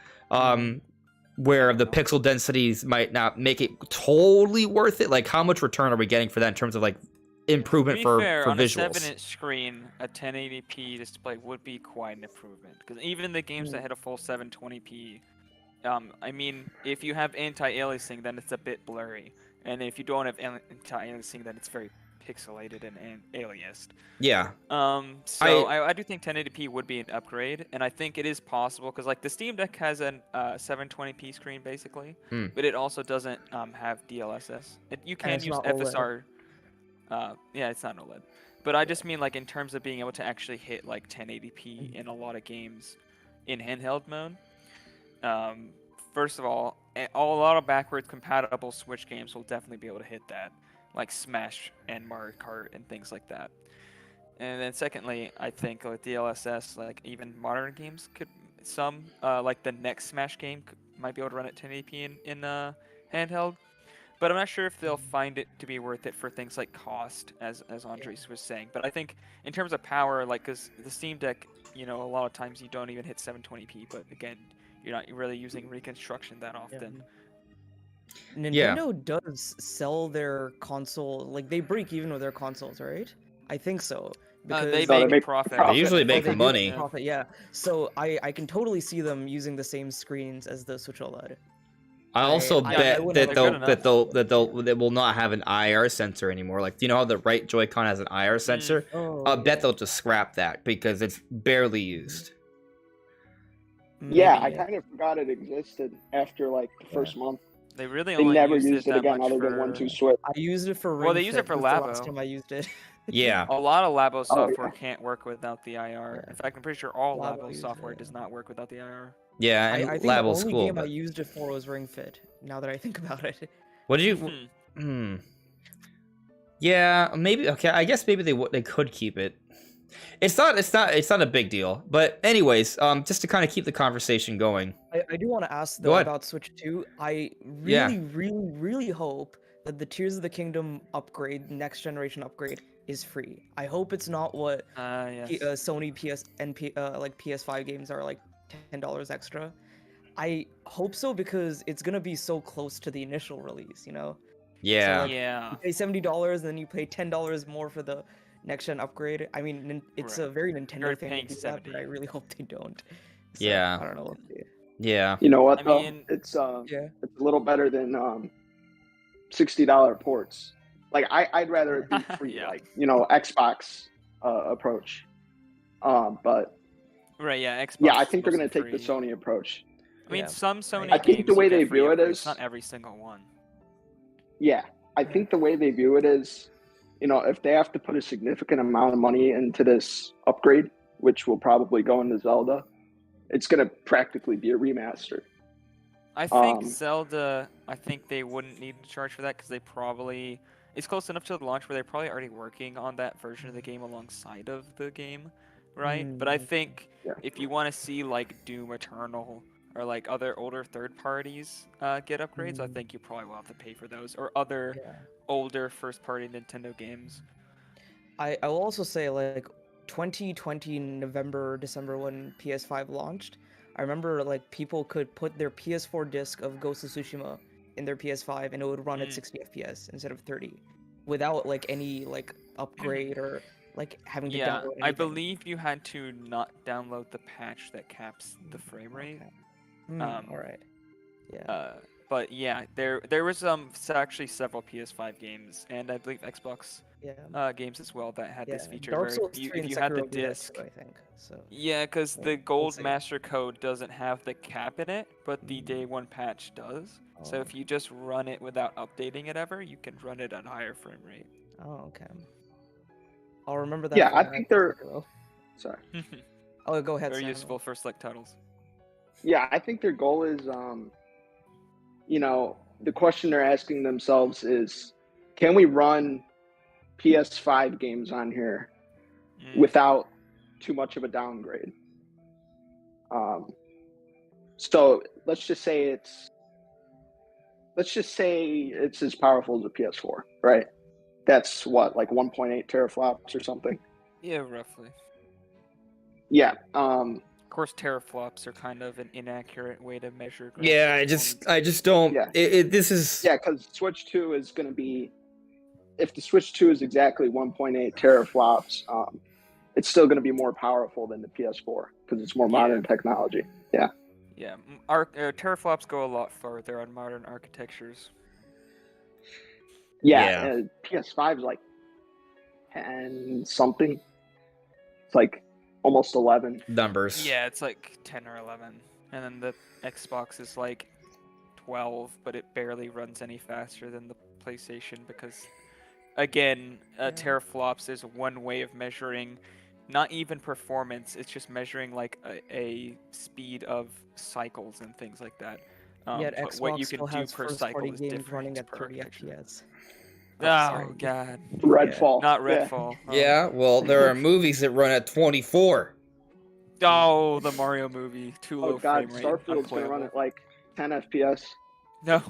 where the pixel densities might not make it totally worth it? Like, how much return are we getting for that in terms of, like, improvement for on visuals? a 7-inch screen, a 1080p display would be quite an improvement. Because even the games that hit a full 720p, I mean, if you have anti-aliasing, then it's a bit blurry. And if you don't have anti-aliasing, then it's very pixelated and aliased. Yeah. So I do think 1080p would be an upgrade, and I think it is possible because, like, the Steam Deck has a 720p screen basically, but it also doesn't have DLSS. You can use FSR. Yeah, it's not OLED. But I just mean, like, in terms of being able to actually hit like 1080p in a lot of games in handheld mode. First of all, a lot of backwards compatible Switch games will definitely be able to hit that, like Smash and Mario Kart and things like that. And then secondly, I think with DLSS, like, even modern games could, like the next Smash game might be able to run at 1080p in handheld. But I'm not sure if they'll find it to be worth it for things like cost, as Andres was saying. But I think in terms of power, like, because the Steam Deck, you know, a lot of times you don't even hit 720p, but again, you're not really using reconstruction that often. Nintendo does sell their console, like, they break even with their consoles, right? I think so. Because they make profit. They usually make money. Profit, yeah. So I can totally see them using the same screens as the Switch OLED. I also bet that will not have an IR sensor anymore. Like, do you know how the right Joy-Con has an IR sensor? I bet they'll just scrap that because it's barely used. Yeah, I kind of forgot it existed after, like, the first month. They really only never used it again other than 1-2 Switch. I used it for Well, they use it for Labo. Last time I used it. Yeah. A lot of Labo software can't work without the IR. In fact, I'm pretty sure all Labo software does not work without the IR. Yeah, and I think Labo's the only cool. game I used it for was Ring Fit. Now that I think about it. What did you? Yeah, maybe. Okay, I guess maybe they could keep it. It's not a big deal. But anyways, just to kind of keep the conversation going. I do want to ask though about Switch 2. I really hope that the Tears of the Kingdom upgrade, next generation upgrade, is free. I hope it's not what Sony like PS5 games are, like $10 extra. I hope so because it's gonna be so close to the initial release, you know? Yeah. So, like, you pay $70 and then you pay $10 more for the next gen upgrade. I mean, it's a very Nintendo thing to do that, but I really hope they don't. So, yeah. I don't know. Yeah. You know what though? It's a little better than $60 ports. Like, I'd rather it be free, like, you know, Xbox approach. But Xbox. Yeah, I think they're gonna take the Sony approach. I mean, some Sony. I think the way they view it is not every single one. Yeah, I think the way they view it is, you know, if they have to put a significant amount of money into this upgrade, which will probably go into Zelda, it's gonna practically be a remaster. I think Zelda. I think they wouldn't need to charge for that because it's close enough to the launch where they're probably already working on that version of the game alongside of the game, right? But I think if you want to see, like, Doom Eternal or, like, other older third parties get upgrades, I think you probably will have to pay for those, or other older first party Nintendo games. I will also say, like, 2020 November, December when PS5 launched, I remember like people could put their PS4 disc of Ghost of Tsushima in their PS5 and it would run at 60 FPS instead of 30 without like any like upgrade or like having to Yeah, download I anything. believe you had to not download the patch that caps the frame rate. Okay. All right. Yeah. But yeah, there was actually several PS5 games and I believe Xbox Yeah. games as well that had this feature Dark where Souls you, 3 if and you had the Sekiro do that disc. too, I think. So. Yeah, because Yeah, the we'll gold see. master code doesn't have the cap in it, but the day one patch does. So if you just run it without updating it ever, you can run it at higher frame rate. Oh, okay. I'll remember that. Yeah, for I my think next they're. Sekiro. Sorry. Oh, go ahead. Very Sam. useful for select titles. Yeah, I think their goal is, the question they're asking themselves is, can we run PS5 games on here without too much of a downgrade? So let's just say it's as powerful as a PS4, right? That's what, like 1.8 teraflops or something. Yeah, roughly. Yeah. Of course, teraflops are kind of an inaccurate way to measure. Yeah, I just don't. Yeah. This is. Yeah, because Switch 2 is going to be, if the Switch 2 is exactly 1.8 teraflops, it's still going to be more powerful than the PS4 because it's more modern technology. Yeah. Yeah, teraflops go a lot further on modern architectures. Yeah. PS5 is like 10 something. It's like almost 11 numbers. Yeah, it's like 10 or 11. And then the Xbox is like 12, but it barely runs any faster than the PlayStation because, again, teraflops is one way of measuring not even performance, it's just measuring like a speed of cycles and things like that. Yet but Xbox what you can still do has per first-party cycle is games different running at per 30 architecture. FPS. Oh, God. Redfall. Not Redfall. Yeah, well, there are movies that run at 24. Oh, the Mario movie. Too low God, frame rate. Starfield's going to run at like 10 FPS. No.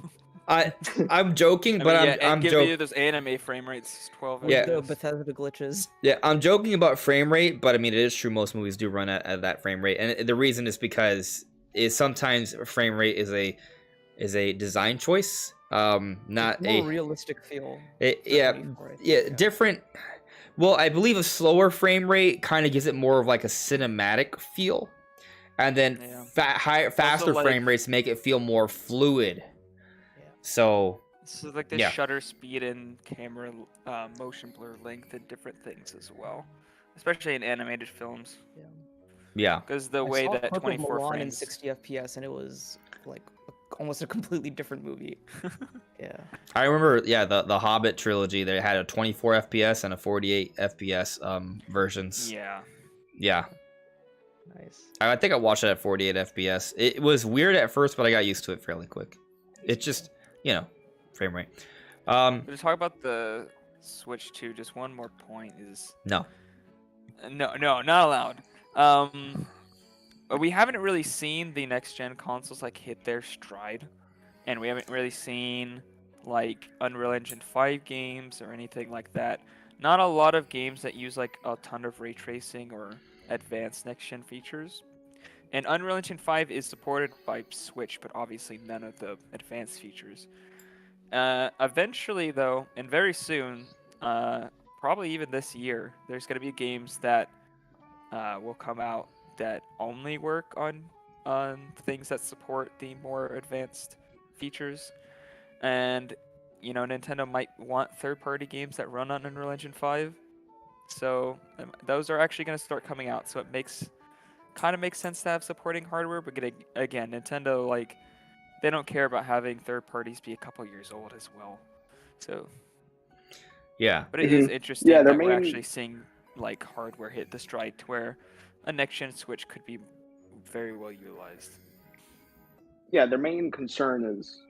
I'm joking, but I'm give joking. you those anime frame rates, 12 With the FPS. Bethesda glitches. Yeah, I'm joking about frame rate, but I mean it is true. Most movies do run at that frame rate, and the reason is because sometimes frame rate is a design choice, not more realistic feel. Different. Well, I believe a slower frame rate kind of gives it more of like a cinematic feel, and then faster frame rates make it feel more fluid. So like the shutter speed and camera motion blur length and different things as well, especially in animated films. Yeah. Because the way that 24 Mulan frames in 60 FPS and it was like almost a completely different movie. Yeah. I remember, the Hobbit trilogy. They had a 24 FPS and a 48 FPS versions. Yeah. Yeah. Nice. I think I watched it at 48 FPS. It was weird at first, but I got used to it fairly quick. It's just, frame rate. To talk about the Switch 2, just one more point is... No, not allowed. We haven't really seen the next-gen consoles, like, hit their stride. And we haven't really seen, like, Unreal Engine 5 games or anything like that. Not a lot of games that use, like, a ton of ray tracing or advanced next-gen features. And Unreal Engine 5 is supported by Switch, but obviously none of the advanced features. Eventually, though, and very soon, probably even this year, there's going to be games that will come out that only work on things that support the more advanced features. And, Nintendo might want third-party games that run on Unreal Engine 5. So those are actually going to start coming out. So it kind of makes sense to have supporting hardware. But again, Nintendo, like, they don't care about having third parties be a couple years old as well. So yeah. But it is interesting that we're actually seeing like hardware hit the stride to where a next gen Switch could be very well utilized. Yeah, their main concern is,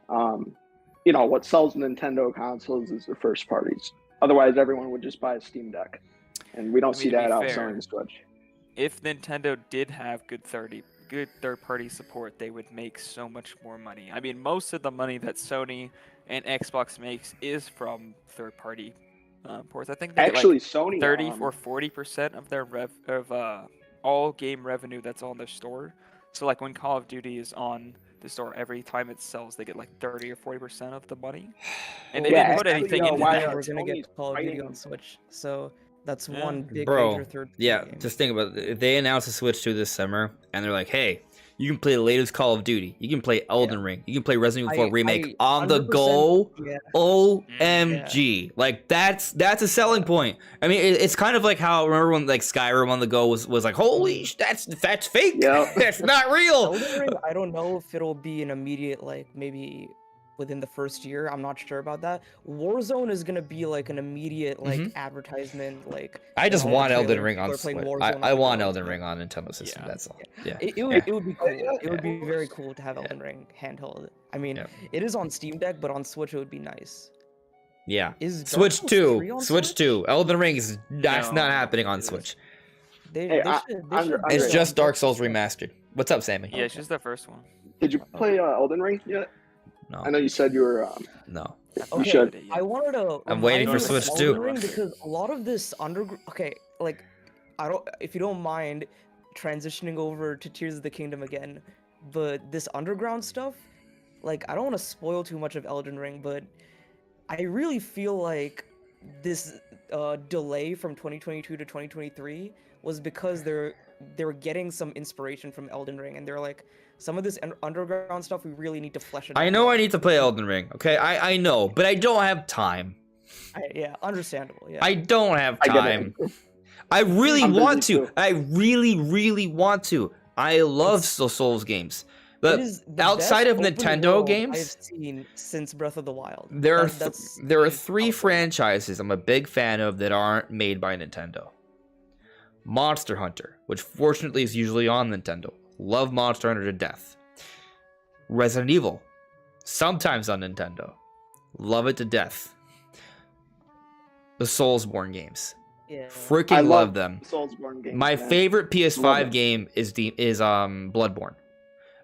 what sells Nintendo consoles is the first parties. Otherwise, everyone would just buy a Steam Deck, and we don't see that outselling the Switch. If Nintendo did have good third-party support, they would make so much more money. I mean, most of the money that Sony and Xbox makes is from third-party ports. I think they Actually, get Sony 30 or 40% of their all game revenue that's on their store. So like when Call of Duty is on the store, every time it sells, they get like 30 or 40% of the money. And they Yeah, didn't put actually, anything into why that. We're gonna Sony's get Call of Duty fighting- on Switch, so that's Yeah. one big Bro, major third. yeah, game. just think about it. If they announce a Switch 2 this summer, and they're like, hey, you can play the latest Call of Duty, you can play Elden Ring, you can play Resident Evil 4 Remake I on the 100%, go. yeah. OMG. Like, that's a selling point. I mean, it's kind of like how, remember when like Skyrim on the go was like, holy, that's fake. Yeah. That's not real. Elden Ring, I don't know if it'll be an immediate, like, maybe within the first year. I'm not sure about that. Warzone is gonna be like an immediate, like, advertisement, like. I just you know, want Elden trailer, Ring on people are playing Switch. Warzone I on the want go. Elden Ring on Nintendo system. Yeah. That's all. Yeah. It would be cool. It would be very cool to have Elden Ring handheld. I mean, it is on Steam Deck, but on Switch it would be nice. Yeah. Is Dark Switch Souls 2. 3 on Switch 2. Elden Ring is that's No, not happening it on is. Switch. They Hey, should Andre- do It's it just on Dark Souls remastered. What's up, Sammy? Yeah, it's just the first one. Did you play Elden Ring yet? No. I know you said you were. No. You Okay, should. I wanted to. I'm waiting for remind you Switch of 2. Elden Ring because a lot of this okay, like, I don't. If you don't mind, transitioning over to Tears of the Kingdom again, but this underground stuff, like, I don't want to spoil too much of Elden Ring, but I really feel like this delay from 2022 to 2023 was because they were getting some inspiration from Elden Ring, and they're like, some of this underground stuff we really need to flesh it out. I know I need to play Elden Ring. Okay, I know, but I don't have time. Yeah, understandable. Yeah. I don't have I get time. it. I really I'm want busy to. too. I really want to. I love the Souls games. But It is the outside best of open Nintendo world games, I've seen since Breath of the Wild. there are That's there are like 3 out there. franchises I'm a big fan of that aren't made by Nintendo. Monster Hunter, which fortunately is usually on Nintendo. Love Monster Hunter to death. Resident Evil, sometimes on Nintendo. Love it to death. The Soulsborne games. Yeah. I Freaking love them. Soulsborne games. My man. favorite Love PS5 it. game is Bloodborne.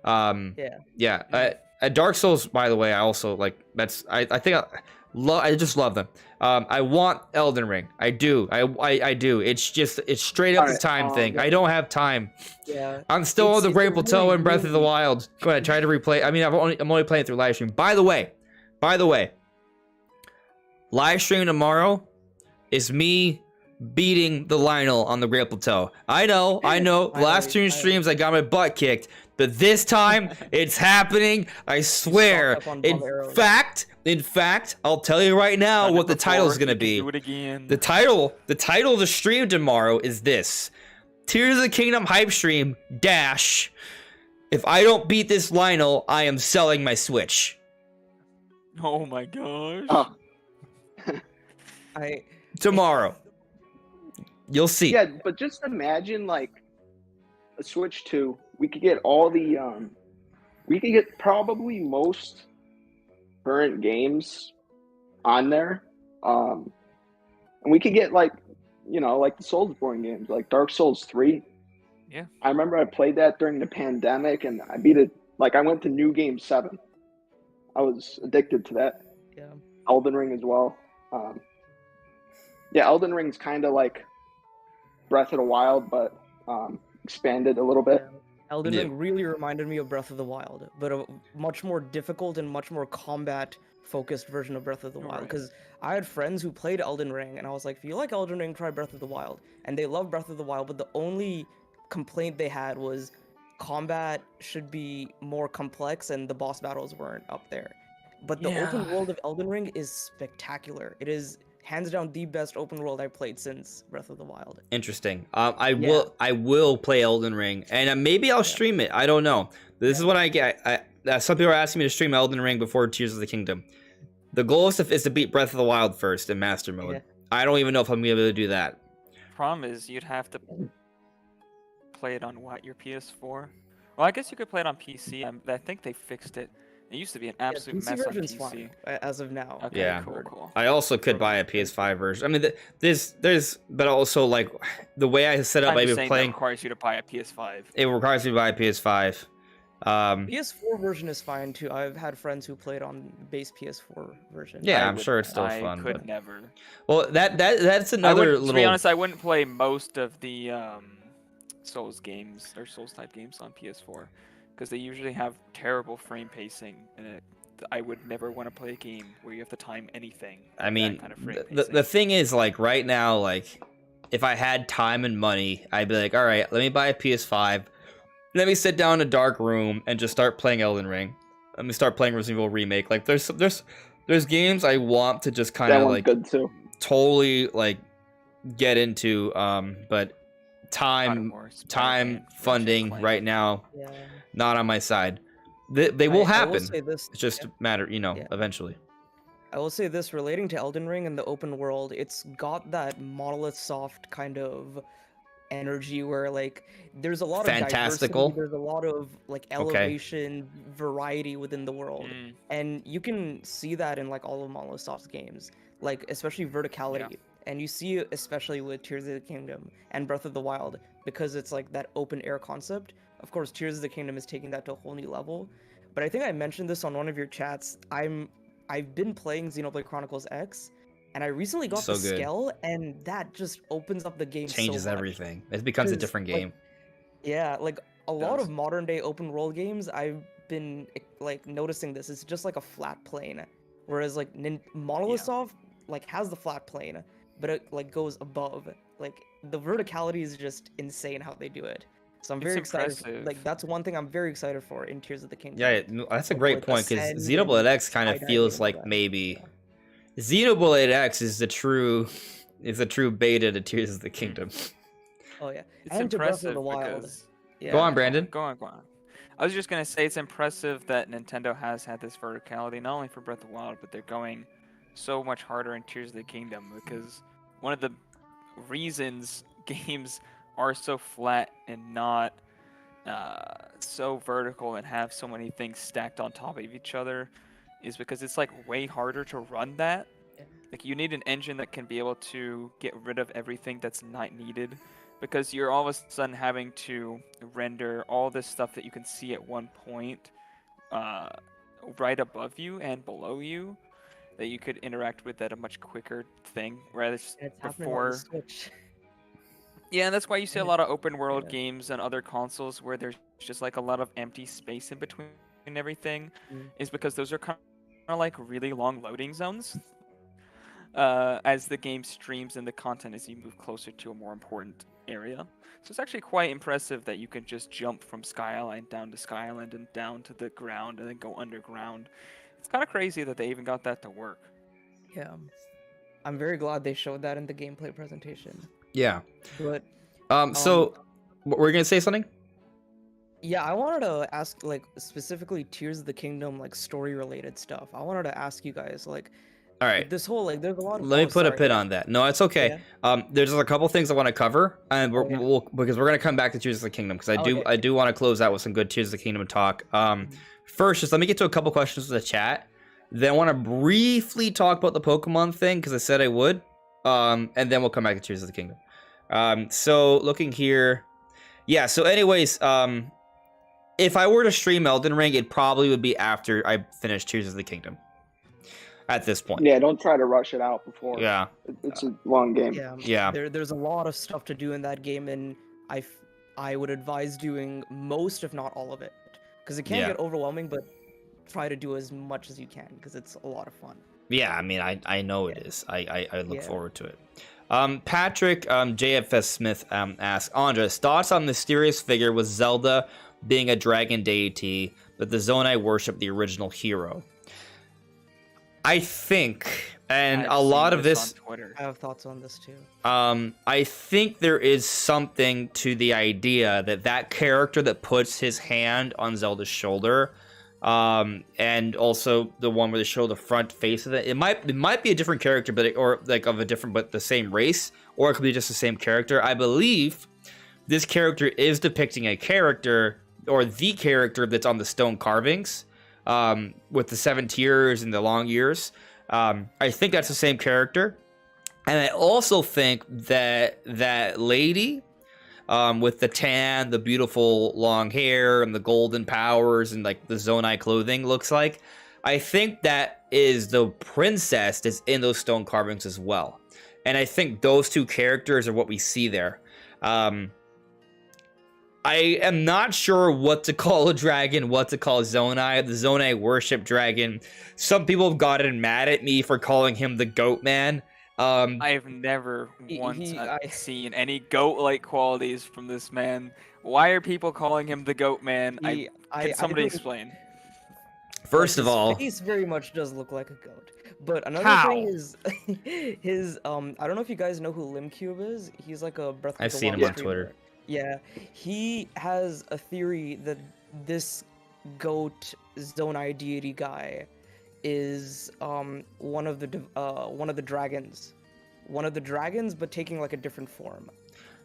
Yeah. Dark Souls, by the way, I also like. I just love them. I want Elden Ring. I do. I do. It's straight up the Alright, time thing. yeah. I don't have time. Yeah. I'm still on the It's Great a Plateau really, and Breath of the really- Wild. Go ahead, try to replay. I mean, I'm only playing through live stream. By the way, live stream tomorrow is me beating the Lionel on the Great Plateau. I know. The last 2 streams I got my butt kicked, but this time it's happening. I swear. up on In Bob Arrow. fact, I'll tell you right now Done it what the before, title's gonna you can be. Do it again. The title of the stream tomorrow is this: Tears of the Kingdom hype stream dash. If I don't beat this Lionel, I am selling my Switch. Oh my gosh. Oh, Tomorrow. You'll see. yeah, but just imagine like a Switch 2. We could get all the we could get probably most current games on there. And we could get like, like the Soulsborne games, like Dark Souls 3. Yeah. I remember I played that during the pandemic and I beat it. Like I went to New Game 7. I was addicted to that. Yeah. Elden Ring as well. Yeah, Elden Ring's kind of like Breath of the Wild, but expanded a little bit. Elden Yeah. Ring really reminded me of Breath of the Wild, but a much more difficult and much more combat-focused version of Breath of the Wild. Right. Because I had friends who played Elden Ring, and I was like, if you like Elden Ring, try Breath of the Wild. And they love Breath of the Wild, but the only complaint they had was combat should be more complex, and the boss battles weren't up there. But the open Yeah. world of Elden Ring is spectacular. It is hands down the best open world I've played since Breath of the Wild. Interesting. I will play Elden Ring, and maybe I'll stream it. I don't know. This is what I get. Some people are asking me to stream Elden Ring before Tears of the Kingdom. The goal is to beat Breath of the Wild first in Master Mode. Yeah. I don't even know if I'm gonna be able to do that. Problem is, you'd have to play it on your PS4. Well, I guess you could play it on PC. I think they fixed it. It used to be an absolute PC mess on version's PC. fine as of now. Okay, Yeah. cool. I also could buy a PS5 version. I mean, but also like the way I set up, I'm maybe just saying that playing. requires you to buy a PS5. It requires me to buy a PS5. PS4 version is fine too. I've had friends who played on the base PS4 version. Yeah, I'm sure it's still I fun. could But... never. Well, that's another To be little. honest, I wouldn't play most of the Souls games or Souls type games on PS4 because they usually have terrible frame pacing, and I would never want to play a game where you have to time anything. I mean, kind of frame the thing is, like, right now, like, if I had time and money, I'd be like, all right, let me buy a PS5. Let me sit down in a dark room and just start playing Elden Ring. Let me start playing Resident Evil Remake. Like, there's games I want to just kind of like good too. totally like get into, but time, funding right now, not on my side. They will happen. I will say this, it's just a matter, eventually. I will say this relating to Elden Ring and the open world. It's got that Monolith Soft kind of energy where like there's a lot of fantastical. Diversity, there's a lot of like elevation, variety within the world, and you can see that in like all of Monolith Soft's games, like especially verticality. And you see it especially with Tears of the Kingdom and Breath of the Wild because it's like that open air concept. Of course, Tears of the Kingdom is taking that to a whole new level. But I think I mentioned this on one of your chats. I've been playing Xenoblade Chronicles X, and I recently got the Skell, and that just opens up the game. Changes so much. Everything. It becomes a different game. Like a lot of modern day open world games, I've been like noticing this. It's just like a flat plane, whereas like Monolith Soft like has the flat plane, but it like goes above. Like the verticality is just insane how they do it. So I'm very excited. Like that's one thing I'm very excited for in Tears of the Kingdom. Yeah, that's a great point because Xenoblade X kind of feels like maybe Xenoblade X is the true beta to Tears of the Kingdom. Oh yeah, it's and impressive to Breath of the Wild. Go on, Brandon. Go on. I was just gonna say it's impressive that Nintendo has had this verticality not only for Breath of the Wild, but they're going so much harder in Tears of the Kingdom because one of the reasons games are so flat and not so vertical and have so many things stacked on top of each other is because it's like way harder to run that. Like you need an engine that can be able to get rid of everything that's not needed because you're all of a sudden having to render all this stuff that you can see at one point right above you and below you that you could interact with at a much quicker thing, whereas before. Yeah, and that's why you see a lot of open world games on other consoles where there's just like a lot of empty space in between everything, is because those are kind of like really long loading zones as the game streams in the content as you move closer to a more important area. So it's actually quite impressive that you can just jump from Sky Island down to Sky Island and down to the ground and then go underground. It's kind of crazy that they even got that to work. Yeah, I'm very glad they showed that in the gameplay presentation. Yeah. But so we're gonna say something? Yeah, I wanted to ask like specifically Tears of the Kingdom like story related stuff. I wanted to ask you guys like all right. This whole like there's a lot of Let me put a pin on that. No, it's okay. Yeah. There's just a couple things I want to cover and because we're gonna come back to Tears of the Kingdom because I do want to close out with some good Tears of the Kingdom talk. First, just let me get to a couple questions in the chat. Then I want to briefly talk about the Pokemon thing because I said I would. And then we'll come back to Tears of the Kingdom. So looking here, yeah. So anyways, if I were to stream Elden Ring, it probably would be after I finish Tears of the Kingdom. At this point, yeah. Don't try to rush it out before. Yeah, it's a long game. Yeah. There's a lot of stuff to do in that game, and I would advise doing most, if not all of it, because it can get overwhelming. But try to do as much as you can because it's a lot of fun. Yeah, I mean, I know it is. I look forward to it. Patrick JFS Smith asks, Andres, thoughts on mysterious figure with Zelda being a dragon deity, but the Zonai worship the original hero? I think, and a lot of this... I have thoughts on this too. I think there is something to the idea that character that puts his hand on Zelda's shoulder... and also the one where they show the front face of it. It might be a different character, but but the same race, or it could be just the same character. I believe this character is depicting a character or the character that's on the stone carvings, with the 7 tiers and the long ears. I think that's the same character, and I also think that lady with the tan, the beautiful long hair, and the golden powers, and like the Zonai clothing looks like. I think that is the princess that's in those stone carvings as well. And I think those two characters are what we see there. I am not sure what to call a dragon, what to call Zonai. The Zonai worship dragon. Some people have gotten mad at me for calling him the Goat Man. I've never once seen any goat-like qualities from this man. Why are people calling him the Goat Man? Can somebody explain? First of all, his face very much does look like a goat. But another thing is his I don't know if you guys know who Limcube is. He's like a Breath of the Wild I've seen him on Twitter. Yeah, he has a theory that this goat Zonai deity guy is one of the dragons, but taking like a different form.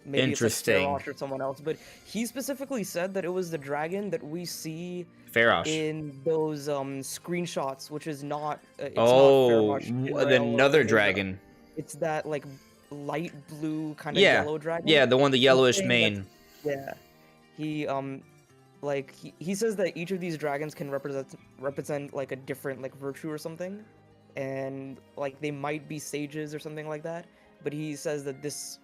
Maybe Interesting. It's like Farosh or someone else, but he specifically said that it was the dragon that we see Farosh in those screenshots, which is not. It's not Farosh, another dragon. It's that like light blue kind of yellow dragon. Yeah, the one the yellowish mane. Yeah, he he says that each of these dragons can represent like a different like virtue or something, and like they might be sages or something like that. But he says that this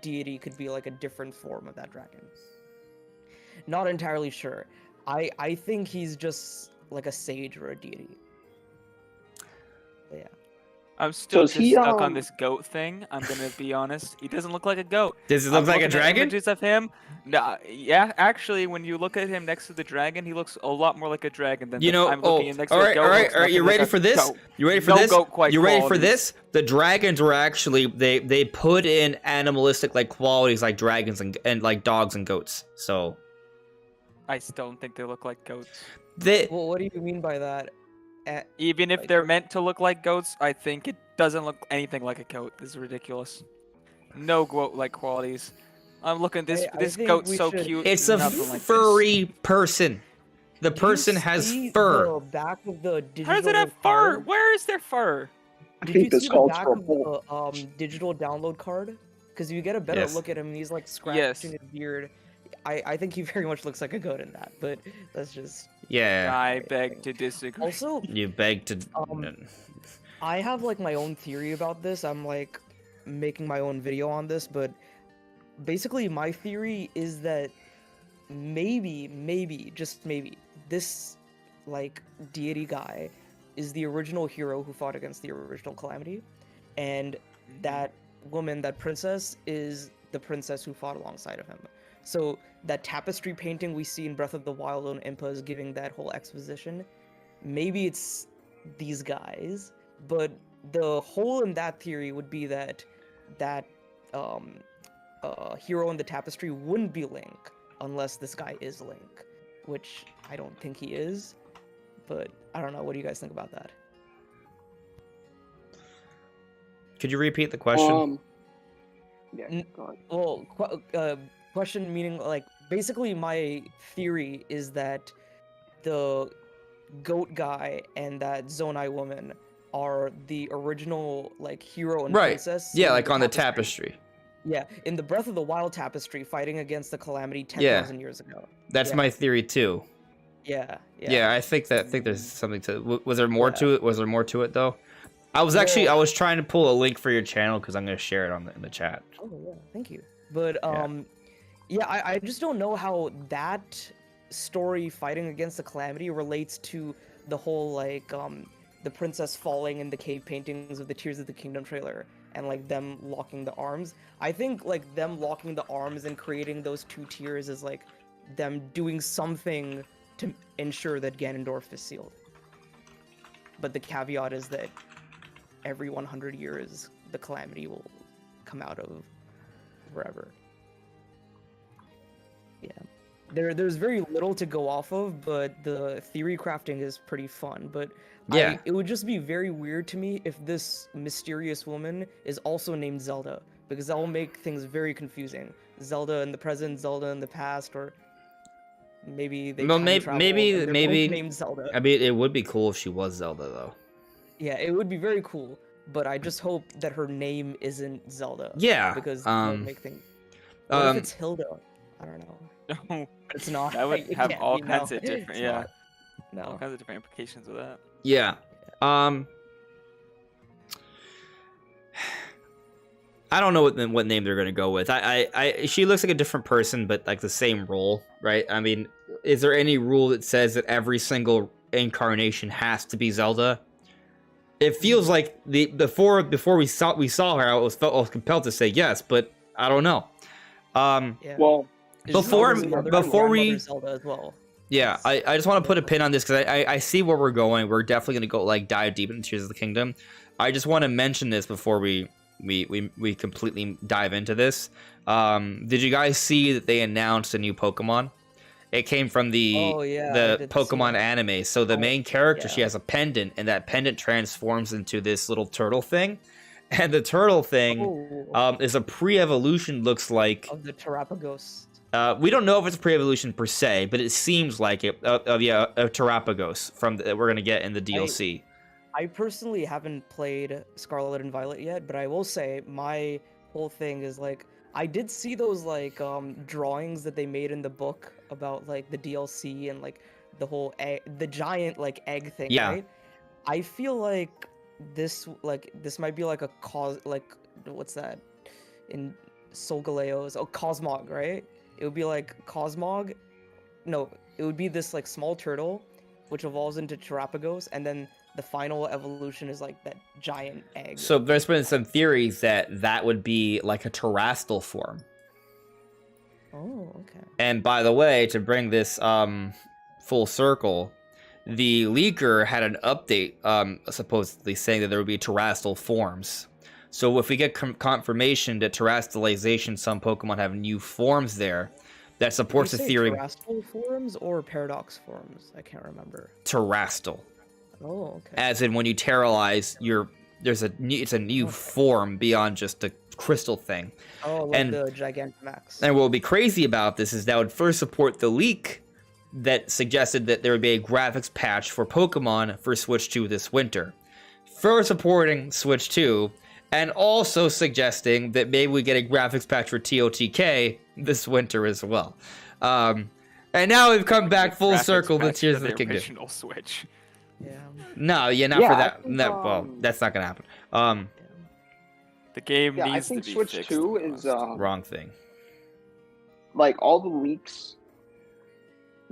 deity could be like a different form of that dragon. Not entirely sure. I think he's just like a sage or a deity. But yeah. I'm still stuck on this goat thing. I'm gonna be honest. He doesn't look like a goat. Does he look like a dragon? Images of him. No, yeah, actually, when you look at him next to the dragon, he looks a lot more like a dragon than I'm looking at next to the goat. All right. You ready for this? You ready for this? You ready for this? The dragons were actually they put in animalistic like qualities like dragons and like dogs and goats. So I still don't think they look like goats. Well, what do you mean by that? Even if they're meant to look like goats, I think it doesn't look anything like a goat. This is ridiculous. No goat-like qualities. I'm looking at this goat's so cute. It's a furry person. The person has fur. The back of the How does it have fur? Where is their fur? Did you see the back of the digital download card? Because you get a better look at him, and he's like scratching his beard. I think he very much looks like a goat in that, but that's just... Yeah. I beg to disagree. Also... You beg to... I have like my own theory about this. I'm like making my own video on this, but basically my theory is that maybe, just maybe, this like deity guy is the original hero who fought against the original Calamity, and that woman, that princess, is the princess who fought alongside of him. So that tapestry painting we see in Breath of the Wild on Impa is giving that whole exposition. Maybe it's these guys, but the hole in that theory would be that hero in the tapestry wouldn't be Link unless this guy is Link, which I don't think he is. But I don't know. What do you guys think about that? Could you repeat the question? Yeah. Go ahead. Well, question meaning like basically my theory is that the goat guy and that Zonai woman are the original like hero and princess. Yeah, like on the tapestry. Yeah, in the Breath of the Wild tapestry, fighting against the Calamity 10,000 years ago. That's my theory too. Yeah. Yeah, I think there's something to. Was there more to it? Was there more to it though? I was trying to pull a link for your channel because I'm gonna share it in the chat. Oh yeah, thank you. But I just don't know how that story fighting against the Calamity relates to the whole like the princess falling in the cave paintings of the Tears of the Kingdom trailer and like them locking the arms. I think like them locking the arms and creating those two tears is like them doing something to ensure that Ganondorf is sealed. But the caveat is that every 100 years the Calamity will come out of wherever. Yeah. There's very little to go off of, but the theory crafting is pretty fun. But yeah, it would just be very weird to me if this mysterious woman is also named Zelda, because that will make things very confusing. Zelda in the present, Zelda in the past, or maybe they maybe named Zelda. I mean, it would be cool if she was Zelda though. Yeah, it would be very cool, but I just hope that her name isn't Zelda. Yeah, because that would make things. What if it's Hilda? I don't know. No, It's not. that would It have can't all be, kinds no. of different, It's yeah, not. all No. kinds of different implications with that. Yeah. I don't know what name they're gonna go with. She looks like a different person, but like the same role, right? I mean, is there any rule that says that every single incarnation has to be Zelda? It feels like before we saw her, I was compelled to say yes, but I don't know. Yeah. Well, Before we Zelda as well. Yeah, I just want to put a pin on this because I see where we're going. We're definitely gonna go like dive deep into Tears of the Kingdom. I just want to mention this before we completely dive into this. Did you guys see that they announced a new Pokemon? It came from the Pokemon anime. So the main character, she has a pendant, and that pendant transforms into this little turtle thing. And the turtle thing is a pre-evolution, looks like, of the Terapagos. We don't know if it's a pre-evolution per se, but it seems like it. A Terapagos that we're gonna get in the DLC. I personally haven't played Scarlet and Violet yet, but I will say my whole thing is like I did see those like drawings that they made in the book about like the DLC and like the whole the giant like egg thing, right? I feel like this might be like a what's that in Solgaleo's Cosmog, right? It would be like Cosmog. No, it would be this like small turtle which evolves into Terapagos, and then the final evolution is like that giant egg. So there's been some theories that would be like a terrestrial form. Oh, okay. And by the way, to bring this full circle, the leaker had an update supposedly saying that there would be terrestrial forms. So if we get confirmation that terrestrialization, some Pokemon have new forms there, that supports the theory. Terrestrial forms or paradox forms? I can't remember. Terrestrial. Oh, okay. As in when you terrorize, it's a new form beyond just a crystal thing. Oh, like the Gigantamax. And what would be crazy about this is that would first support the leak that suggested that there would be a graphics patch for Pokemon for Switch 2 this winter. Further supporting Switch 2, and also suggesting that maybe we get a graphics patch for TOTK this winter as well. And now we've come back full circle to Tears of the Kingdom. Original Switch. Yeah. No, not for that. Well, that's not gonna happen. The game needs to be fixed. Switch 2 is wrong thing. Like all the leaks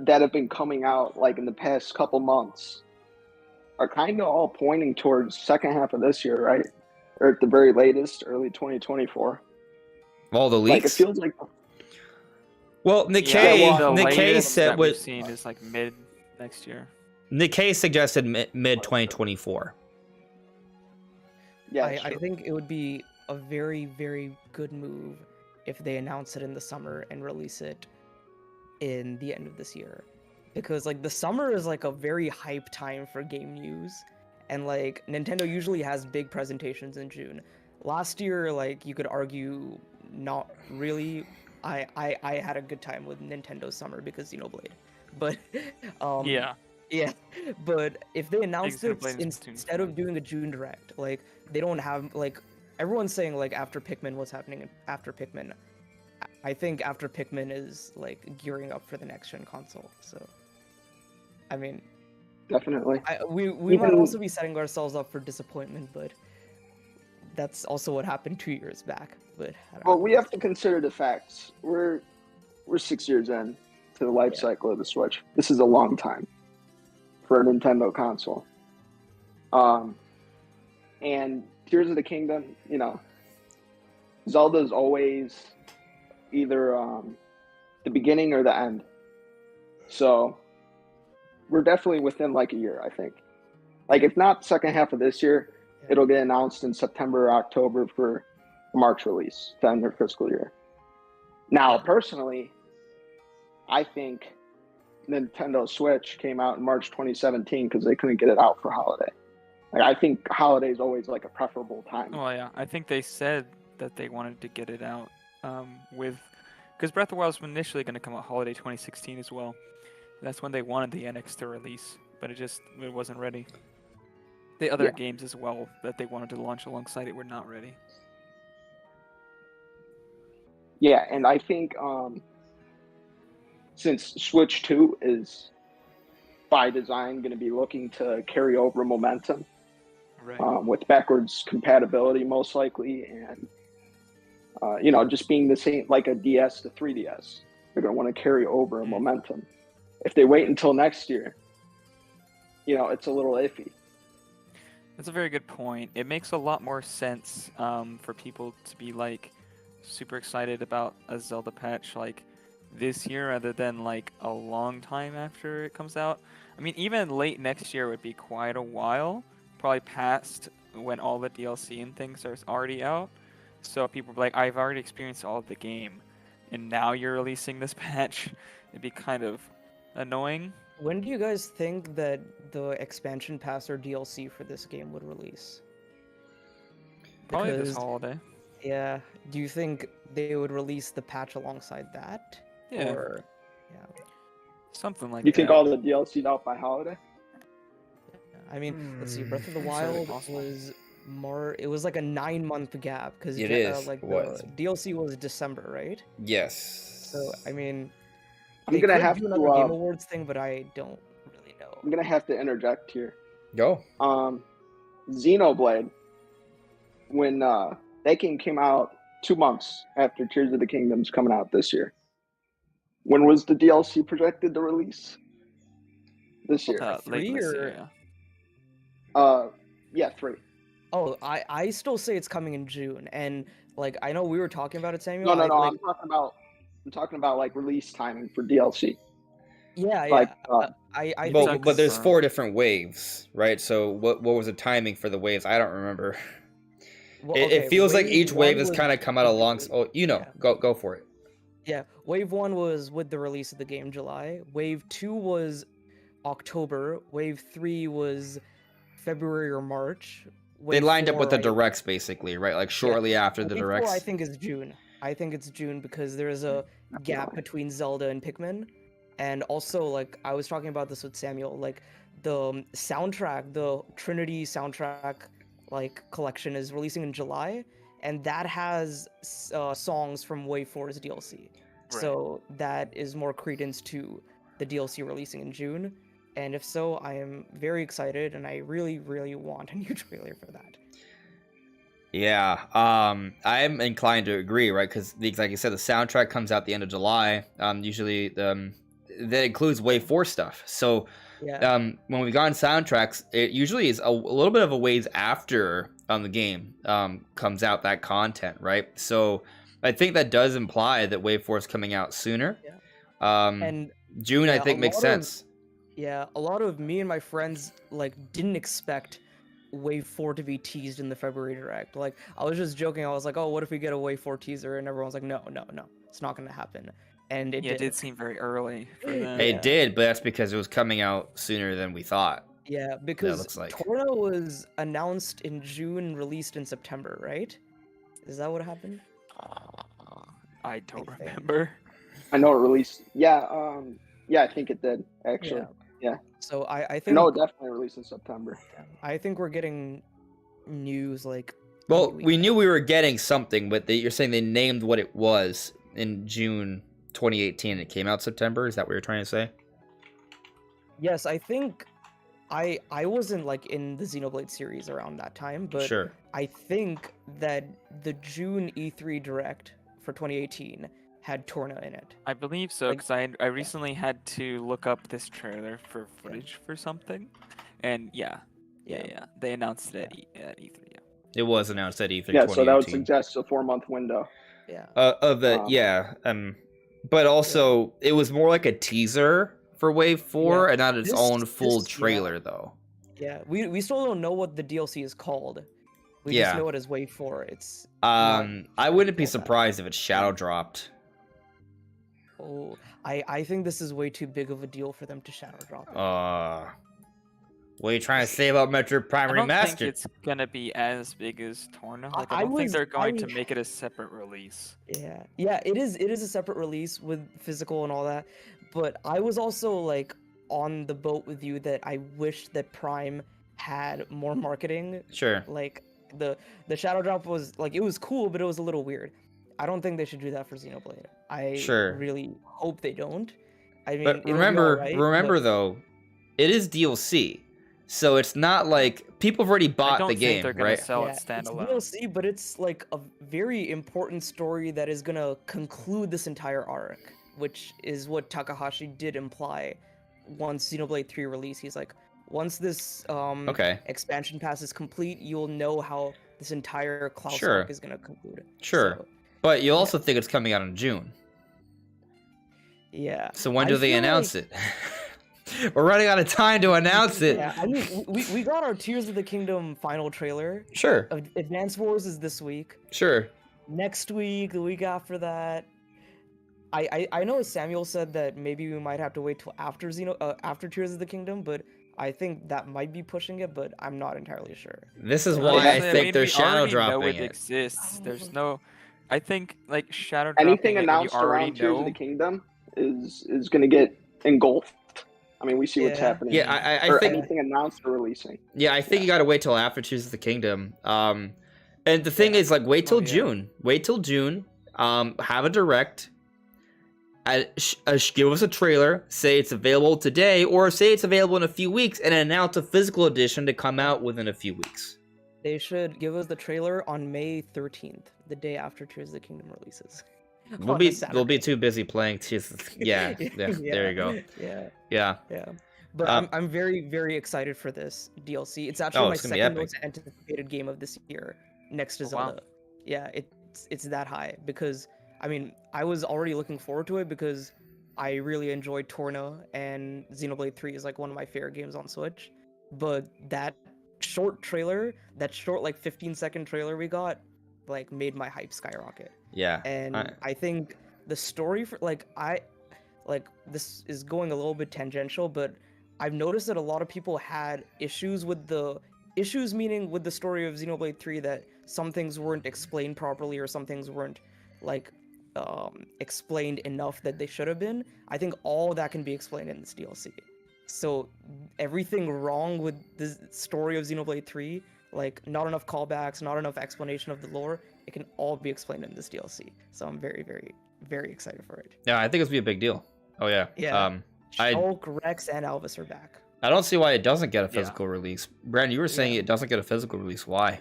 that have been coming out like in the past couple months are kind of all pointing towards second half of this year, right? Or at the very latest, early 2024. All the leaks? Like, it feels like... Well, Nikkei said we've seen is like mid next year. Nikkei suggested mid 2024. Yeah, I think it would be a very, very good move if they announce it in the summer and release it in the end of this year. Because like the summer is like a very hype time for game news. And like Nintendo usually has big presentations in June. Last year, like you could argue not really. I had a good time with Nintendo Summer because Xenoblade. But yeah. But if they announced it instead of doing a June Direct, like they don't have like everyone's saying like after Pikmin, what's happening after Pikmin? I think after Pikmin is like gearing up for the next gen console. So I mean, definitely. We might also be setting ourselves up for disappointment, but that's also what happened 2 years back. But we have to consider the facts. We're 6 years in to the life cycle of the Switch. This is a long time for a Nintendo console. And Tears of the Kingdom, you know, Zelda's always either the beginning or the end. So we're definitely within like a year, I think. Like if not second half of this year, it'll get announced in September or October for March release to end their fiscal year. Now, personally, I think Nintendo Switch came out in March 2017 because they couldn't get it out for holiday. Like I think holiday is always like a preferable time. Oh yeah, I think they said that they wanted to get it out because Breath of the Wild was initially going to come out holiday 2016 as well. That's when they wanted the NX to release, but it wasn't ready. The other games as well that they wanted to launch alongside it were not ready. Yeah, and I think since Switch 2 is by design going to be looking to carry over momentum Right. with backwards compatibility most likely, and just being the same like a DS to 3DS, they're going to want to carry over momentum. If they wait until next year, it's a little iffy. That's a very good point. It makes a lot more sense for people to be like super excited about a Zelda patch like this year rather than like a long time after it comes out. I mean, even late next year would be quite a while, probably past when all the DLC and things are already out. So people be like, I've already experienced all of the game, and now you're releasing this patch. It'd be kind of annoying. When do you guys think that the expansion pass or DLC for this game would release? Probably this holiday. Yeah. Do you think they would release the patch alongside that? Yeah. Or, something like that. You think all the DLC'd out by holiday? I mean, let's see. Breath of the Wild was more. It was like a 9-month gap because It is. like It was. the DLC was December, right? Yes. So I mean, I'm they gonna could have do to. another Game Awards thing, but I don't really know. I'm gonna have to interject here. Go. Xenoblade, when that game came out 2 months after Tears of the Kingdom's coming out this year. When was the DLC projected to release? This year. Late this year, yeah, 3. Oh, I still say it's coming in June, and like I know we were talking about it, Samuel. No. Like, I'm talking about like release timing for DLC. Yeah, Like, I But there's 4 different waves, right? So what was the timing for the waves? I don't remember. It feels like each wave has kind of come out along. Oh, go for it. Yeah, Wave 1 was with the release of the game July. Wave 2 was October. Wave 3 was February or March. They lined up with the directs, basically, right? Like shortly after the directs. 4, I think is June. I think it's June because there's a gap between Zelda and Pikmin. And also, like, I was talking about this with Samuel, like, the soundtrack, the Trinity soundtrack, like, collection is releasing in July, and that has songs from Wave 4's DLC. Right. So that is more credence to the DLC releasing in June. And if so, I am very excited, and I really, really want a new trailer for that. Yeah, I'm inclined to agree, right? Because, like you said, the soundtrack comes out the end of July. Usually, that includes Wave 4 stuff. So, when we've gotten soundtracks, it usually is a little bit of a ways after the game comes out, that content, right? So, I think that does imply that Wave 4 is coming out sooner. Yeah. And June, I think, makes sense. A lot of me and my friends like didn't expect Wave 4 to be teased in the February Direct. Like, I was just joking. I was like, oh, what if we get a Wave 4 teaser? And everyone's like, no, it's not going to happen. And it did seem very early for them. It did, but that's because it was coming out sooner than we thought. Yeah, because Torna was announced in June, released in September, right? Is that what happened? I don't remember. I know it released. Yeah, I think it did, actually. Yeah. So I think... No, it definitely released in September. I think we're getting news, like... Well, we knew we were getting something, but you're saying they named what it was in June 2018 and it came out September? Is that what you're trying to say? Yes, I think... I wasn't, like, in the Xenoblade series around that time, but sure. I think that the June E3 Direct for 2018 had Torna in it. I believe so, because I recently had to look up this trailer for footage for something, and they announced it at E3. Yeah, it was announced at E3. Yeah, so that would suggest a 4-month window. Yeah. But also it was more like a teaser for Wave 4 and not its own full trailer, though. Yeah, we still don't know what the DLC is called. We just know it as Wave 4. It's I wouldn't be surprised if it's shadow dropped. Oh, I think this is way too big of a deal for them to shadow drop it. What are you trying to say about Metroid Prime Remastered? I don't think it's gonna be as big as Torna. Like, I don't think they're going to make it a separate release. Yeah, it is a separate release with physical and all that. But I was also like on the boat with you that I wish that Prime had more marketing. Sure. Like the shadow drop was like, it was cool, but it was a little weird. I don't think they should do that for Xenoblade. I Sure. really hope they don't. I mean, But it'll be remember, alright, remember but though, it is DLC, so it's not like people have already I bought don't the think game, they're gonna right? sell yeah, it it's standalone. DLC, but it's like a very important story that is gonna conclude this entire arc, which is what Takahashi did imply once Xenoblade 3 release. He's like, once this Okay. expansion pass is complete, you'll know how this entire Klaus Sure. arc is gonna conclude. Sure. So, But you also think it's coming out in June. yeah. So when I do they feel announce like- it? We're running out of time to announce it. Yeah, I mean, we got our Tears of the Kingdom final trailer. Sure. Advance Wars is this week. Sure. Next week, the week after that. I know Samuel said that maybe we might have to wait till after after Tears of the Kingdom, but I think that might be pushing it, but I'm not entirely sure. This is Yeah. why I Honestly, think mean, they're we shadow already know dropping it it. exists. There's no. I think like shadow Anything dropping it when you announced already around Tears of know. the Kingdom is going to get engulfed. I mean, we see what's Yeah. happening. Yeah, I or think anything announced or releasing. Yeah, I think you gotta wait till after Tears of the Kingdom. And the thing is, like, wait till yeah. June. Wait till June. Have a direct. Give us a trailer. Say it's available today, or say it's available in a few weeks, and announce a physical edition to come out within a few weeks. They should give us the trailer on May 13th, the day after Tears of the Kingdom releases. We'll On a be Saturday. too busy playing Tears. Yeah, there you go. Yeah, Yeah. yeah. But I'm very, very excited for this DLC. It's Oh, actually my it's gonna be second epic. most anticipated game of this year, next to Oh, wow. Zelda. Yeah, it's that high because I mean I was already looking forward to it because I really enjoyed Torna and Xenoblade 3 is like one of my favorite games on Switch. But that short trailer, that short like 15-second trailer we got, like made my hype skyrocket. Yeah. And I think the story for this is going a little bit tangential, but I've noticed that a lot of people had issues with the meaning with the story of Xenoblade 3 that some things weren't explained properly or some things weren't like explained enough that they should have been. I think all that can be explained in this DLC. So everything wrong with the story of Xenoblade 3, like not enough callbacks, not enough explanation of the lore, it can all be explained in this DLC. So I'm very, very, very excited for it. Yeah, I think it's gonna be a big deal. Oh yeah. Yeah. I Shulk, Rex, and Elvis are back. I don't see why it doesn't get a Yeah. physical release. Brandon, you were saying it doesn't get a physical release. Why?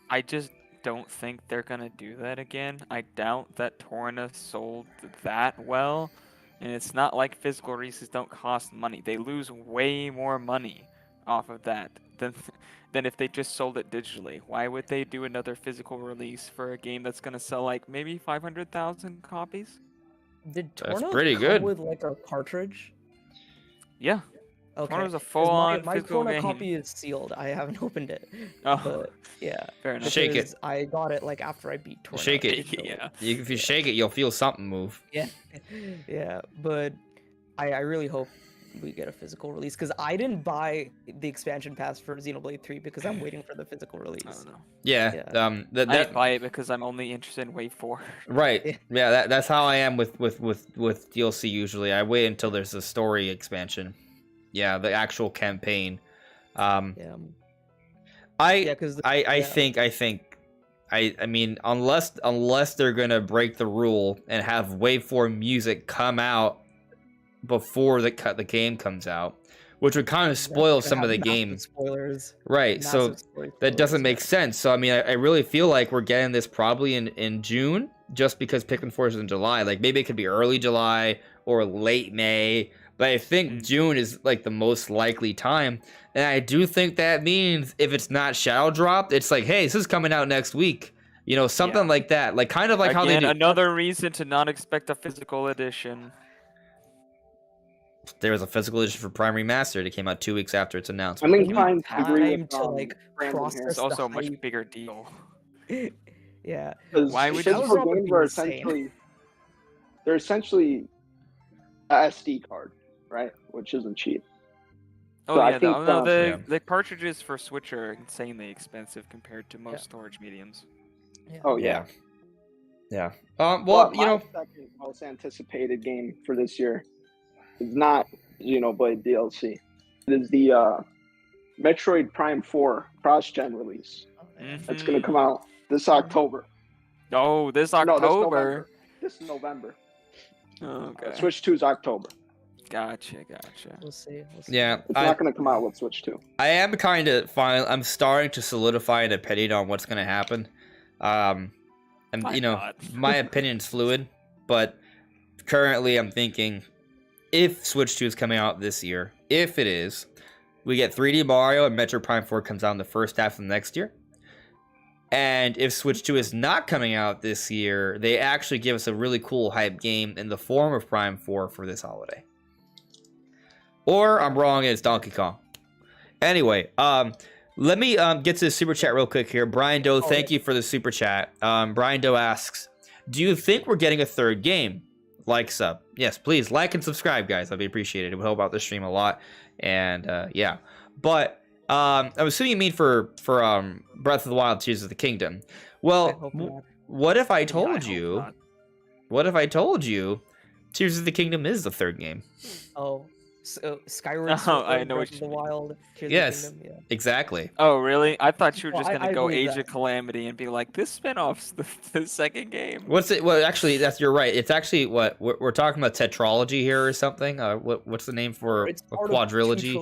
I just don't think they're gonna do that again. I doubt that Torna sold that well, and it's not like physical releases don't cost money. They lose way more money off of that than if they just sold it digitally. Why would they do another physical release for a game that's gonna sell like maybe 500,000 copies? Did That's Torna pretty come good. with like a cartridge? Yeah. Okay. Torna's a 'cause full-on my physical Torna game. copy is sealed. I haven't opened it. Oh, But yeah. fair enough. Shake it. because I got it like after I beat Torna. Shake it. so- Yeah. If you shake it, you'll feel something move. Yeah. Yeah, but I really hope we get a physical release because I didn't buy the expansion pass for Xenoblade 3 because I'm waiting for the physical I release. don't know. Yeah. Yeah. I didn't buy it because I'm only interested in Wave 4. Right. Yeah. That's how I am with DLC usually. I wait until there's a story expansion. Yeah, the actual campaign. Yeah. I Because I mean, unless they're gonna break the rule and have Wave 4 music come out before the game comes out, which would kind of spoil some of the games. Spoilers. Right. So Massive story that doesn't spoilers, make yeah. sense. So I mean, I really feel like we're getting this probably in June, just because Pikmin 4 is in July. Like maybe it could be early July or late May, but I think June is like the most likely time. And I do think that means if it's not shadow dropped, it's like, hey, this is coming out next week. You know, something like that. Like kind of like how they Again, do. another reason to not expect a physical edition. There was a physical edition for Primary Master that came out 2 weeks after its I'm announcement. inclined to agree Time with to like Brandon process here. It's also a the much hype. bigger deal. Yeah. Because Why would physical you- games are Insane. they're essentially a SD card, right? Which isn't cheap. Oh So I yeah, think, yeah. the cartridges for Switch are insanely expensive compared to most storage mediums. Oh yeah. Yeah. But Well, you my know, second most anticipated game for this year is not Xenoblade DLC. It is the Metroid Prime 4 cross-gen release. That's going to come out this October. Oh, this No, October. This November. Okay. Switch 2 is October. Gotcha. We'll see. Yeah, It's not going to come out with Switch 2. I am kind of fine. I'm starting to solidify an opinion on what's going to happen. And I'm you know, not. my opinion's fluid, but currently I'm thinking if Switch 2 is coming out this year, if it is, we get 3D Mario and Metro Prime 4 comes out in the first half of next year. And if Switch 2 is not coming out this year, they actually give us a really cool hype game in the form of Prime 4 for this holiday. Or I'm wrong, it's Donkey Kong. Anyway, let me get to the super chat real quick here. Brian Doe, thank you for the super chat. Brian Doe asks, do you think we're getting a third game? Like, sub. Yes, please like and subscribe, guys. That'd be appreciated. It would help out the stream a lot. And yeah. But I'm assuming you mean for Breath of the Wild, Tears of the Kingdom. Well, what if I told you? What if I told you Tears of the Kingdom is the third game? Oh. So, Skyward Sword, I know Breath what of the Wild, Tears of the Yes, Kingdom, yeah. exactly. Oh, really? I thought you were just Well, gonna I go believe Age that. of Calamity and be like, this spin-off's the second game. What's it? Well, actually, you're right. It's actually what we're talking about tetralogy here or something. What's the name for It's a part of quadrilogy?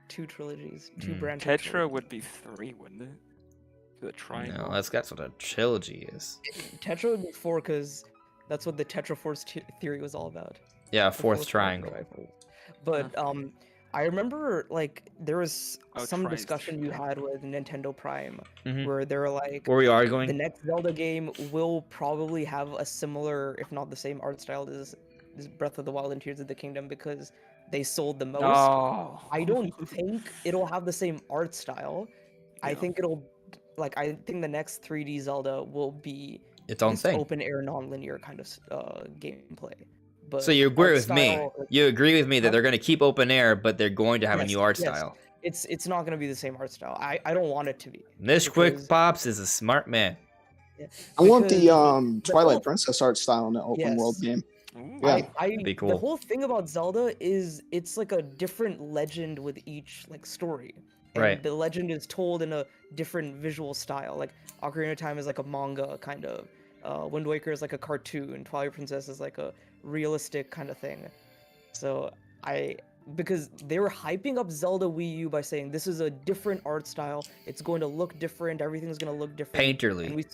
Two trilogies, two branches. Tetra would be 3, wouldn't it? The triangle. No, that's what a trilogy is. Tetra would be 4 because that's what the Tetraforce theory was all about. Yeah, The fourth triangle. rifle. But I remember like there was some Christ. discussion you had with Nintendo Prime Mhm. where they were like, Were we the arguing? next Zelda game will probably have a similar, if not the same, art style as Breath of the Wild and Tears of the Kingdom because they sold the most. Oh. I don't think it'll have the same art style. I think I think the next 3D Zelda will be Its own this thing. open air, non-linear kind of gameplay. But So you agree art with me? style, You agree with me that Huh? they're going to keep open air, but they're going to have a Yes, new art yes. style. It's not going to be the same art style. I don't want it to be. This Quick because- Pops is a smart man. I want the because Twilight whole- Princess art style in the open world Yes. game. Ooh. Yeah. Be cool. The whole thing about Zelda is it's like a different legend with each like story. And Right. the legend is told in a different visual style. Like Ocarina of Time is like a manga kind of. Wind Waker is like a cartoon. Twilight Princess is like a realistic kind of thing. So because they were hyping up Zelda Wii U by saying this is a different art style. It's going to look different. Everything's going to look different. And Painterly. we,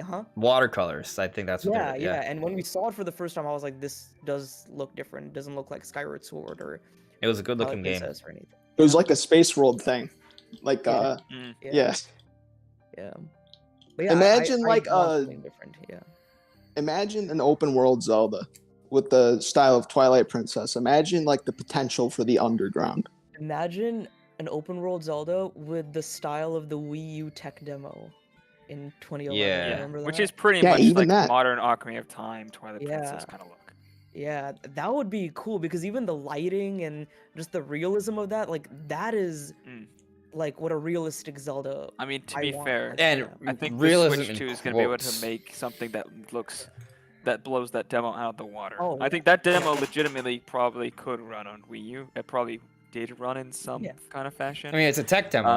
huh? Watercolors. I think that's what Yeah, they're. yeah. And when we saw it for the first time, I was like, this does look different. It doesn't look like Skyward Sword or It was a good looking Twilight game. Princess or anything. It was like a space world thing. Like, Yeah. Mm. yeah. Yeah. But yeah, Imagine, I like, want something different. Yeah. Imagine an open world Zelda with the style of Twilight Princess. Imagine like the potential for the underground. Imagine an open world Zelda with the style of the Wii U tech demo in 2011. Yeah. Remember Which that? is pretty Yeah, much even like that. modern Ocarina of Time, Twilight Yeah. Princess kind of look. Yeah, that would be cool because even the lighting and just the realism of that, like that is Mm. like what a realistic Zelda. I mean, to I be want, fair, like, And yeah. I think the realism Switch in 2 is going to be able quotes. to make something that blows that demo out of the water. Oh, I think that demo legitimately probably could run on Wii U. It probably did run in some Yeah. kind of fashion. I mean, it's a tech demo.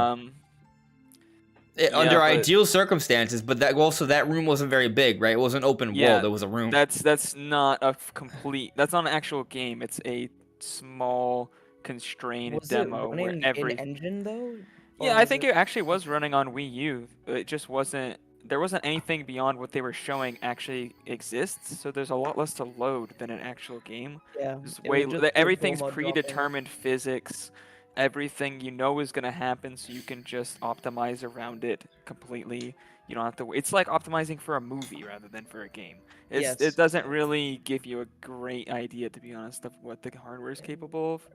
Under yeah, but- ideal circumstances, but that room wasn't very big, right? It wasn't open Yeah, world. It was a room. that's not a complete. That's not an actual game. It's a small constrained Was demo it where running every. in engine though? Or Yeah, I was think it actually was running on Wii U. It just wasn't. There wasn't anything beyond what they were showing actually exists. So there's a lot less to load than an actual game. Yeah. There's it way was just the- everything's promo drop-in. predetermined physics. Everything you know is gonna happen, so you can just optimize around it completely. You don't have to. It's like optimizing for a movie rather than for a game. Yes. It doesn't really give you a great idea, to be honest, of what the hardware is capable of.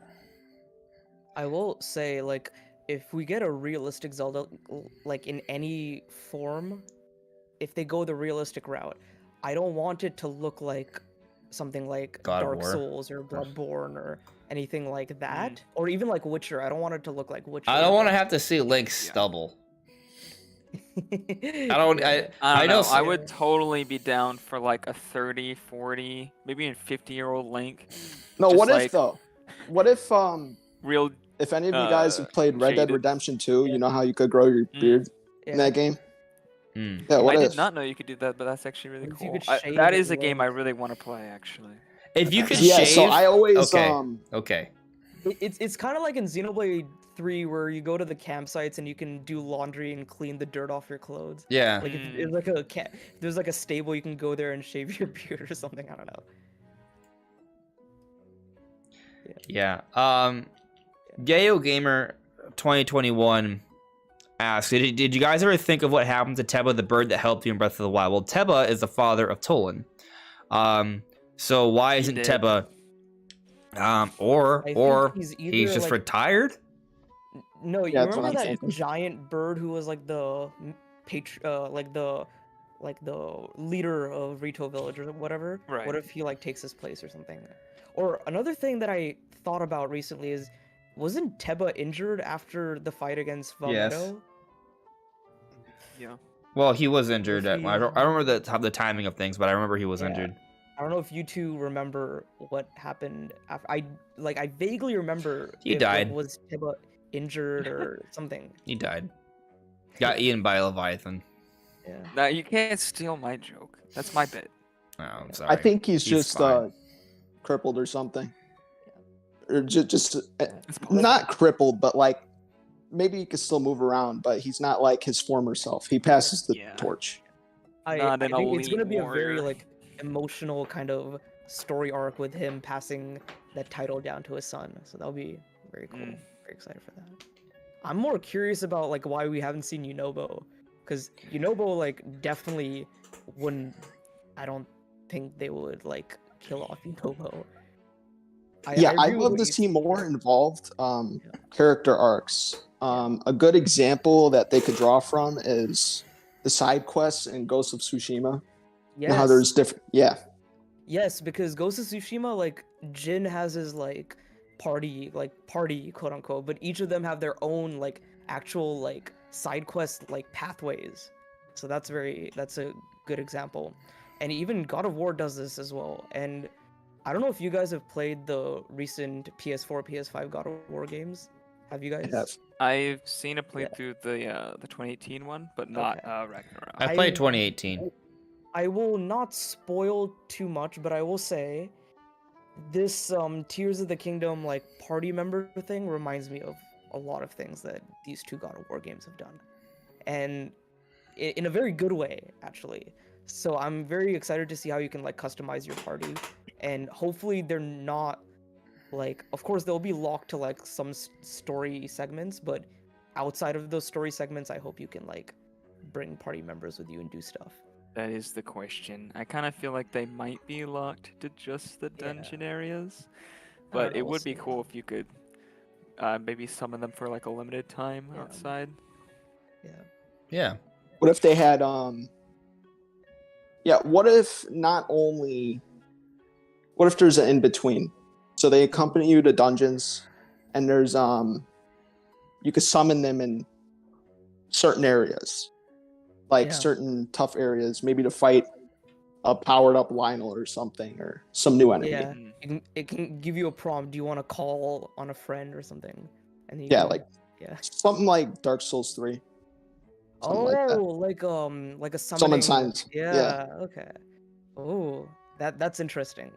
I will say, like, if we get a realistic Zelda, like in any form, if they go the realistic route, I don't want it to look like something like God of Dark War. Souls or Bloodborne or anything like that, or even like Witcher. I don't want it to look like Witcher. I don't want to have to see Link's Yeah. stubble. I don't- I know I would totally be down for like a 30, 40, maybe even 50-year-old Link. No, Just what like- if though? What if Real. if any of you guys have played Red Dead shaded. Redemption 2, you know how you could grow your beard in that game? Yeah, what I if? did not know you could do that, but that's actually really If you cool. could shave That it is a game I like- really want to play, actually. If you could Yeah, shave. so I always Okay. It's kind of like in Xenoblade 3 where you go to the campsites and you can do laundry and clean the dirt off your clothes. Yeah. Like it's like a there's like a stable you can go there and shave your beard or something. I don't know. Yeah. Gayo Gamer 2021 asks, did you guys ever think of what happened to Teba, the bird that helped you in Breath of the Wild? Well, Teba is the father of Tolan. So why isn't did. Teba or he's he's just like, ritured? No, you Yeah, that's what remember I'm that thinking. giant bird who was like the like the leader of Rito Village or whatever? Right. What if he like takes his place or something? Or another thing that I thought about recently is, wasn't Teba injured after the fight against Yes. Valmetto? Yeah. Well, he was injured. If he- I don't remember the timing of things, but I remember he was Yeah. injured. I don't know if you two remember what happened after. I vaguely remember. He if, died. Was Teba injured or something? He died. Got eaten by a Leviathan. Yeah. Now you can't steal my joke. That's my bit. Oh, I'm sorry. I think he's just fine. crippled or something, or just It's possible. not crippled, but like maybe he could still move around, but he's not like his former self. He passes the Yeah. torch. I Not an think it's gonna elite be a very warrior. like emotional kind of story arc with him passing that title down to his son. So that'll be very cool. Mm. Very excited for that. I'm more curious about like why we haven't seen Yunobo, because Yunobo like definitely wouldn't. I don't think they would like kill off Yunobo. I'd agree with love what to you see said. more involved character arcs. A good example that they could draw from is the side quests in Ghost of Tsushima. Yes. And how there's different. Yeah, Yes, because Ghost of Tsushima, like Jin has his like party quote unquote, but each of them have their own like actual like side quest like pathways. So that's a good example. And even God of War does this as well. And I don't know if you guys have played the recent PS4, PS5 God of War games. Have you guys? I have. I've seen a playthrough the 2018 one, but not Okay. Ragnarok. I played I- 2018. I will not spoil too much, but I will say this Tears of the Kingdom like party member thing reminds me of a lot of things that these two God of War games have done, and in a very good way actually. So I'm very excited to see how you can like customize your party, and hopefully they're not like, of course they'll be locked to like some story segments, but outside of those story segments, I hope you can like bring party members with you and do stuff. That is the question. I kind of feel like they might be locked to just the Yeah. dungeon areas, I don't but know, it we'll would be see. cool if you could maybe summon them for like a limited time Yeah. outside. Yeah. Yeah. What if they had what if not only what if there's an in between? So they accompany you to dungeons and there's you could summon them in certain areas. Like Yeah. certain tough areas, maybe to fight a powered up Lionel or something, or some new enemy. Yeah. Mm. It can give you a prompt. Do you want to call on a friend or something? And you Yeah, can- like yeah. something like Dark Souls 3. Something like that. Like a Summon summoning. signs. Yeah. Okay. Oh, that's interesting.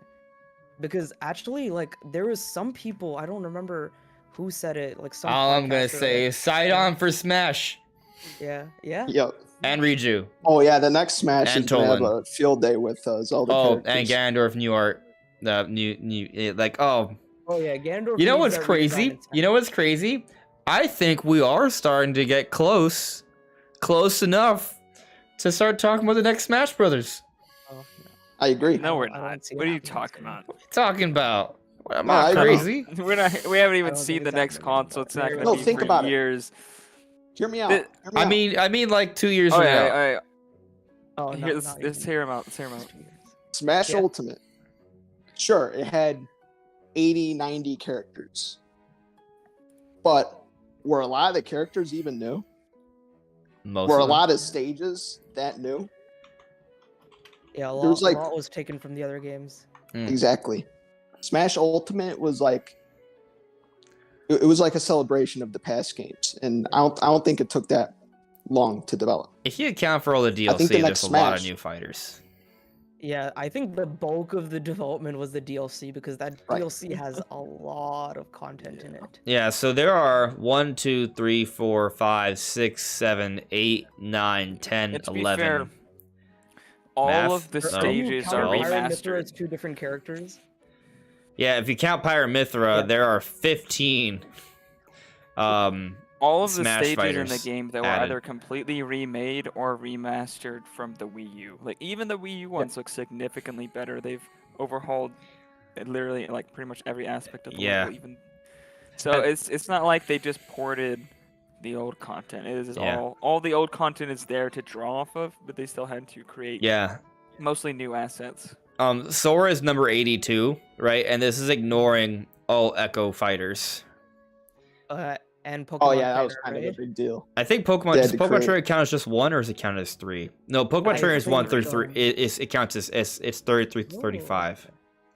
Because actually, like there was some people, I don't remember who said it. Like some. All I'm gonna podcaster, say like- is side on for Smash Yeah. Yeah. Yep. and Riju. Oh yeah, the next Smash And is gonna have Tolan. a field day with Zelda Oh, characters. and Ganondorf new art. The new like oh, Oh yeah. Ganondorf. you know needs what's that redesign crazy? in You know what's crazy? I think we are starting to get close enough to start talking about the next Smash Brothers. Oh, no. I agree. No, we're I don't not. see it What are you happening talking soon. about? What are you talking about? Am No, I I agree. crazy? We're not. We haven't I even don't seen think the it's next happening, console. It's but not there going No, to be think for about it. years. Hear me out. The- Hear me out. I mean like 2 years Oh, from yeah, now. yeah, Oh, yeah. no, Here, not let's even. hear him out. Let's hear him out. Smash Yeah. Ultimate. Sure, it had 80, 90 characters. But were a lot of the characters even new? Most Were a of them. lot of stages that new? Yeah, There was, like- a lot was taken from the other games. Exactly. Smash Ultimate was like it was like a celebration of the past games, and I don't think it took that long to develop. If you account for all the I think DLC, the next there's a lot of Smash- new fighters. Yeah, I think the bulk of the development was the DLC because that Right. DLC has a lot of content in it. Yeah, so there are 1, 2, 3, 4, 5, 6, 7, 8, 9, 10, And to be 11. fair, all Math? of the No. stages are Twelve. Pyra and Mithra remastered. as 2 different characters. Yeah, if you count Pyra/Mythra, Yeah. there are 15 All of the Smash stages in the fighters game that were added. either completely remade or remastered from the Wii U. Like even the Wii U ones look significantly better. They've overhauled literally like pretty much every aspect of the Yeah. level. Even so, it's not like they just ported the old content. It is Yeah. all the old content is there to draw off of, but they still had to create Yeah. mostly new assets. Sora is number 82, right? And this is ignoring all Echo fighters. And Pokemon Oh yeah, that was Trainer, kind of right? a big deal. I think Pokemon They had does to Pokemon create- Trainer count as just 1 or is it counted as 3? No, Pokemon I Trainer is 1 through think, 3. It counts as it's 33 to 35.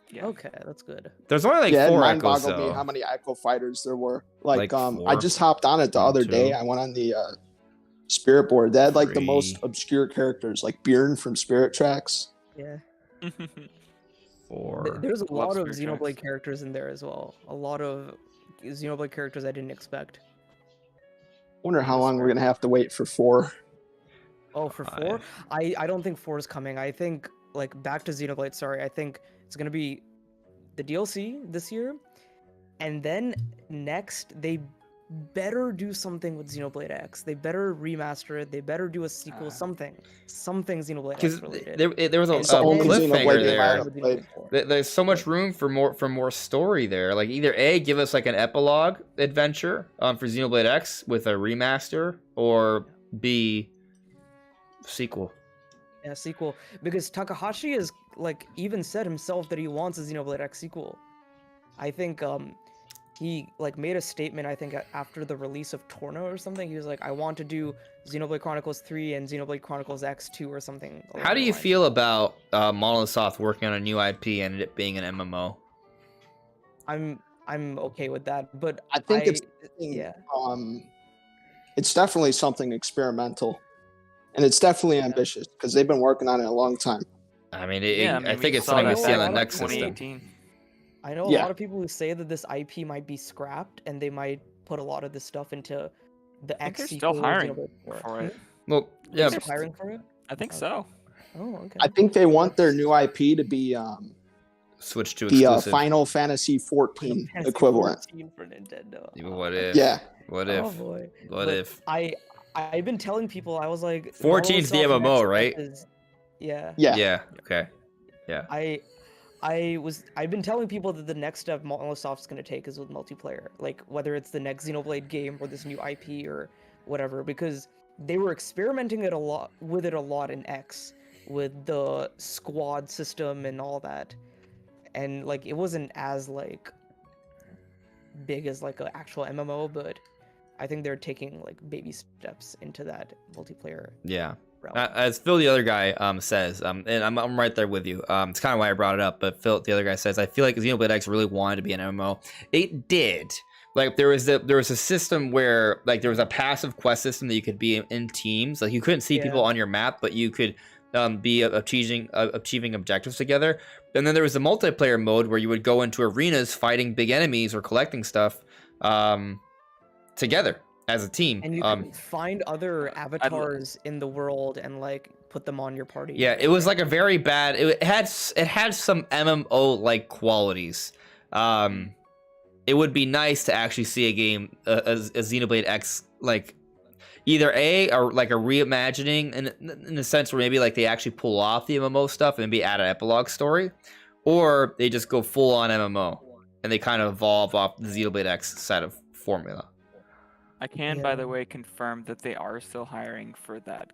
Yeah. Okay, that's good. There's only like Yeah, it 4 mind Echoes boggled me though. how many Echo fighters there were. Like, Like I 4, just hopped on it the other 2, day. I went on the Spirit board. They had like the most 3. obscure characters, like Bjorn from Spirit Tracks. Yeah. 4. There's a lot of Spirit Xenoblade Tracks. characters in there as well. A lot of Xenoblade characters I didn't expect. Wonder how long we're gonna have to wait for 4. Oh, for 4? 5. I don't think 4 is coming. I think, like, back to Xenoblade, sorry. I think it's gonna be the DLC this year. And then next, they better do something with Xenoblade X. They better remaster it. They better do a sequel, something Xenoblade X Because related. there was a It's the only cliffhanger Xenoblade game I there. haven't played. There's so much room for more story there. Like either A, give us like an epilogue adventure for Xenoblade X with a remaster, or B, sequel. Yeah, sequel. Because Takahashi has, like, even said himself that he wants a Xenoblade X sequel. I think, he, like, made a statement, I think, after the release of Torna or something. He was like, I want to do Xenoblade Chronicles 3 and Xenoblade Chronicles X 2 or something. along How do the you lines. feel about Monolith Soft working on a new IP and it being an MMO? I'm okay with that, but I think it's yeah. it's definitely something experimental, and it's definitely ambitious because they've been working on it a long time. I mean, I think we it's saw something we that see on the back in next system. 2018. I know a Yeah. lot of people who say that this IP might be scrapped and they might put a lot of this stuff into the I think X they're sequel. still hiring Xenoblade 4. for it. Well, They're yeah, still hiring for it? I think so. Oh, okay. I think they want their new IP to be switch to the exclusive. Final Fantasy 14 Fantasy equivalent. 14 for Nintendo. What if? Yeah, What Oh if? boy. What But if? I've been telling people, I was like 14's the Monolith Soft MMO, next right? step is- yeah. yeah. Yeah. Okay. I've been telling people that the next step Monolith Soft's gonna take is with multiplayer. Like whether it's the next Xenoblade game or this new IP or whatever, because they were experimenting with it a lot in X, with the squad system and all that. And like it wasn't as like big as like an actual MMO, but I think they're taking like baby steps into that multiplayer Yeah. realm. As Phil, the other guy, says, and I'm right there with you. It's kind of why I brought it up, but Phil, the other guy, says, I feel like Xenoblade X really wanted to be an MMO. It did. Like there was a system where like there was a passive quest system that you could be in teams. Like you couldn't see people Yeah. on your map, but you could be achieving objectives together. And then there was a multiplayer mode where you would go into arenas fighting big enemies or collecting stuff together as a team. And you can find other avatars in the world and like put them on your party. Yeah, it was like a very bad. It had some MMO like qualities. It would be nice to actually see a game, a Xenoblade X, like either or like a reimagining in the sense where maybe like they actually pull off the MMO stuff and maybe add an epilogue story, or they just go full on MMO and they kind of evolve off the Xenoblade X set of formula. I can, by Yeah. the way, confirm that they are still hiring for that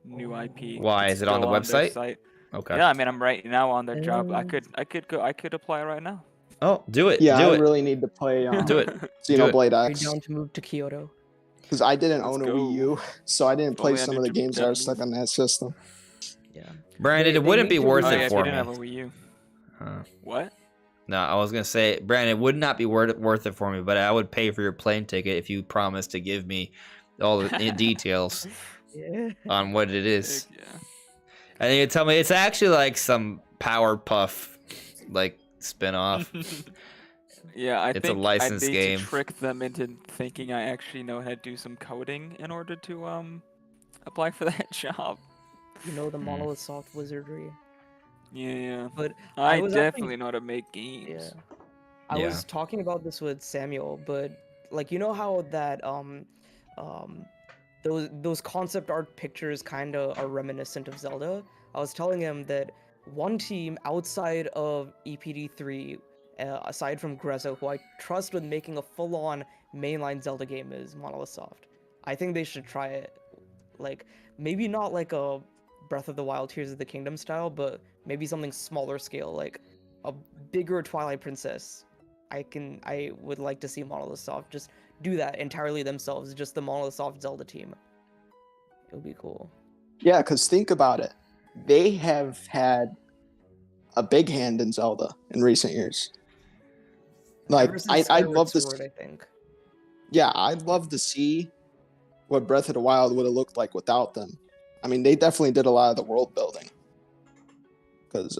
new IP. Why? It's Is it on still the their website? site. Okay. Yeah, I mean, I'm right now on their job. I Um, could apply right now. Oh, do it. Yeah, do I it. really need to play Do it. Xenoblade Are you X down to move to Kyoto? because I didn't Let's own a go. Wii U, so I didn't play Only some of the under games that are stuck Japanese. on that system. Yeah. Brandon, They it wouldn't need be to worth Oh, release- yeah, it if you for didn't me. have a Wii U. Huh. What? No, I was gonna say, Brandon, it would not be worth it for me, but I would pay for your plane ticket if you promised to give me all the details Yeah. on what it is. Heck yeah. And then you tell me it's actually like some Powerpuff like spin-off. Yeah, I It's a think I licensed need game. to trick them into thinking I actually know how to do some coding in order to apply for that job. You know the Hmm. Monolith Soft wizardry. Yeah, But I was definitely actually, know how to make games. yeah. I Yeah. was talking about this with Samuel, but like you know how that um those concept art pictures kind of are reminiscent of Zelda. I was telling him that one team outside of EPD3, aside from Grezzo, who I trust with making a full-on mainline Zelda game, is Monolith Soft. I think they should try it. Like maybe not like a Breath of the Wild Tears of the Kingdom style, but maybe something smaller scale, like a bigger Twilight Princess. I would like to see Monolith Soft just do that entirely themselves, just the Monolith Soft Zelda team. It would be cool. Yeah, because think about it. They have had a big hand in Zelda in recent years. Like, Ever since I'd Skyward love to. Sword, I think. Yeah, I'd love to see what Breath of the Wild would have looked like without them. I mean, they definitely did a lot of the world building. Because,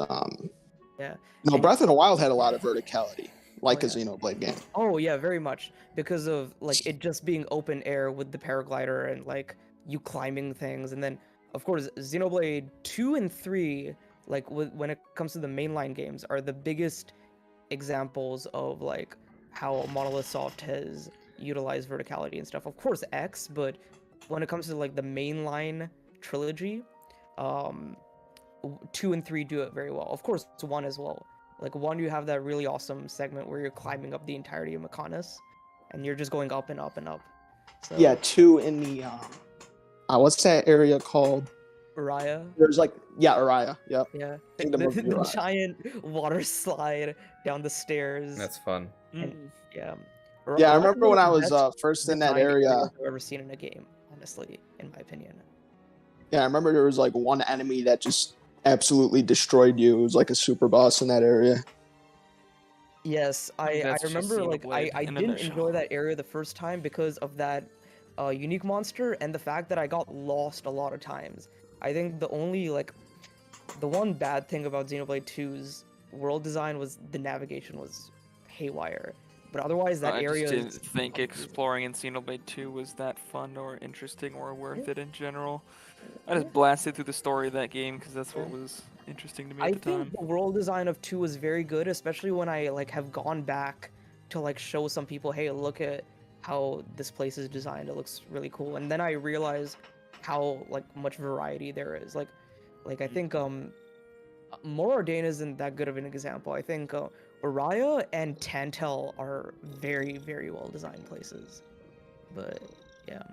Yeah. no, And- Breath of the Wild had a lot of verticality, like Oh, a yeah. Xenoblade game. Oh yeah, very much because of like it just being open air with the paraglider and like you climbing things, and then of course Xenoblade 2 and 3, like when it comes to the mainline games, are the biggest examples of like how Monolith Soft has utilized verticality and stuff. Of course X, but when it comes to like the mainline trilogy, 2 and 3 do it very well. Of course 1 as well. Like 1, you have that really awesome segment where you're climbing up the entirety of Mechonis, and you're just going up and up and up. So, Yeah, 2 in the what's that area called? Uriah. There's like Uriah. Yep. Yeah. Kingdom of The Uriah. giant water slide down the stairs. That's fun. And Mm. yeah. Yeah, I Uriah's remember one when of I the was best first in that designed area. areas I've ever seen in a game, honestly, in my opinion. Yeah, I remember there was like one enemy that just absolutely destroyed you. It was like a super boss in that area. Yes, I That's just remember like Xenoblade I in a didn't nutshell. enjoy that area the first time because of that unique monster and the fact that I got lost a lot of times. I think the one bad thing about Xenoblade 2's world design was the navigation was haywire. But otherwise that I area just didn't is think amazing. exploring in Xenoblade 2 was that fun or interesting or worth it in general. I just blasted through the story of that game because that's what was interesting to me I at the think time. the world design of 2 was very good, especially when I like have gone back to like show some people, hey, look at how this place is designed. It looks really cool. And then I realize how like much variety there is. Like I think Morardain isn't that good of an example. I think Uriah and Tantel are very, very well designed places. But yeah.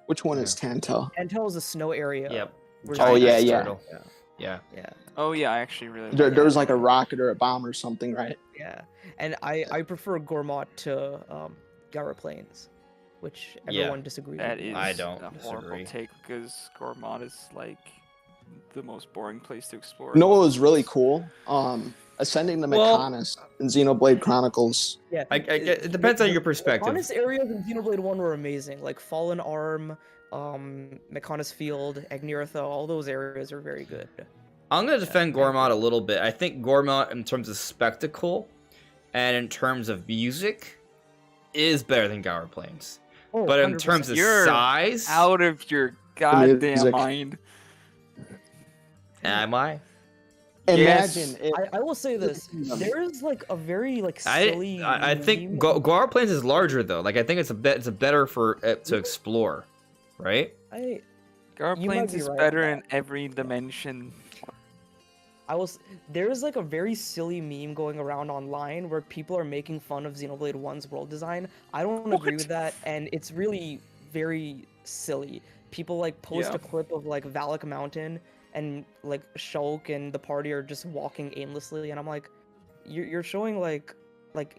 Which one is Tantel? Tantel is a snow area. Yep. where Oh, Giant yeah, ice yeah. turtle. Yeah. Yeah. Oh yeah, I actually really There, like there was that like a game. rocket or a bomb or something, right? Yeah, and I prefer Gormott to Gara Plains, which Yeah. everyone disagrees That with. is I don't a horrible disagree. take because Gormott is like the most boring place to explore. You know what was really cool? Ascending the Well- Mechonis in Xenoblade Chronicles. Yeah, It depends on your perspective. Honest areas in Xenoblade 1 were amazing, like Fallen Arm, Mechonis Field, Agniratha, all those areas are very good. I'm going to defend Gormott a little bit. I think Gormott, in terms of spectacle and in terms of music, is better than Gower Plains. Oh, But in 100%. terms of You're size, Out of your goddamn music. mind. am I? Imagine Yes. if I will say this: there is like a very like I silly. think meme- Gower Plains is larger though. Like I think it's a better for to explore, right? Gar You might Plains be is right better about in every dimension. There's like a very silly meme going around online where people are making fun of Xenoblade 1's world design. I don't agree with that, and it's really very silly. People like post Yeah. a clip of like Valak Mountain, and like Shulk and the party are just walking aimlessly, and I'm like, you're showing like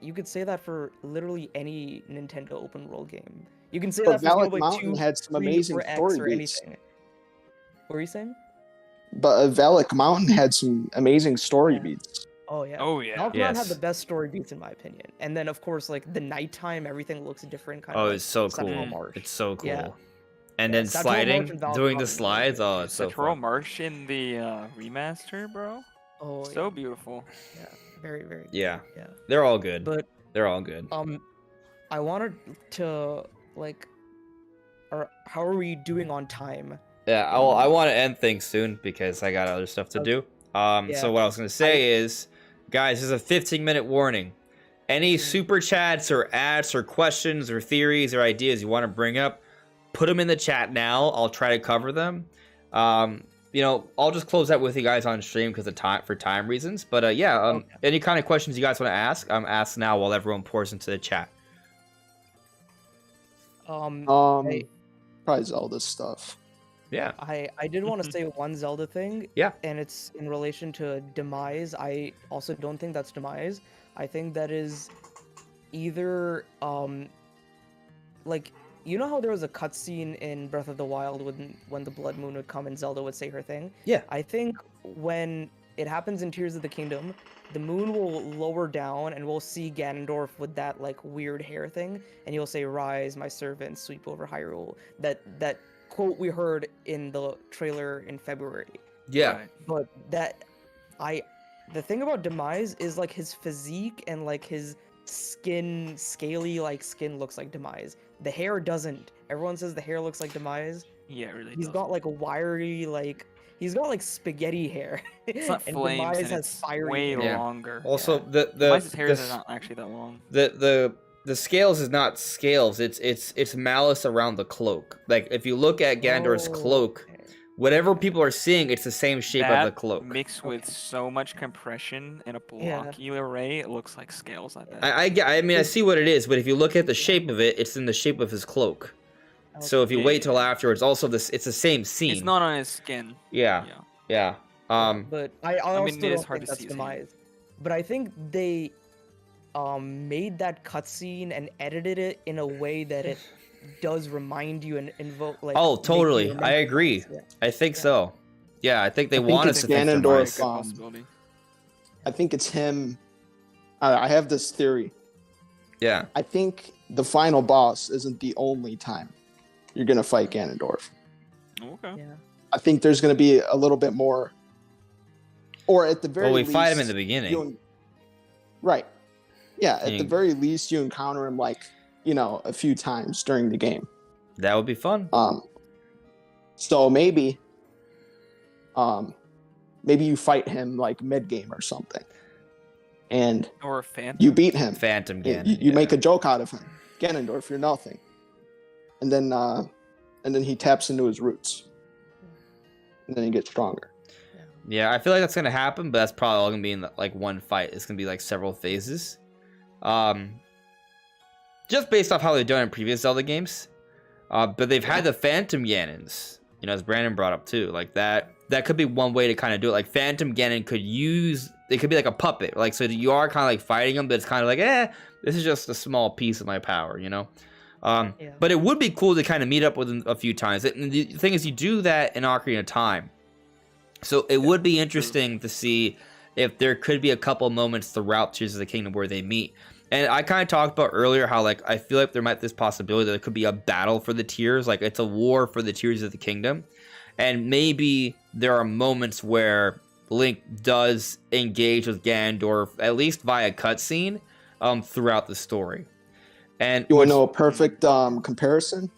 you could say that for literally any Nintendo open world game. You can say But that for Valak Xenoblade Mountain 2, had some 3, amazing or X story or beats. anything. What were you saying? But Valak Mountain had some amazing story Yeah. beats. Oh yeah. Oh yeah. Valk Mountain had Yes. the best story beats in my opinion. And then of course like the nighttime everything looks different kind Oh, of it's so Sentinel cool. Marsh. It's so cool. Yeah. and Yeah, then Satoru sliding, March and Valve doing the Province. slides. Oh, it's so Satoru fun. March in the remaster, bro. Oh, So yeah. beautiful. Yeah, very, very. Yeah, Yeah. they're all good. But They're all good. I wanted to like, how are we doing on time? Yeah, I want to end things soon because I got other stuff to do. Yeah. So what I was gonna say is, guys, there's a 15-minute warning. Any super chats or ads or questions or theories or ideas you want to bring up, put them in the chat now. I'll try to cover them. You know, I'll just close that with you guys on stream because of time, for time reasons. But okay. Any kind of questions you guys want to ask, ask now while everyone pours into the chat. Probably Zelda stuff. Yeah. I did want to say one Zelda thing. Yeah. And it's in relation to Demise. I also don't think that's Demise. I think that is either like, you know how there was a cutscene in Breath of the Wild when the Blood Moon would come and Zelda would say her thing? Yeah. I think when it happens in Tears of the Kingdom, the moon will lower down and we'll see Ganondorf with that like weird hair thing, and he'll say, "Rise, my servants, sweep over Hyrule." That quote we heard in the trailer in February. Yeah. But the thing about Demise is like his physique and like his skin, scaly like skin looks like Demise. The hair doesn't. Everyone says the hair looks like Demise. Yeah, it really. He's got like a wiry like. He's got like spaghetti hair. It's not and flames, Demise and has it's fiery way hair. longer. Also, Demise's hairs are not actually that long. The scales is not scales. It's malice around the cloak. Like if you look at Ganondorf's cloak, okay. whatever people are seeing, it's the same shape of the cloak. Mixed with so much compression in a blocky array, it looks like scales. I bet. I mean, I see what it is, but if you look at the shape of it, it's in the shape of his cloak. So if you wait till afterwards, also it's the same scene. It's not on his skin. Yeah. But I also mean, it is don't hard think to that's see his Demise. But I think they made that cutscene and edited it in a way that it does remind you and invoke like. Oh, make you totally. remember I agree. Yeah. I think so. Yeah, I think they I think want it's us to think Ganondorf. Demise. I think it's him. I have this theory. Yeah. I think the final boss isn't the only time you're gonna fight Ganondorf. Okay. Yeah. I think there's gonna be a little bit more, or at the very Well, we least, fight him in the beginning. Right. Yeah. At the And- very least, you encounter him like a few times during the game. That would be fun. So maybe you fight him like mid game or something, and Or a Phantom. you beat him. Phantom You, Ganon. you make a joke out of him. Ganondorf, you're nothing. And then he taps into his roots. And then he gets stronger. Yeah, I feel like that's gonna happen, but that's probably all gonna be in like one fight. It's gonna be like several phases. Just based off how they've done in previous Zelda games. But they've had the Phantom Ganons, as Brandon brought up too. Like that could be one way to kind of do it. Like Phantom Ganon could be like a puppet. Like so you are kind of like fighting him, but it's kind of like, this is just a small piece of my power, But it would be cool to kind of meet up with him a few times. And the thing is, you do that in Ocarina of Time. So it would be interesting to see if there could be a couple moments throughout Tears of the Kingdom where they meet. And I kind of talked about earlier how like I feel like there might be this possibility that it could be a battle for the Tears, like it's a war for the Tears of the Kingdom. And maybe there are moments where Link does engage with Ganondorf, at least via cutscene, throughout the story. And You want to know a perfect comparison?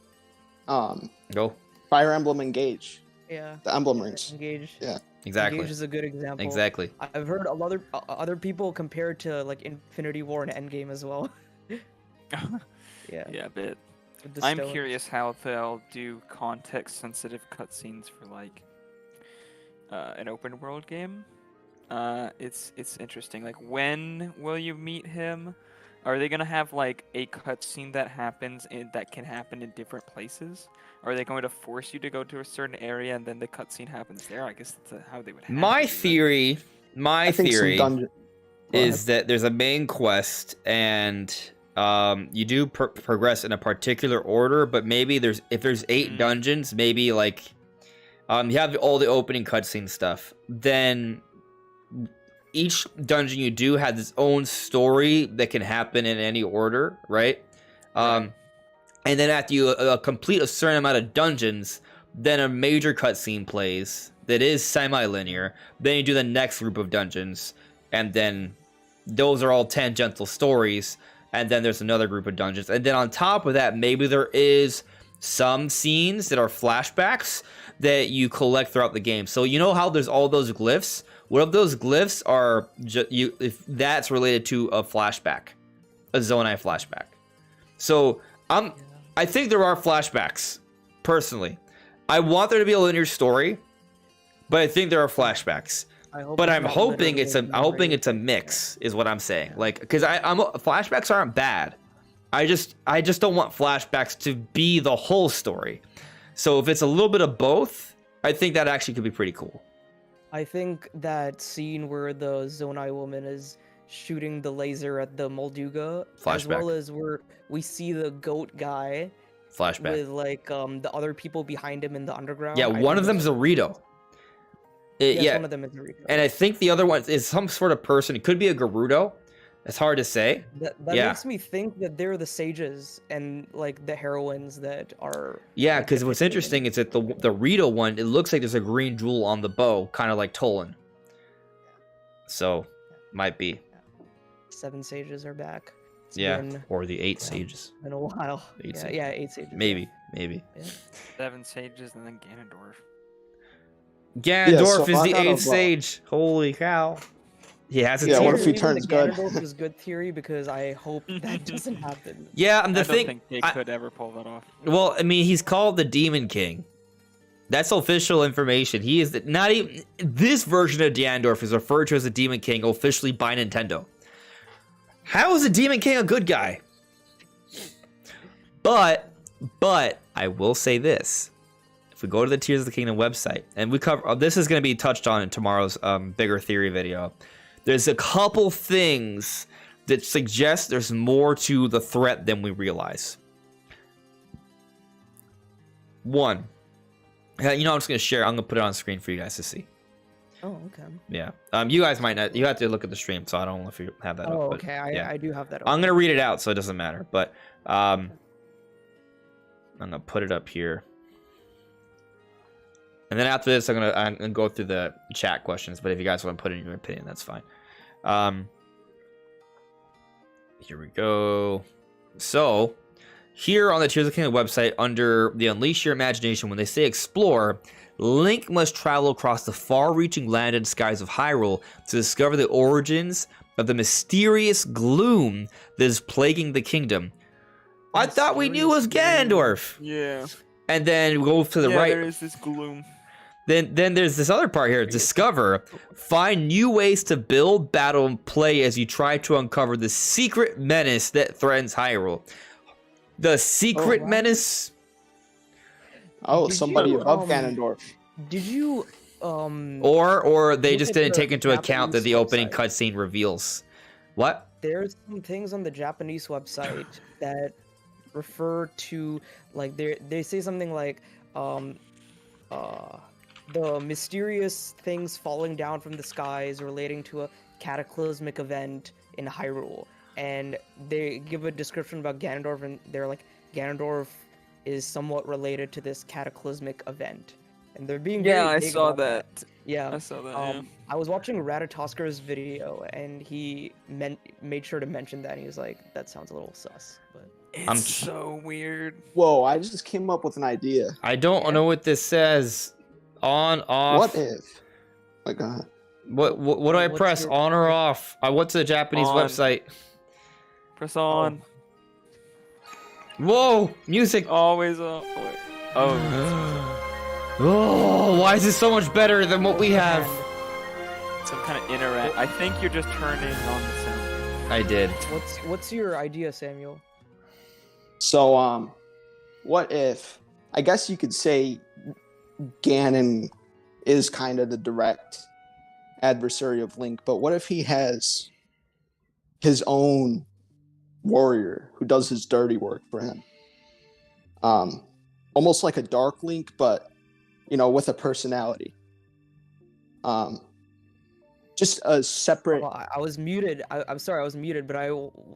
Go. Fire Emblem Engage. Yeah. The emblem rings. Engage. Yeah. Exactly. Engage is a good example. Exactly. I've heard other people compare it to like Infinity War and Endgame as well. Yeah. Yeah, a bit. With the I'm stone. curious how they'll do context-sensitive cutscenes for like an open-world game. It's interesting. Like, when will you meet him? Are they gonna have like a cutscene that can happen in different places? Are they going to force you to go to a certain area and then the cutscene happens there? I guess that's how they would. My theory is ahead. that there's a main quest and you do progress in a particular order, but maybe if there's 8 dungeons, maybe like you have all the opening cutscene stuff, then each dungeon you do has its own story that can happen in any order, right? And then after you complete a certain amount of dungeons, then a major cutscene plays that is semi-linear. Then you do the next group of dungeons, and then those are all tangential stories. And then there's another group of dungeons. And then on top of that, maybe there is some scenes that are flashbacks that you collect throughout the game. So you know how there's all those glyphs? What if those glyphs are if that's related to a flashback, a Zonai flashback? So I think there are flashbacks, personally. I want there to be a linear story, but I think there are flashbacks. But I'm hoping it's a mix, is what I'm saying. Like, because flashbacks aren't bad. I just don't want flashbacks to be the whole story. So if it's a little bit of both, I think that actually could be pretty cool. I think that scene where the Zonai woman is shooting the laser at the Molduga, as well as where we see the goat guy flashback with like the other people behind him in the underground. Yeah, one of them's a Rito. Yes, one of them is a Rito. And I think the other one is some sort of person. It could be a Gerudo. It's hard to say. That makes me think that they're the sages and like the heroines that are. Yeah, because what's interesting is that the Rito one, it looks like there's a green jewel on the bow, kind of like Tolan. So, might be. 7 sages are back. Or the 8 sages. In a while. 8 sages. Yeah, 8 sages. Maybe. Yeah. 7 sages and then Ganondorf. Ganondorf is the 8th sage. Holy cow. He has a Yeah, tier. what if he turns good? Ganondorf is good theory because I hope that doesn't happen. Yeah, I don't think they could ever pull that off. Well, I mean, he's called the Demon King. That's official information. He is not even this version of Ganondorf is referred to as the Demon King officially by Nintendo. How is the Demon King a good guy? But I will say this. If we go to the Tears of the Kingdom website, and we cover this is going to be touched on in tomorrow's bigger theory video. There's a couple things that suggest there's more to the threat than we realize. One, I'm just going to share. I'm going to put it on screen for you guys to see. Oh, okay. Yeah. You guys might not. You have to look at the stream, so I don't know if you have that up. Oh, okay. I do have that up. I'm going to read it out, so it doesn't matter. But I'm going to put it up here. And then after this, I'm gonna go through the chat questions. But if you guys want to put in your opinion, that's fine. Here we go. So here on the Tears of the Kingdom website, under the Unleash Your Imagination, when they say explore, Link must travel across the far-reaching land and skies of Hyrule to discover the origins of the mysterious gloom that is plaguing the kingdom. I thought we knew it was Ganondorf. Yeah. And then we go to the right. There is this gloom. Then there's this other part here. Discover. Find new ways to build, battle, and play as you try to uncover the secret menace that threatens Hyrule. The secret menace? Oh, somebody above Ganondorf. Did you Or they just didn't take into account that the opening cutscene reveals. What? There's some things on the Japanese website that refer to, like, they say something like the mysterious things falling down from the skies relating to a cataclysmic event in Hyrule, and they give a description about Ganondorf, and they're like, Ganondorf is somewhat related to this cataclysmic event, and they're being I saw that. Yeah, I saw that. I was watching Ratatosker's video, and he made sure to mention that. And he was like, "That sounds a little sus." But It's so weird. Whoa! I just came up with an idea. I don't know what this says. On, off. What if? My God. What do I press? On or off? I went to the Japanese website. Press on. Whoa! Music. Always on. Oh, why is this so much better than what we have? Some kind of interact. I think you're just turning on the sound. I did. What's your idea, Samuel? So, what if? I guess you could say Ganon is kind of the direct adversary of Link, but what if he has his own warrior who does his dirty work for him? Almost like a Dark Link, but with a personality. just a separate. Well, I was muted. I'm sorry, I was muted, but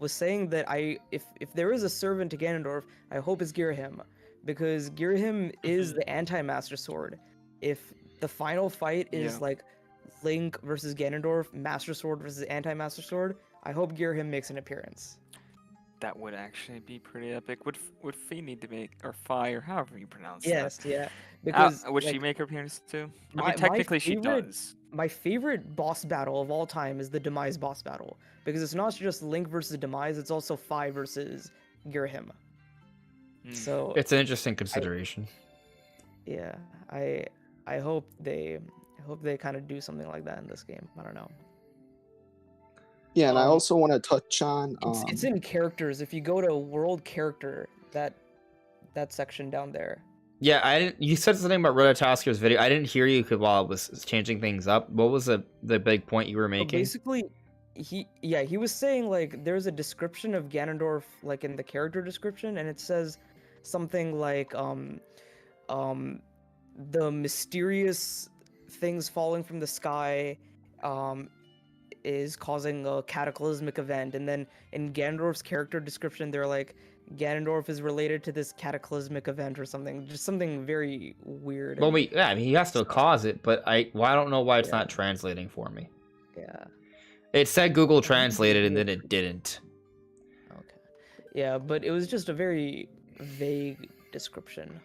was saying that if there is a servant to Ganondorf, I hope it's Girahim, because Girahim is the anti-Master Sword. If the final fight is like Link versus Ganondorf, Master Sword versus anti-Master Sword, I hope Girahim makes an appearance. That would actually be pretty epic. Would Fee need to make, or Fi, or however you pronounce Yes, that? yeah. Because would like, she make her appearance too? I my mean, technically favorite- she does. My favorite boss battle of all time is the Demise boss battle, because it's not just Link versus Demise, it's also Fi versus Girahim. So It's an interesting consideration. I hope they kind of do something like that in this game. I don't know. Yeah, and I also want to touch on. It's in characters. If you go to world character, that section down there. Yeah, I didn't. You said something about Rototasker's video. I didn't hear you while I was changing things up. What was the big point you were making? Basically, he was saying like there's a description of Ganondorf like in the character description, and it says something like the mysterious things falling from the sky is causing a cataclysmic event, and then in Ganondorf's character description they're like Ganondorf is related to this cataclysmic event or something, just something very weird. Well, I mean, he has to cause it, but I don't know why it's not translating for me. Yeah. It said Google translated and then it didn't. Okay. Yeah, but it was just a very vague description.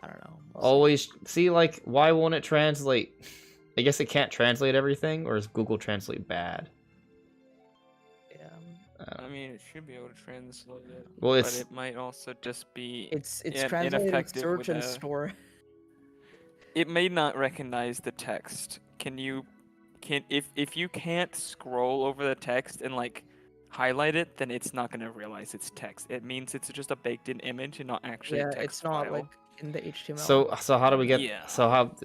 I don't know. Always see, like, why won't it translate? I guess it can't translate everything, or is Google Translate bad? Yeah. I mean, it should be able to translate it. Well, but it might also just be it's translated ineffective search with and store. It may not recognize the text. If you can't scroll over the text and like highlight it, then it's not gonna realize it's text. It means it's just a baked-in image and not actually a text it's not file. like in the HTML. So how do we get? Yeah. So how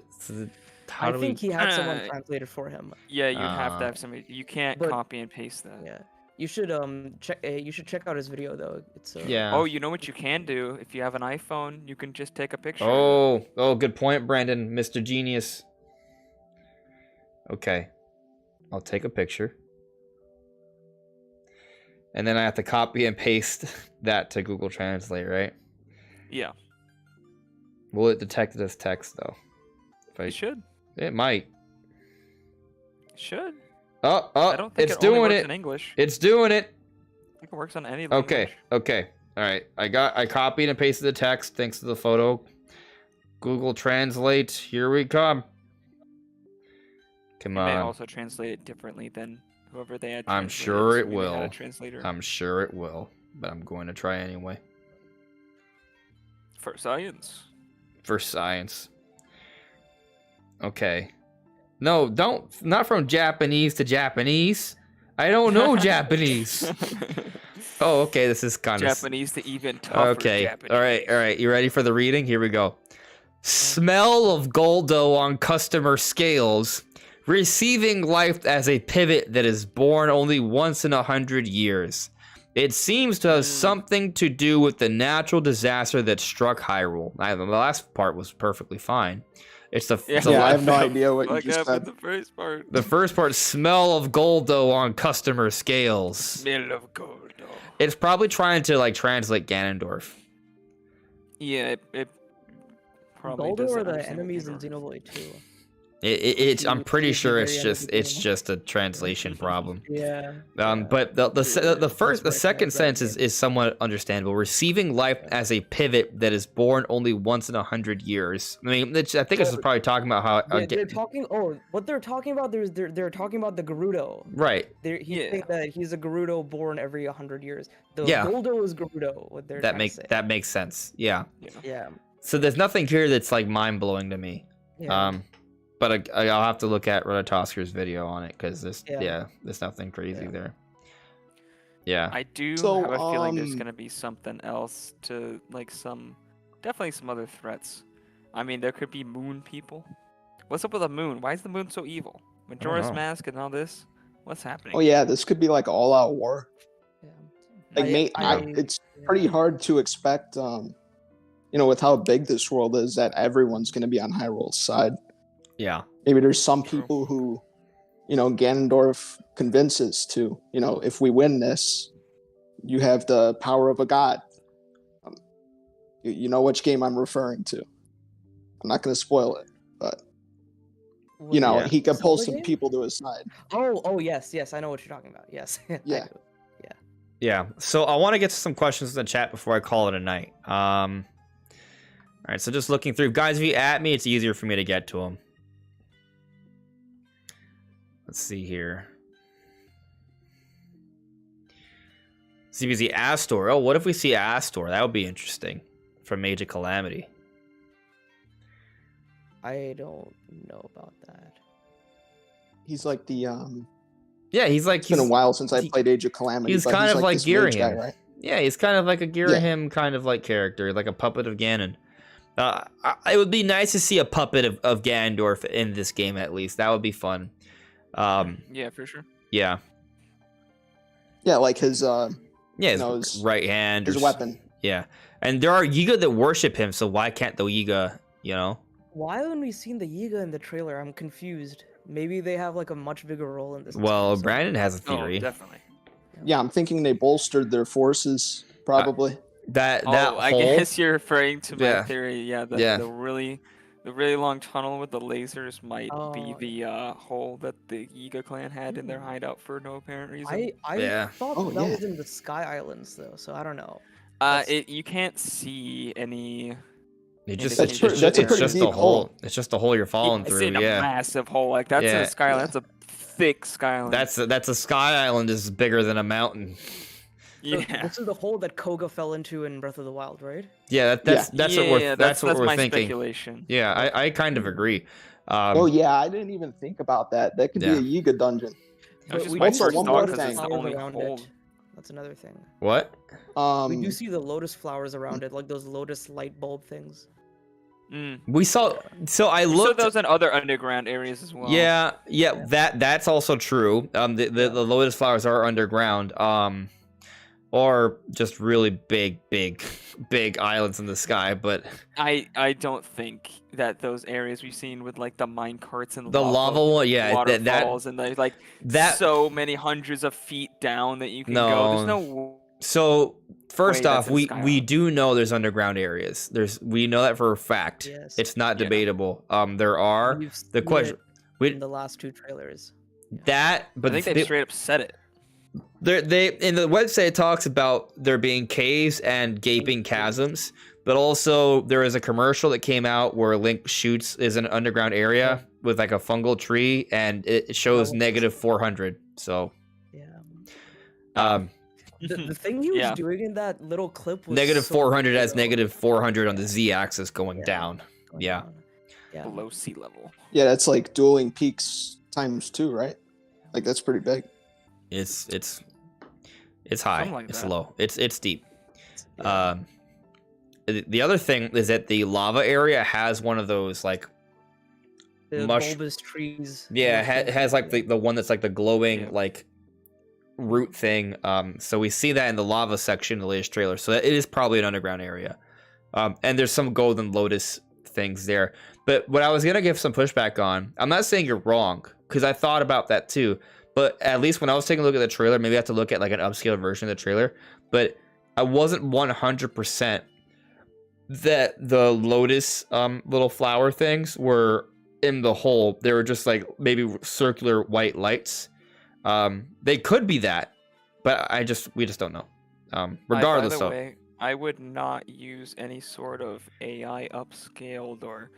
I do think we? he had someone translate it for him. Yeah, you'd have to have somebody. You can't But- copy and paste that. Yeah. You should check. You should check out his video though. It's Yeah. Oh, you know what you can do? If you have an iPhone, you can just take a picture. Oh, good point, Brandon, Mr. Genius. Okay, I'll take a picture, and then I have to copy and paste that to Google Translate, right? Yeah. Will it detect it as text though? It should. It might. It should. Oh, I don't think it's it only doing works it. in English. It's doing it. I think it works on any language. Okay. All right. I copied and pasted the text thanks to the photo. Google Translate. Here we come. Come It may on. also translate it differently than whoever they had. I'm translated sure so it maybe they had will. a translator. I'm sure it will, but I'm going to try anyway. For science. For science. Okay. No, not from Japanese to Japanese. I don't know Japanese. Oh, okay. This is kind of Japanese to even tougher okay. Japanese. All right. You ready for the reading? Here we go. Smell of Goldo on customer scales, receiving life as a pivot that is born only once in 100 years. It seems to have something to do with the natural disaster that struck Hyrule. The last part was perfectly fine. It's the I have no idea what you Like just happened said. the first part. the first part. Smell of Goldo on customer scales. Smell of gold. It's probably trying to like translate Ganondorf. Yeah, it probably Goldo does are that the understand enemies in Ganondorf. Xenoblade 2. I'm pretty It's sure the it's very end of just the it's game. just a translation problem. Yeah. But the second right, sentence right. is somewhat understandable. Receiving life as a pivot that is born only once in 100 years. I mean, I think this is probably talking about how. Yeah, they're talking. Oh, what they're talking about? They're talking about the Gerudo. Right. He's Yeah. saying that he's a Gerudo born every 100 years. The Yeah. Goldo is Gerudo. What they're That trying to say. makes sense. Yeah. Yeah. So there's nothing here that's like mind blowing to me. Yeah. But I'll have to look at Rototasker's video on it because there's nothing crazy Yeah. there. Yeah. I do So, have a feeling there's um, gonna be something else to like definitely some other threats. I mean, there could be moon people. What's up with the moon? Why is the moon so evil? Majora's know. Mask and all this. What's happening? Oh yeah, this could be like all out war. Yeah. Like, it's pretty hard to expect. With how big this world is, that everyone's going to be on Hyrule's side. Yeah. Maybe there's some True. people who Ganondorf convinces to, if we win this, you have the power of a god. You know which game I'm referring to. I'm not going to spoil it, but he could pull some people to his side. Oh, yes, I know what you're talking about. Yes. Yeah. Yeah. So I want to get to some questions in the chat before I call it a night. All right. So just looking through, guys, if you at me, it's easier for me to get to them. Let's see here. CBZ Astor. Oh, what if we see Astor? That would be interesting from Age of Calamity. I don't know about that. He's like the Yeah, he's like. It's been a while since I played Age of Calamity. He's kind of like Girahim, guy, right? Yeah, he's kind of like a Girahim kind of like character, like a puppet of Ganon. It would be nice to see a puppet of Ganondorf in this game at least. That would be fun. Yeah, for sure. Yeah. Yeah, like his his right hand, his weapon. Yeah, and there are Yiga that worship him, so why can't the Yiga? Why haven't we seen the Yiga in the trailer? I'm confused. Maybe they have like a much bigger role in this. Well, Brandon has a theory. Oh, definitely. Yeah, I'm thinking they bolstered their forces, probably. I guess you're referring to my theory. Yeah, the really long tunnel with the lasers might be the hole that the Yiga clan had in their hideout for no apparent reason. I thought that was in the Sky Islands though, so I don't know. You can't see any. It's just a hole. It's just a hole you're falling through. It's a massive hole. Like that's in a Sky Island. That's a thick Sky Island. That's a Sky Island is bigger than a mountain. Yeah. This is the hole that Koga fell into in Breath of the Wild, right? Yeah, that's what we're my thinking. Speculation. Yeah, I kind of agree. I didn't even think about that. That could be a Yiga dungeon. Also, one more thing. That's another thing. What? We do see the lotus flowers around it, like those lotus light bulb things. We saw. So I looked. So those in other underground areas as well. Yeah. That's also true. The lotus flowers are underground. Or just really big islands in the sky, but I don't think that those areas we've seen with like the mine carts and the lava one, waterfalls and like so many hundreds of feet down that you can go. There's no. So first off, we do know there's underground areas. We know that for a fact. Yes. It's not debatable. There are the question in the last two trailers. But I think they straight up said it. They in the website it talks about there being caves and gaping chasms, but also there is a commercial that came out where Link shoots is an underground area with like a fungal tree, and it shows -400. So the thing he was doing in that little clip was -400 as -400 on the z-axis going down. Yeah. Below sea level. Yeah, that's like dueling peaks ×2, right? Like that's pretty big. It's high. Like it's that. low. It's deep. The other thing is that the lava area has one of those like bulbous trees. Yeah, it has like the one that's like the glowing like root thing. So we see that in the lava section of the latest trailer. So it is probably an underground area. And there's some golden lotus things there. But what I was gonna give some pushback on, I'm not saying you're wrong, because I thought about that too. But at least when I was taking a look at the trailer, maybe I have to look at like an upscaled version of the trailer. But I wasn't 100% that the lotus little flower things were in the hole. They were just like maybe circular white lights. They could be that, but we just don't know. Regardless, by the way, I would not use any sort of AI upscaled or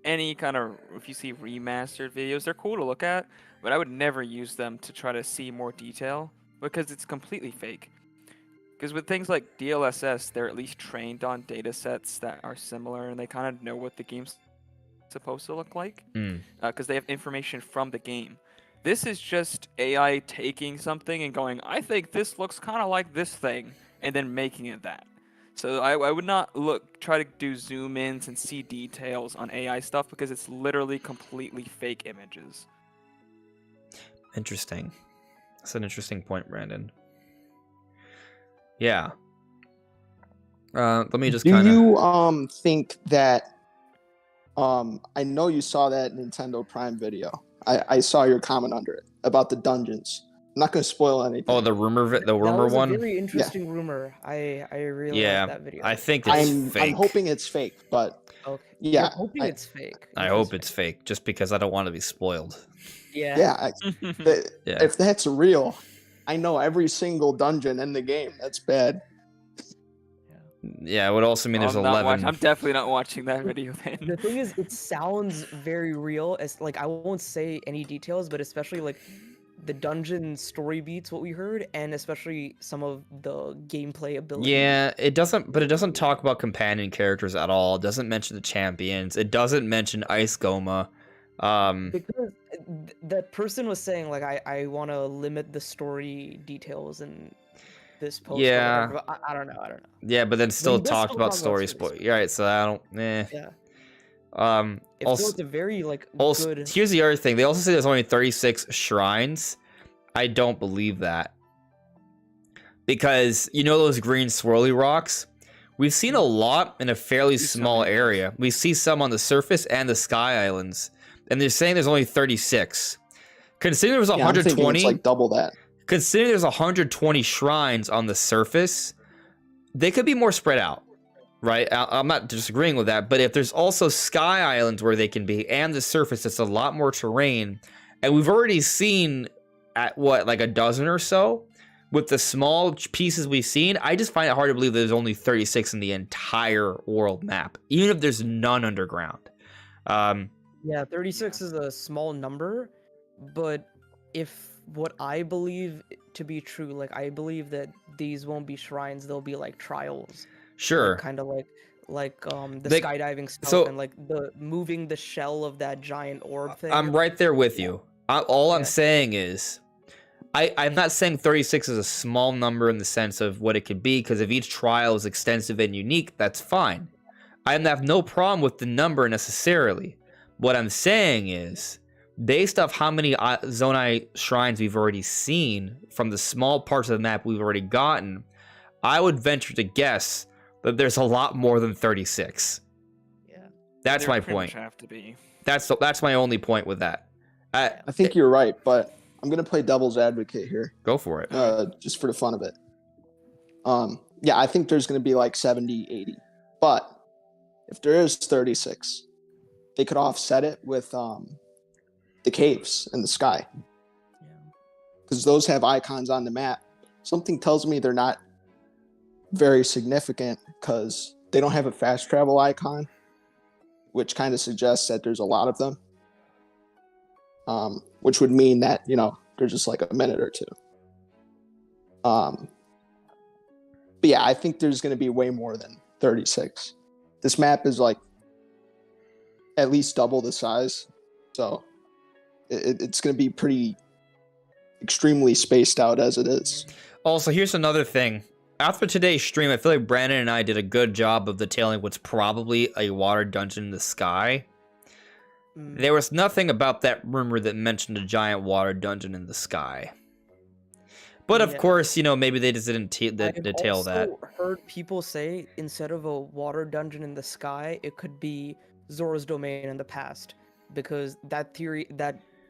any kind of, if you see remastered videos, they're cool to look at, but I would never use them to try to see more detail because it's completely fake. Because with things like DLSS, they're at least trained on data sets that are similar, and they kind of know what the game's supposed to look like because they have information from the game. This is just AI taking something and going, I think this looks kind of like this thing, and then making it that. So I would not try to do zoom ins and see details on AI stuff because it's literally completely fake images. Interesting. That's an interesting point, Brandon. Yeah. Let me just kind of. Do you think that? I know you saw that Nintendo Prime video. I saw your comment under it about the dungeons. I'm not going to spoil anything. Oh, the rumor That was one. a very interesting rumor. I really Yeah, like that video. I think it's fake. I'm hoping it's fake, but Okay. yeah, You're hoping it's fake. I hope it's fake, just because I don't want to be spoiled. Yeah. yeah, Yeah. if that's real, I know every single dungeon in the game. That's bad. Yeah, it would also mean there's I'm not 11. I'm definitely not watching that video then. The thing is, it sounds very real. As like I won't say any details, but especially like the dungeon story beats what we heard, and especially some of the gameplay ability. Yeah, it doesn't talk about companion characters at all. It doesn't mention the champions. It doesn't mention Ice Goma. Because that person was saying like I want to limit the story details in this post. Yeah. Or whatever, but I don't know. Yeah, but then still he does talked still about talk about story story spoil. Right, so I don't. Yeah. If Also, it's a very like also, good. here's the other thing. They also say there's only 36 shrines. I don't believe that. Because you know those green swirly rocks? We've seen a lot in a fairly small area. We see some on the surface and the Sky Islands. And they're saying there's only 36. Considering there was I'm thinking 120, it's like double that. considering there's 120 shrines on the surface, they could be more spread out, right? I'm not disagreeing with that, but if there's also Sky Islands where they can be and the surface, it's a lot more terrain. And we've already seen at what, like a dozen or so? With the small pieces we've seen, I just find it hard to believe there's only 36 in the entire world map, even if there's none underground. Yeah, 36 is a small number, but if what I believe to be true, like I believe that these won't be shrines, they'll be like trials. Sure. Kind of like the They- skydiving stuff so- and like the moving the shell of that giant orb thing. I'm right there with you. All I'm Yeah. saying is, I'm not saying 36 is a small number in the sense of what it could be, because if each trial is extensive and unique, that's fine. I have no problem with the number necessarily. What I'm saying is, based off how many Zonai shrines we've already seen from the small parts of the map we've already gotten, I would venture to guess that there's a lot more than 36. Yeah. That's There my pretty much point. have to be. That's my only point with that. I think you're right, but I'm gonna play devil's advocate here, Go for it. just for the fun of it. Yeah, I think there's gonna be like 70, 80, but if there is 36, they could offset it with the caves in the sky, because those have icons on the map. Something tells me they're not very significant because they don't have a fast travel icon, which kind of suggests that there's a lot of them. Which would mean that, they're just like a minute or two. But yeah, I think there's going to be way more than 36. This map is like at least double the size. So it's going to be pretty extremely spaced out as it is. Also, here's another thing. After today's stream, I feel like Brandon and I did a good job of detailing what's probably a water dungeon in the sky. There was nothing about that rumor that mentioned a giant water dungeon in the sky. But of course, maybe they just didn't detail that. I've heard people say instead of a water dungeon in the sky, it could be Zora's Domain in the past, because that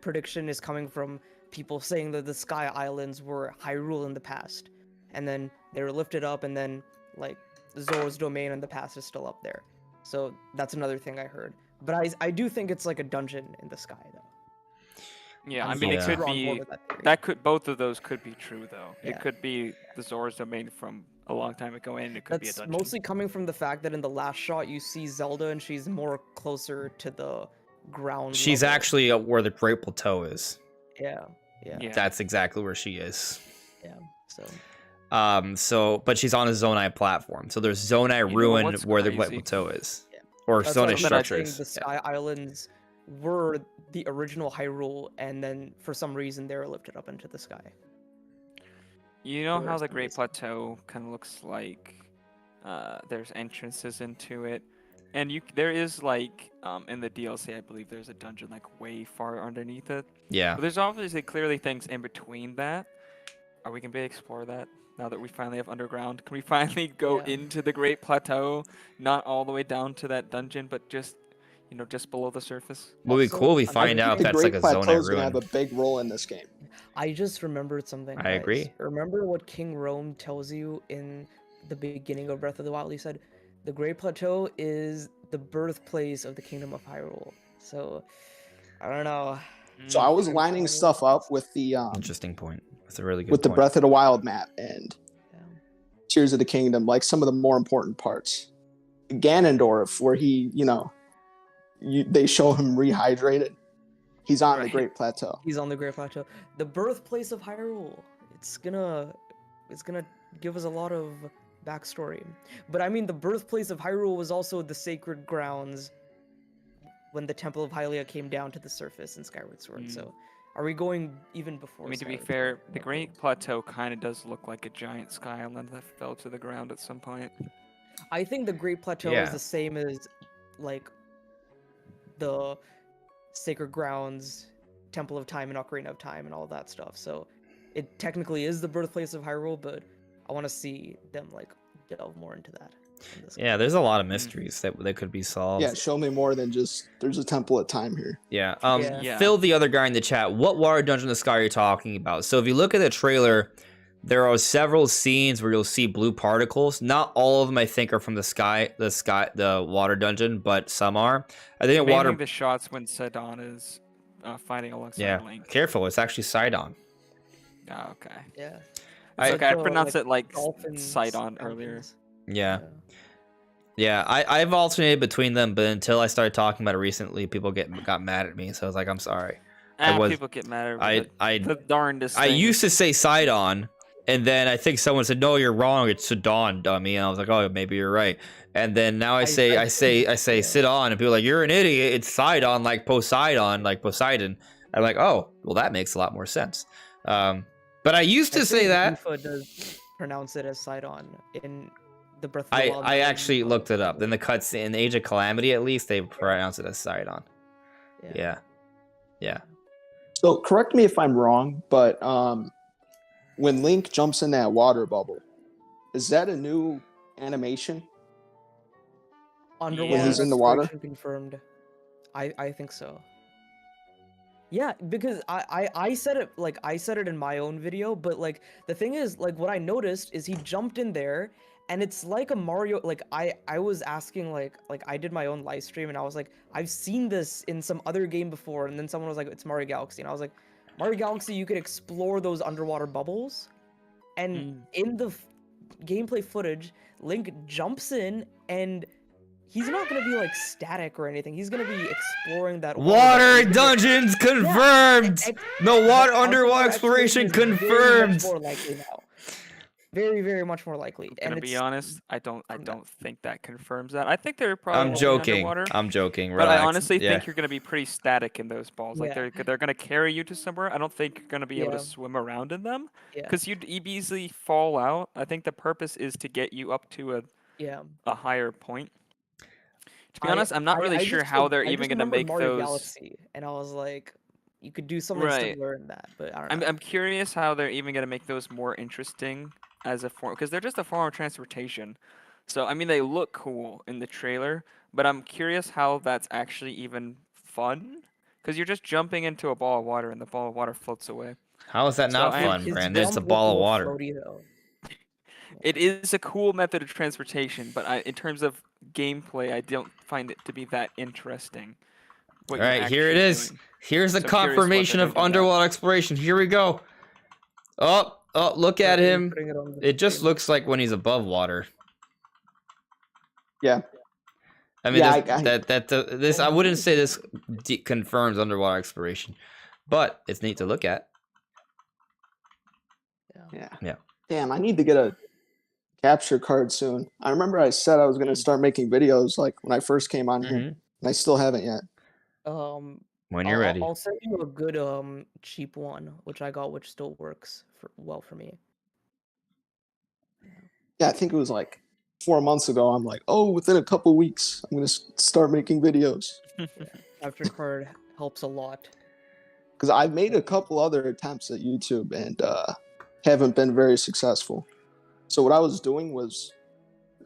prediction is coming from people saying that the Sky Islands were Hyrule in the past, and then they were lifted up, and then like Zora's Domain in the past is still up there. So that's another thing I heard. But I do think it's like a dungeon in the sky, though. Yeah, I'm I mean, it super could on be board with that theory. both of those could be true though. Yeah. It could be the Zora's Domain from a long time ago, and it could be a That's dungeon. mostly coming from the fact that in the last shot you see Zelda and she's more closer to the ground. She's level. actually where the Great Plateau is. Yeah. That's exactly where she is. So. But she's on a Zonai platform. So there's Zonai know Ruin what's where the crazy? Great Plateau is. Yeah. Or That's why Zonai I'm saying structures. the Sky Islands were the original Hyrule, and then for some reason they were lifted up into the sky. You know how Where's the the Great reason? Plateau kind of looks like? There's entrances into it, and there is like in the DLC, I believe there's a dungeon like way far underneath it. Yeah. But there's obviously clearly things in between that. Are we gonna be able to explore that now that we finally have underground? Can we finally go Yeah. into the Great Plateau, not all the way down to that dungeon, but just just below the surface. Would be Also, cool if we I find think out if the that's Great like a zone I Plateau is gonna have ruined. a big role in this game. I just remembered something. I Guys. agree. Remember what King Rome tells you in the beginning of Breath of the Wild? He said, "The Great Plateau is the birthplace of the Kingdom of Hyrule." So, I don't know. So I was lining stuff up with the Interesting point. That's a really good with the point. Breath of the Wild map and Yeah. Tears of the Kingdom, like some of the more important parts. Ganondorf, where he, they show him rehydrated. He's on the Right. Great Plateau. He's on the Great Plateau, the birthplace of Hyrule. It's gonna give us a lot of backstory. But I mean, the birthplace of Hyrule was also the sacred grounds when the Temple of Hylia came down to the surface in Skyward Sword. So, are we going even before? I mean, to be Skyward fair, Sword? the Great Plateau kind of does look like a giant sky island that fell to the ground at some point. I think the Great Plateau Yeah. is the same as like the sacred grounds, Temple of Time and Ocarina of Time and all that stuff. So it technically is the birthplace of Hyrule, but I want to see them like delve more into that. in this Yeah, there's a lot of mysteries that could be solved. Yeah, show me more than just there's a Temple of Time here. Yeah. Yeah. Phil, the other guy in the chat, what water dungeon in the sky are you talking about? So if you look at the trailer, there are several scenes where you'll see blue particles. Not all of them, I think, are from the water dungeon, but some are. I think Mainly water. the shots when Sidon is fighting alongside Yeah, Link. careful. It's actually Sidon. Oh, okay. Yeah. I- It's okay, I the, pronounced it like dolphins, Sidon earlier. dolphins. Yeah. Yeah, I've alternated between them, but until I started talking about it recently, people got mad at me. So I was like, I'm sorry. People get mad at the darndest I thing. used to say Sidon, and then I think someone said, "No, you're wrong. It's Sidon, dummy." And I was like, "Oh, maybe you're right." And then now I say Sidon, and people are like, "You're an idiot. It's Sidon, like Poseidon, like Poseidon." I'm like, "Oh, well, that makes a lot more sense." But I used to say that. FIFA does pronounce it as Sidon in the Breath of the I Wild. actually looked it up. In the cuts in Age of Calamity, at least they pronounce it as Sidon. Yeah. So correct me if I'm wrong, but when Link jumps in that water bubble, is that a new animation? Underwater When he's in the water? exploration confirmed. I think so. Yeah, because I said it in my own video, but like the thing is, like what I noticed is he jumped in there and it's like a Mario, like I was asking like I did my own live stream and I was like, I've seen this in some other game before, and then someone was like, it's Mario Galaxy, and I was like, Mario Galaxy, you could explore those underwater bubbles, and in the gameplay footage, Link jumps in and he's not gonna be like static or anything. He's gonna be exploring that Water dungeons confirmed. No water underwater exploration confirmed. More likely now. Very, very much more likely. I'm gonna be honest, I don't think that confirms that. I think they're probably I'm gonna be joking. underwater, I'm joking. but I Relax. honestly Yeah. think you're gonna be pretty static in those balls. Like Yeah. they're gonna carry you to somewhere. I don't think you're gonna be able Yeah. to swim around in them Yeah. because you'd easily fall out. I think the purpose is to get you up to Yeah. a higher point. To be honest, I'm not really sure how they're even gonna make Mario those. Galaxy, and I was like, you could do something Right. similar in that, but I don't know. I'm curious how they're even gonna make those more interesting as a form, because they're just a form of transportation. So I mean, they look cool in the trailer, but I'm curious how that's actually even fun, because you're just jumping into a ball of water and the ball of water floats away. How is that So not I am- fun, His Brandon? It's a jump looked ball of little water. floaty, though. It is a cool method of transportation, but in terms of gameplay, I don't find it to be that interesting. All right, here it is. Here's the So I'm curious what confirmation they're of gonna do with that. underwater exploration. Here we go. Oh, look at him. Putting it on the It just screen. looks like when he's above water. Yeah. I mean, Yeah, this I wouldn't say this confirms underwater exploration, but it's neat to look at. Yeah. Damn, I need to get a capture card soon. I remember I said I was going to start making videos like when I first came on here, Mhm. and I still haven't yet. When you're ready. I'll send you a good cheap one, which I got, which still works well for me. Yeah, I think it was like 4 months ago. I'm like, oh, within a couple weeks, I'm going to start making videos. Capture card helps a lot. Because I've made a couple other attempts at YouTube and haven't been very successful. So what I was doing was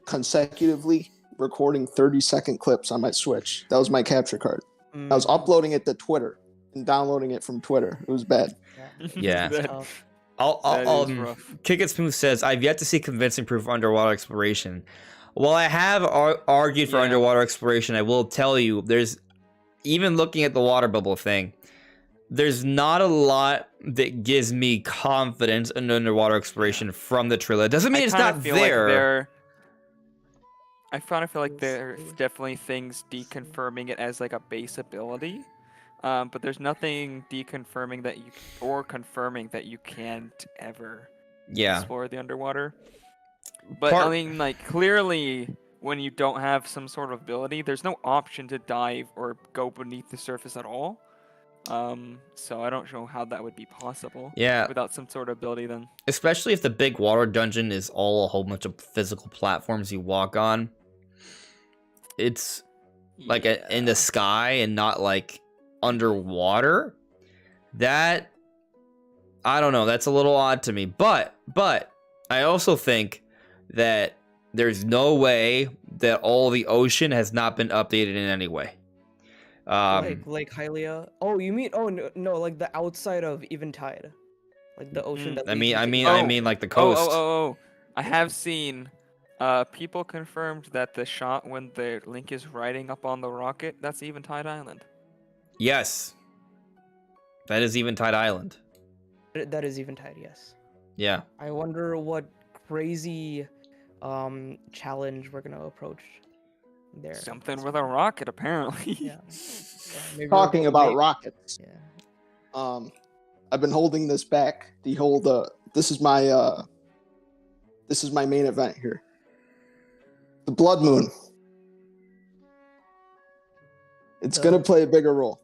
consecutively recording 30-second clips on my Switch. That was my capture card. I was uploading it to Twitter and downloading it from Twitter. It was bad. Yeah. That I'll is rough. Kick It Smooth says, I've yet to see convincing proof of underwater exploration. While I have argued for underwater exploration, I will tell you, there's, even looking at the water bubble thing, there's not a lot that gives me confidence in underwater exploration from the trailer. It doesn't mean it's not there. I kind of feel like there's definitely things deconfirming it as like a base ability. But there's nothing deconfirming that or confirming that you can't ever explore the underwater. But I mean, like, clearly, when you don't have some sort of ability, there's no option to dive or go beneath the surface at all. So I don't know how that would be possible. Yeah. Without some sort of ability, then. Especially if the big water dungeon is all a whole bunch of physical platforms you walk on. It's like in the sky and not like underwater. That, I don't know, that's a little odd to me. But I also think that there's no way that all the ocean has not been updated in any way. Like Hylia. Oh, you mean? Oh no, like the outside of Eventide, like the ocean. That I mean, like the coast. I have seen. People confirmed that the shot when the Link is riding up on the rocket, that's Eventide Island. Yes. That is Eventide Island. That is Eventide, yes. Yeah. I wonder what crazy challenge we're gonna approach there. Something with a rocket, apparently. Yeah. Maybe Talking about rockets. Yeah. I've been holding this back. The whole this is my main event here. The Blood Moon. It's gonna play a bigger role.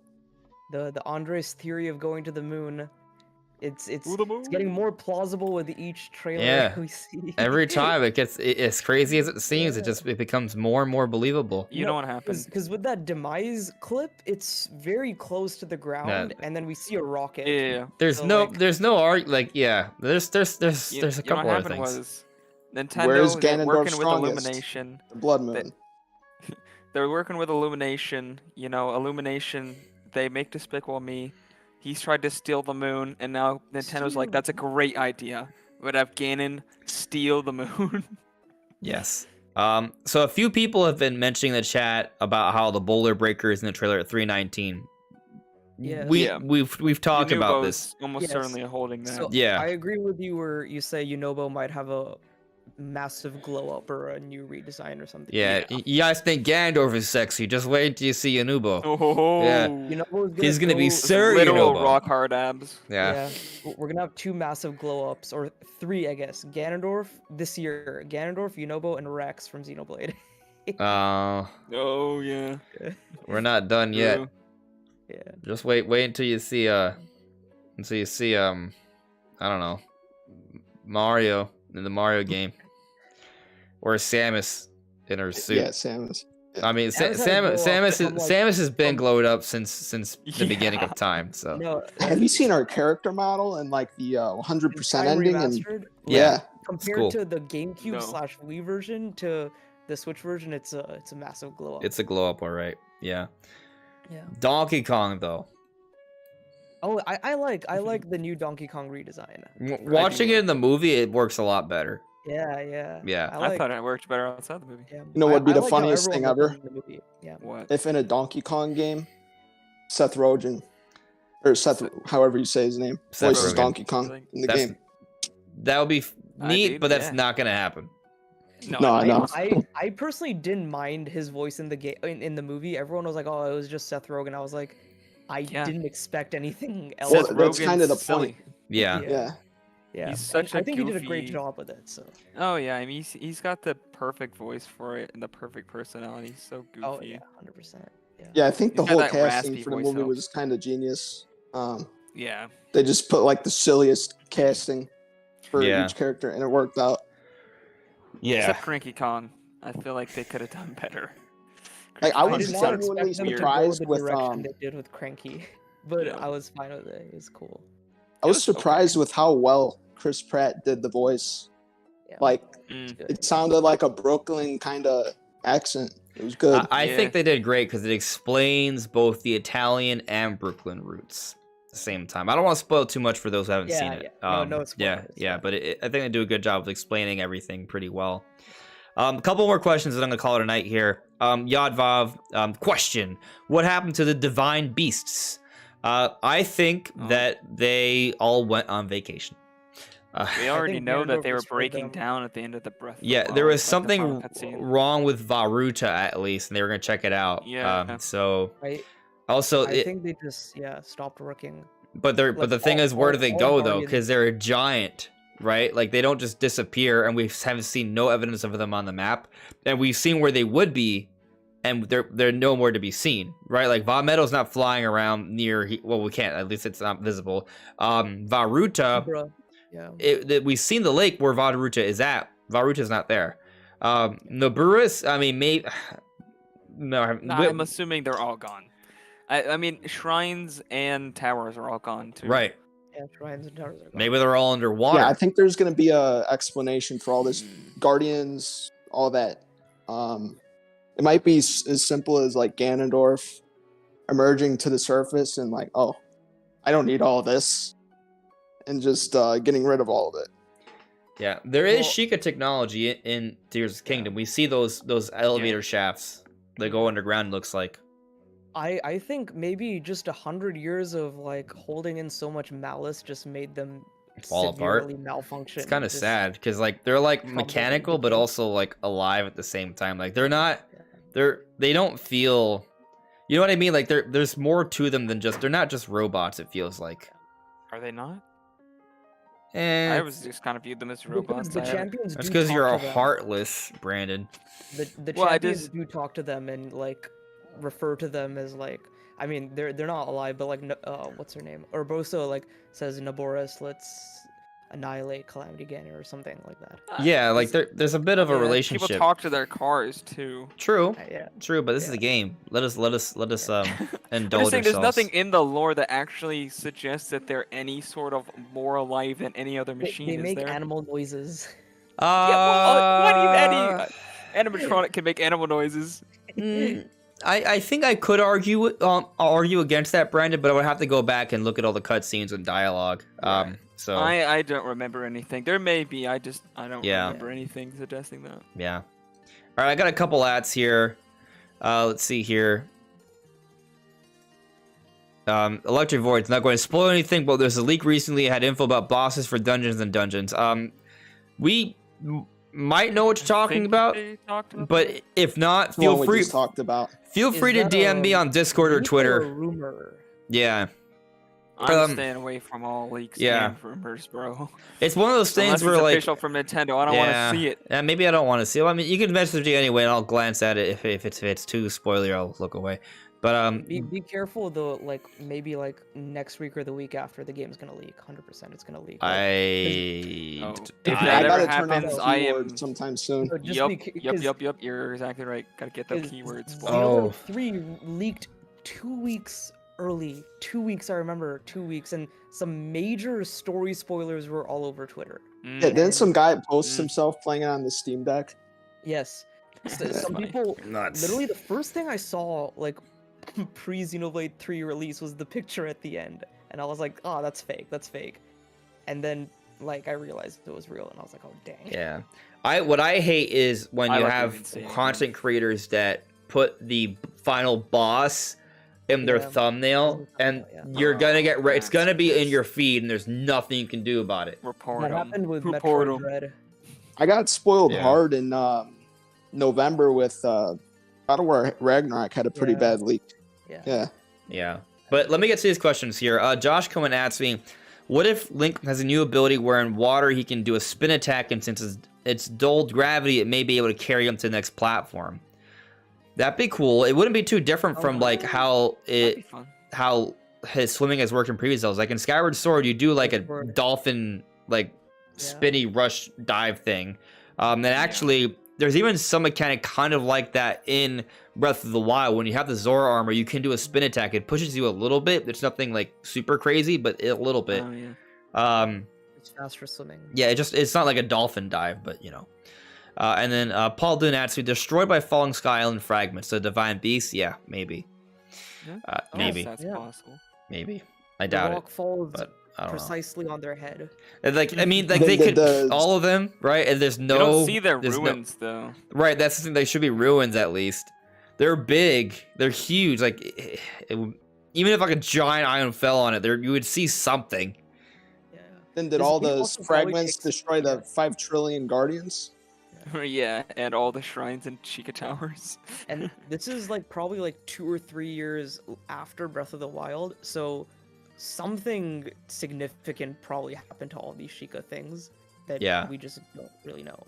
The Andres theory of going to the moon. It's getting more plausible with each trailer we see. Every time it gets as crazy as it seems, it becomes more and more believable. You know what happens? Because with that Demise clip, it's very close to the ground, and then we see a rocket. Yeah. There's no art like There's a couple other things. Was Nintendo Where's working Ganondorf's with strongest? Illumination. The Blood Moon. They're working with Illumination. You know, Illumination. They make Despicable Me. He's tried to steal the moon, and now Nintendo's like, that's a great idea. We'd have Ganon steal the moon. Yes. So a few people have been mentioning in the chat about how the boulder breaker is in the trailer at 319. Yeah. We've talked about this. Almost certainly holding that. So Yeah. I agree with you where you say Yunobo might have a massive glow up or a new redesign or something. Yeah. You guys think Ganondorf is sexy? Just wait until you see Yunobo. Oh. Yeah. He's gonna be Sir literal Yunobo. rock hard abs. Yeah. We're gonna have 2 massive glow ups, or 3, I guess. Ganondorf this year. Ganondorf, Yunobo, and Rex from Xenoblade. Oh yeah. We're not done yet. Yeah. Just wait until you see I don't know, Mario in the Mario game, or Samus in her suit. Yeah, Samus. I mean, Samus has been glowed up since the beginning of time. So No, Have you seen our character model and like the 100% ending? Remastered? Yeah. Compared cool. to the GameCube / Wii version to the Switch version, it's a massive glow up. it's a glow up, all right. Yeah. Yeah. Donkey Kong though. Oh, I like the new Donkey Kong redesign. Watching it in the movie, it works a lot better. Yeah. Yeah. I thought it worked better outside the movie. Yeah. You know what'd be I the like how funniest thing everyone ever? looked in the movie. Yeah. What? If in a Donkey Kong game, Seth Rogen, or Seth, however you say his name, Seth voices Rogen. Donkey Kong in the game. That would be neat, dude, but that's yeah. not gonna happen. No. I personally didn't mind his voice in the game in the movie. Everyone was like, "Oh, it was just Seth Rogen." I was like, I didn't expect anything else. Well, that's kind of the point. Yeah. Yeah. He's such I a think he did a great goofy- job with it. So. Oh yeah, I mean he's got the perfect voice for it and the perfect personality. He's so goofy. Oh yeah, 100%. Yeah, I think the He's got whole that casting raspy for the voice movie helps. was kind of genius. Yeah. They just put like the silliest casting for Yeah. each character, and it worked out. Except Cranky Kong. I feel like they could have done better. Like I was did not genuinely expect them to go surprised the with direction they did with Cranky, but Yeah. I was fine with it. It was cool. I was surprised with how well Chris Pratt did the voice. Yeah. Like Mm. it sounded like a Brooklyn kind of accent. It was good. I think they did great because it explains both the Italian and Brooklyn roots at the same time. I don't want to spoil too much for those who haven't seen it. No, it's but I think they do a good job of explaining everything pretty well. A couple more questions and I'm gonna call it a night here. Yadvav, question: what happened to the divine beasts? I think that they all went on vacation. We already know that they were breaking down at the end of the Breath. Yeah, there was something wrong with Varuta at least, and they were gonna check it out. Yeah. I think they just stopped working. But the thing is, where do they go though? Because they're a giant, right? Like they don't just disappear, and we haven't seen no evidence of them on the map, and we've seen where they would be, and they're nowhere to be seen, right? Like Vometo's not flying around near. Well, we can't. At least it's not visible. Varuta. Yeah. We've seen the lake where Varuta is at. Varuta's not there. Noburus, I mean, maybe. No, I'm assuming they're all gone. I mean, shrines and towers are all gone too. Right. Yeah, shrines and towers are gone. Maybe they're all underwater. Yeah, I think there's going to be a explanation for all this. Guardians, all that. It might be as simple as like Ganondorf emerging to the surface and like, oh, I don't need all this. And just getting rid of all of it. Yeah, there is Sheikah technology in Tears of the Kingdom. We see those elevator shafts that go underground. Looks like. I think maybe just 100 years of like holding in so much malice just made them fall apart. Malfunction. It's kind of sad because like they're like mechanical but also like alive at the same time. Like they're not. They don't feel. You know what I mean? Like there's more to them than just. They're not just robots. It feels like. Are they not? I was just kind of viewed them as robots. The champions. That's because you're heartless, Brandon. The champions do talk to them and like refer to them as like. I mean, they're not alive, but like, what's her name? Urbosa like says, "Naboris, let's annihilate Calamity Ganon," or something like that. Yeah, like there's a bit of a relationship. People talk to their cars too. True. True, but this is a game. Let us indulge ourselves. There's nothing in the lore that actually suggests that they're any sort of more alive than any other machine. They make animal noises. Any animatronic can make animal noises. I think I could argue against that, Brandon, but I would have to go back and look at all the cutscenes and dialogue. So I don't remember anything. There may be. I don't remember anything suggesting that. Yeah. All right, I got a couple ads here. Let's see here. Electric Void's not going to spoil anything, but there's a leak recently. It had info about bosses for Dungeons and Dungeons. We might know what you're talking about, but if not, feel free. Feel free to DM me on Discord or Twitter. Rumor? Yeah. I'm staying away from all leaks and rumors, bro. It's one of those things where like official from Nintendo, I don't want to see it. Yeah, maybe I don't want to see it. I mean, you can message me anyway, and I'll glance at it. If it's too spoilery, I'll look away. But be careful though. Like maybe like next week or the week after, the game's gonna leak. 100%, it's gonna leak. If that ever happens, I am sometime soon. Yep. You're exactly right. Gotta get those keywords. Zelda 3 leaked 2 weeks early. 2 weeks, I remember. 2 weeks, and some major story spoilers were all over Twitter. Yeah, then some guy posts himself playing it on the Steam Deck. Yes. Some people. Literally, the first thing I saw, like, pre-Xenoblade 3 release was the picture at the end, and I was like, oh, that's fake. And then, like, I realized it was real, and I was like, oh, dang. Yeah. What I hate is when you have content creators that put the final boss in their thumbnail, and you're gonna get it's gonna be in your feed, and there's nothing you can do about it. That happened with Metroid Dread. I got spoiled hard in November with God of War Ragnarok had a pretty bad leak. Yeah. But let me get to these questions here. Josh Cohen asks me, what if Link has a new ability where in water he can do a spin attack, and since it's dulled gravity, it may be able to carry him to the next platform? That'd be cool. It wouldn't be too different from like how his swimming has worked in previous Zeldas. Like in Skyward Sword, you do like a dolphin like spinny rush dive thing. And actually, there's even some mechanic kind of like that in Breath of the Wild. When you have the Zora armor, you can do a spin attack. It pushes you a little bit. It's nothing like super crazy, but a little bit. It's fast for swimming. Yeah, it's not like a dolphin dive, but you know. And then Paul Dune adds to destroyed by falling sky island fragments. The divine beast, yeah, maybe. Maybe. That's possible. Maybe. I The doubt rock it. falls But I don't know. precisely on their head. And, like, I mean, like The- they the- could the- all of them, right? And there's no. You don't see their there's no- ruins though. Right, that's the thing. They should be ruins at least. They're big. They're huge. Like, even if like a giant island fell on it, there you would see something. Yeah. Then did This all game those also probably fragments takes- destroy the 5 trillion guardians? Yeah, and all the shrines and Chica Towers. And this is like probably like 2 or 3 years after Breath of the Wild, so something significant probably happened to all these Sheikah things that Yeah. we just don't really know.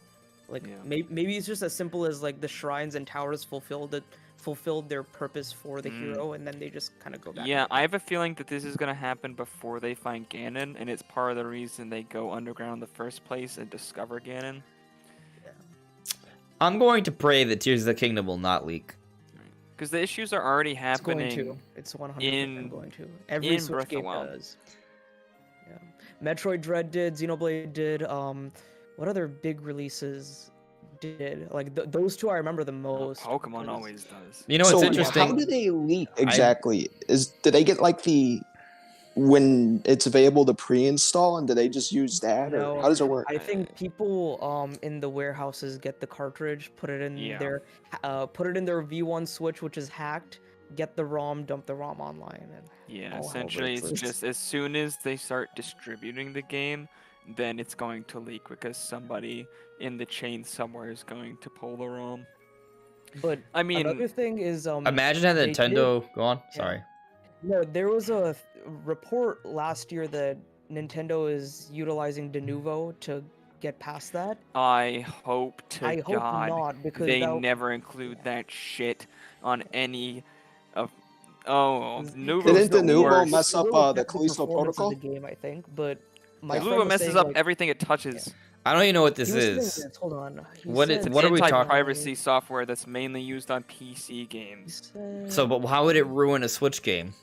Like Yeah. maybe it's just as simple as like the shrines and towers fulfilled their purpose for the hero, and then they just kind of go back. Yeah, I have a feeling that this is gonna happen before they find Ganon, and it's part of the reason they go underground in the first place and discover Ganon. I'm going to pray that Tears of the Kingdom will not leak. Because the issues are already It's going happening. to. It's 100% in- going to. Every in Switch Breath of the game Wild. does. Yeah. Metroid Dread did, Xenoblade did, what other big releases did? Like those two I remember the most. Pokemon because- always does. You know what's So interesting? how do they leak exactly? Do they get like the when it's available to pre-install, and do they just use that, No, or how does it work? I think people in the warehouses get the cartridge, put it in Yeah. their V1 Switch, which is hacked, get the ROM, dump the ROM online, and Yeah, all hell essentially it's breaks loose. just as soon as they start distributing the game, then it's going to leak because somebody in the chain somewhere is going to pull the ROM. But I mean, another thing is Imagine how they did- Nintendo. Go on. Yeah. Sorry. No, there was a report last year that Nintendo is utilizing Denuvo to get past that. I hope to I hope God not, because they that'll- never include that shit on any of. Oh, Because Nuvo's Didn't the Denuvo worst. mess up It will the affect Callisto performance of Protocol? the game, I think, but my Yeah. friend Nuvo was messes saying, up like, everything it touches. I don't even know what this he was saying is. this, hold on. He What is- said what are we something talking- Anti-piracy like- software that's mainly used on PC he games. So, said- but how would it ruin a Switch game?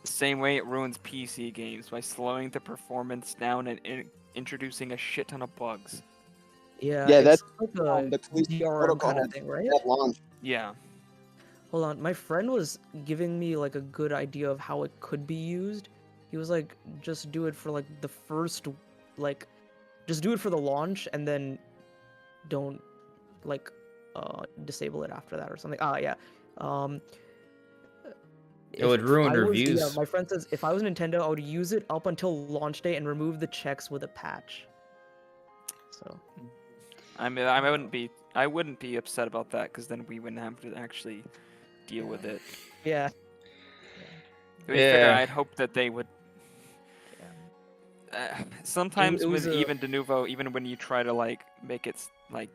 The same way it ruins PC games by slowing the performance down and introducing a shit ton of bugs. yeah, Yeah, it's that's, like the a Callisto DRM Protocol kind of thing, right? at launch. Yeah. Hold on, my friend was giving me like a good idea of how it could be used. He was like, just do it for like the first, like, just do it for the launch and then don't like disable it after that or something. Ah, yeah. It would ruin reviews. Yeah, my friend says if I was Nintendo, I would use it up until launch day and remove the checks with a patch. So I mean, I wouldn't be upset about that because then we wouldn't have to actually deal with it. yeah, To be fair, Yeah. I'd hope that they would. Sometimes it was with a- even Denuvo, even when you try to like make it like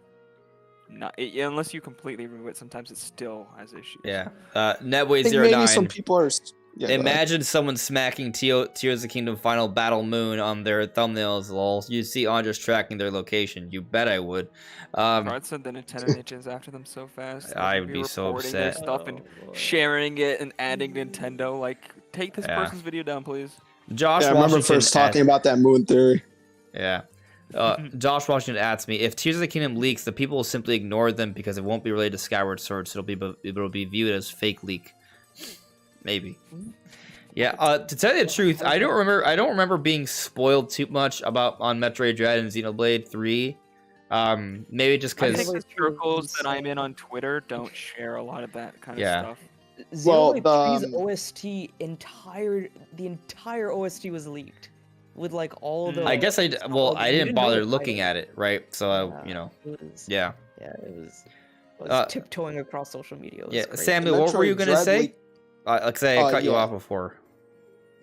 not unless you completely remove it, sometimes it still has issues. Yeah. I Netway think maybe 09. some people are. Yeah, go ahead. Imagine someone smacking Tears of the Kingdom Final Battle Moon on their thumbnails, lol. You'd see Andres tracking their location. You bet I would. Rod said the Nintendo ninjas after them so fast. they're I gonna would be so reporting their upset. Stuff and Oh, boy. sharing it and adding Nintendo. Like, take this Yeah. person's video down, please. Josh Yeah, I remember Washington first talking about that moon theory. Yeah. Josh Washington asks me if Tears of the Kingdom leaks, the people will simply ignore them because it won't be related to Skyward Sword, so it'll be viewed as fake leak. Maybe. Yeah. To tell you the truth, I don't remember being spoiled too much on Metroid Dread and Xenoblade 3. Maybe just I because. think the circles that I'm in on Twitter don't share a lot of that kind Yeah. of stuff. Well, Xenoblade 3's the, OST the entire OST was leaked with like all the. I guess I like, didn't we didn't know bother it looking either. at it, right? So It was, yeah. Yeah, it was Uh, tiptoeing across social media. It was Yeah, crazy. Samuel, what were you Metroid gonna Dread say? leak- Like say I cut you yeah. off before.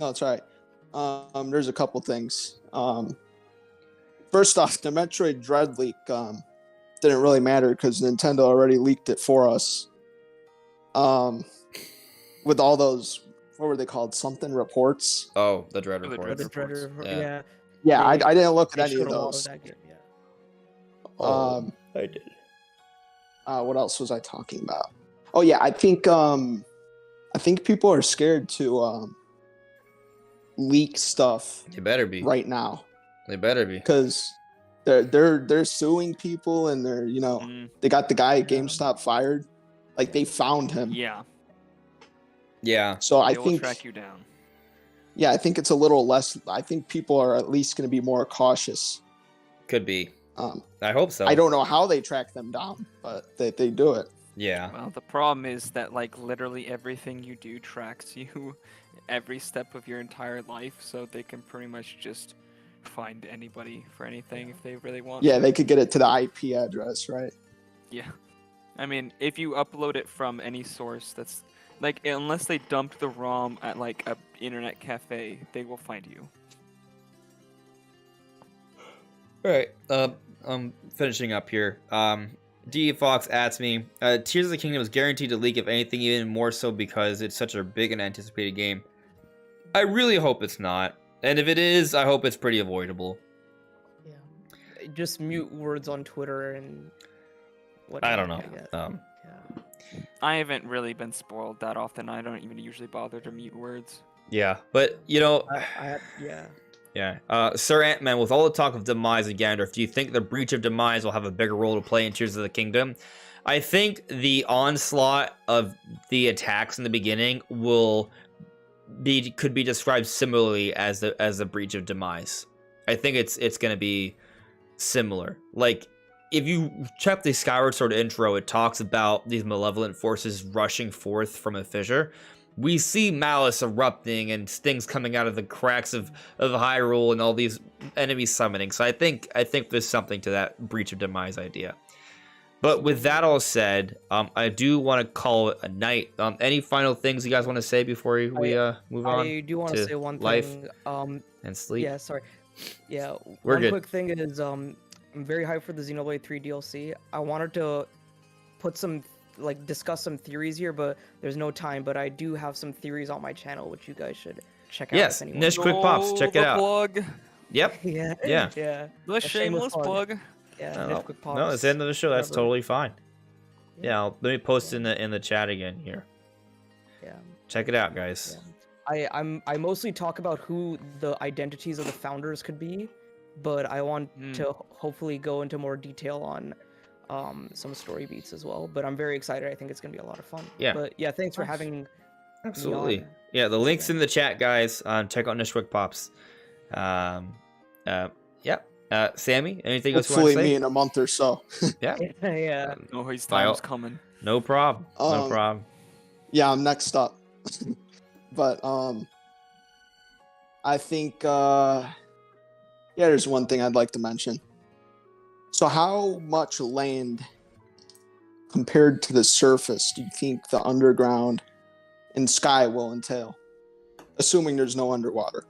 No, it's all right. There's a couple things. First off, the Metroid Dread leak didn't really matter because Nintendo already leaked it for us. With all those, what were they called? Something reports. Oh, the Dread Oh, the report. Dread The Dreader, Yeah. yeah. Yeah, I They- didn't look They at any showed of a lot those. that game, yeah. I did. What else was I talking about? Oh yeah, I think people are scared to leak stuff They better be. right now They better be. because they're suing people, and they're they got the guy at GameStop fired. Like they found him. Yeah. Yeah. So I They will think track you down. yeah, I think it's a little less. I think people are at least going to be more cautious. Could be. I hope so. I don't know how they track them down, but they do it. Yeah. Well, the problem is that like literally everything you do tracks you every step of your entire life, so they can pretty much just find anybody for anything if they really want. Yeah, they could get it to the IP address, right? Yeah. I mean, if you upload it from any source that's like, unless they dumped the ROM at like a internet cafe, they will find you. All right. I'm finishing up here. D Fox asks me, Tears of the Kingdom is guaranteed to leak, if anything, even more so because it's such a big and anticipated game. I really hope it's not. And if it is, I hope it's pretty avoidable. Yeah. Just mute words on Twitter and I don't know. yeah. I haven't really been spoiled that often. I don't even usually bother to mute words. Yeah, but Yeah. Yeah. Sir Ant-Man, with all the talk of Demise and Ganondorf, do you think the breach of Demise will have a bigger role to play in Tears of the Kingdom? I think the onslaught of the attacks in the beginning could be described similarly as the breach of Demise. I think it's going to be similar. Like, if you check the Skyward Sword intro, it talks about these malevolent forces rushing forth from a fissure. We see malice erupting and things coming out of the cracks of Hyrule and all these enemies summoning. So I think there's something to that breach of Demise idea. But with that all said, I do want to call it a night. Any final things you guys want to say before we move on? I do want to say one life thing. and sleep. Yeah, sorry. Yeah, We're one good. quick thing is I'm very hyped for the Xenoblade 3 DLC. I wanted to discuss some theories here, but there's no time. But I do have some theories on my channel, which you guys should check out. Yes, if anyone Niche Quick Pops, check it out. Plug. Yep. Yeah. Yeah. Yeah. The shameless plug. Yeah. No, Niche Quick Pops. no, it's the end of the show. That's whatever. totally fine. Yeah, let me post in the chat again here. Yeah. Check it out, guys. Yeah. I mostly talk about who the identities of the founders could be, but I want to hopefully go into more detail on some story beats as well. But I'm very excited. I think it's gonna be a lot of fun. Yeah. But yeah, thanks for having Absolutely. me on. Yeah, the link's in the chat, guys. Check out Nishwick Pops. Yeah. Sammy, anything else you want Hopefully, to say? me in a month or so. Yeah. Yeah. Oh, his By all- time's coming. No problem. No problem. Yeah, I'm next up. But I think there's one thing I'd like to mention. So how much land compared to the surface do you think the underground and sky will entail? Assuming there's no underwater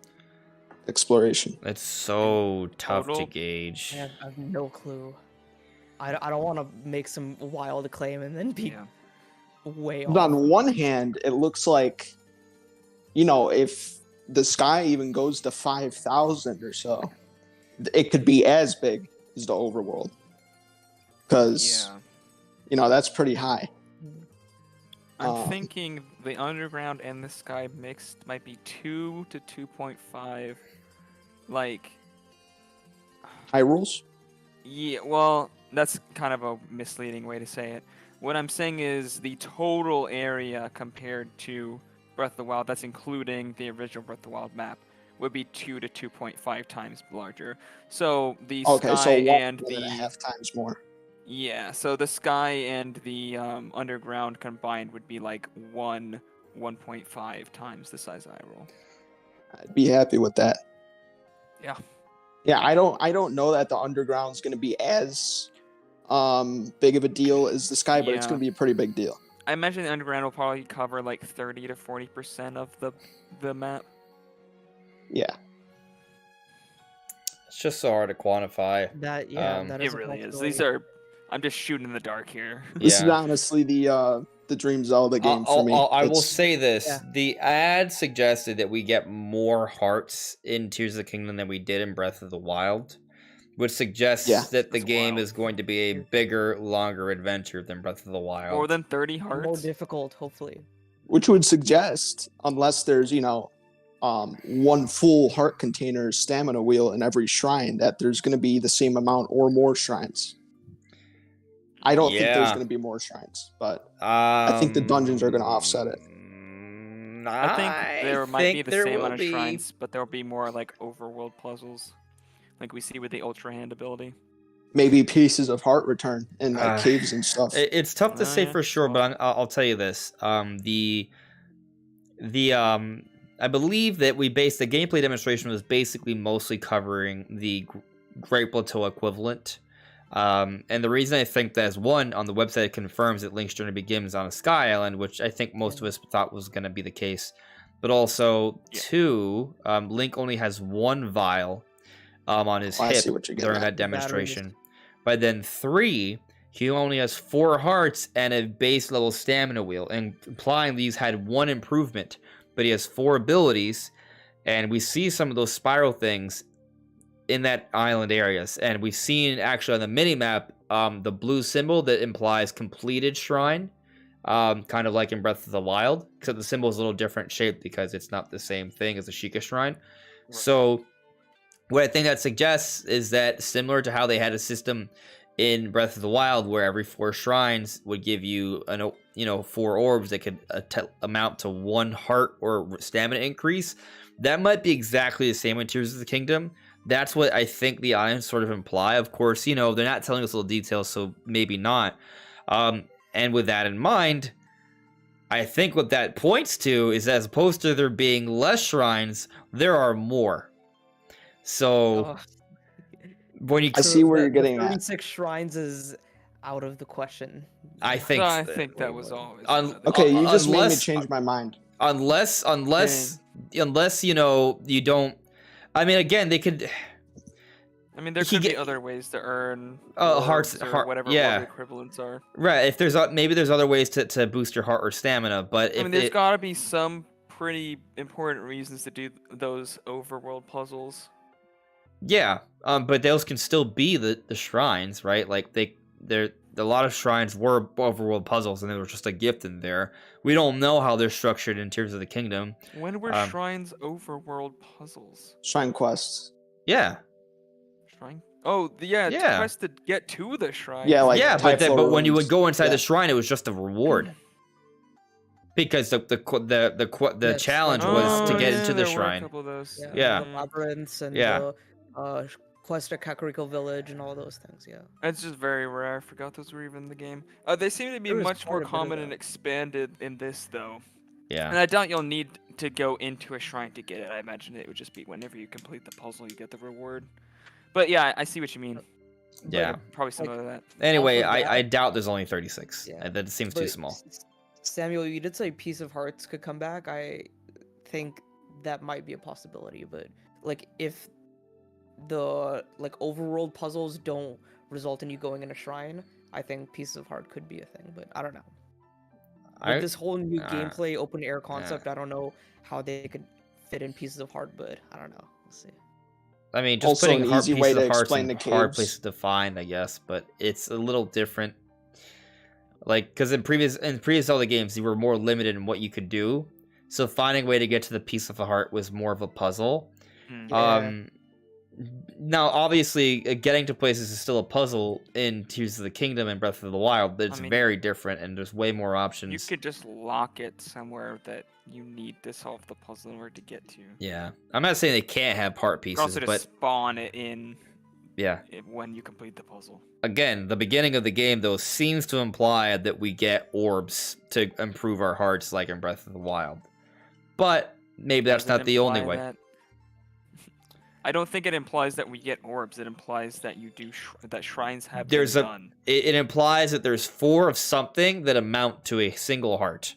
exploration. It's so tough to Total? gauge. I have no clue. I don't want to make some wild claim and then be way But off. on one hand, it looks like, if the sky even goes to 5,000 or so, it could be as big as the overworld. Because, that's pretty high. I'm thinking the underground and the sky mixed might be 2 to 2.5. Like, Hyrule's? yeah, well, that's kind of a misleading way to say it. What I'm saying is the total area compared to Breath of the Wild, that's including the original Breath of the Wild map, would be 2 to 2.5 times larger. So the Okay, sky so and 1.5 times more. Yeah, so the sky and the underground combined would be like 1.5 times the size of Hyrule. I'd be happy with that. Yeah. Yeah, I don't know that the underground's going to be as big of a deal as the sky, but it's Yeah. going to be a pretty big deal. I imagine the underground will probably cover like 30 to 40% of the map. Yeah. It's just so hard to quantify. That It is a really is. possibility. These are. I'm just shooting in the dark here. This is Yeah. honestly the Dream Zelda game for me. I will It's- say this. Yeah. The ad suggested that we get more hearts in Tears of the Kingdom than we did in Breath of the Wild, which suggests Yeah. that the That's game wild. is going to be a bigger, longer adventure than Breath of the Wild. More than 30 more hearts. difficult, hopefully. which would suggest, unless there's, one full heart container stamina wheel in every shrine, that there's going to be the same amount or more shrines. I don't think there's going to be more shrines, but I think the dungeons are going to offset it. I think there might be the same amount of shrines, but there'll be more like overworld puzzles, like we see with the Ultra Hand ability. Maybe pieces of heart return in like caves and stuff. It's tough to say for sure, but I'll tell you this: I believe that we based the gameplay demonstration was basically mostly covering the Great Plateau equivalent. And the reason I think that is, one, on the website it confirms that Link's journey begins on a sky island, which I think most of us thought was going to be the case. But also, two, Link only has one vial on his hip during that demonstration. But then three, he only has 4 hearts and a base level stamina wheel, implying these had one improvement. But he has 4 abilities, and we see some of those spiral things in that island areas. And we've seen actually on the mini-map the blue symbol that implies completed shrine, kind of like in Breath of the Wild, except the symbol is a little different shape because it's not the same thing as the Sheikah shrine. Right. So what I think that suggests is that similar to how they had a system in Breath of the Wild where every 4 shrines would give you 4 orbs that could amount to 1 heart or stamina increase, that might be exactly the same in Tears of the Kingdom. That's what I think the islands sort of imply. Of course, they're not telling us little details, so maybe not. And with that in mind, I think what that points to is, as opposed to there being less shrines, there are more. So when you I see where you're getting at. 36 shrines is out of the question. I think that was always okay. You just made me change my mind. Unless you don't. I mean, again, they could. I mean, there could be other ways to earn hearts or whatever orb equivalents are. Right. If there's maybe there's other ways to boost your heart or stamina, but I mean, there's got to be some pretty important reasons to do those overworld puzzles. Yeah, but those can still be the shrines, right? Like a lot of shrines were overworld puzzles, and there was just a gift in there. We don't know how they're structured in Tears of the Kingdom. When were shrines overworld puzzles? Shrine quests. Yeah. Shrine. Oh, yeah. Quest to get to the shrine. Yeah, but when you would go inside the shrine, it was just a reward. Because the challenge was to get into the shrine. Were a couple of those. Yeah. The labyrinths and the quest at Kakariko Village and all those things. Yeah. It's just very rare. I forgot those were even in the game. They seem to be much more common and expanded in this, though. Yeah. And I doubt you'll need to go into a shrine to get it. I imagine it would just be whenever you complete the puzzle, you get the reward. But yeah, I see what you mean. Yeah. Probably similar to that. Anyway, I doubt there's only 36. Yeah. That seems too small. Samuel, you did say Piece of Hearts could come back. I think that might be a possibility, but if the overworld puzzles don't result in you going in a shrine, I think Piece of Heart could be a thing, but I don't know. With this whole new gameplay open air concept, I don't know how they could fit in Pieces of Heart, but I don't know. We'll see. I mean, just also putting an easy way to explain the hard places to find, I guess, but it's a little different. Because in previous Zelda games, you were more limited in what you could do, so finding a way to get to the Piece of the Heart was more of a puzzle. Yeah. Now, obviously, getting to places is still a puzzle in Tears of the Kingdom and Breath of the Wild, but it's very different, and there's way more options. You could just lock it somewhere that you need to solve the puzzle in order to get to. Yeah, I'm not saying they can't have heart pieces, also but just spawn it in. Yeah. When you complete the puzzle. Again, the beginning of the game, though, seems to imply that we get orbs to improve our hearts, like in Breath of the Wild. But maybe that's not the only way. I don't think it implies that we get orbs. It implies that you do that shrines have been done. It implies that there's 4 of something that amount to a single heart.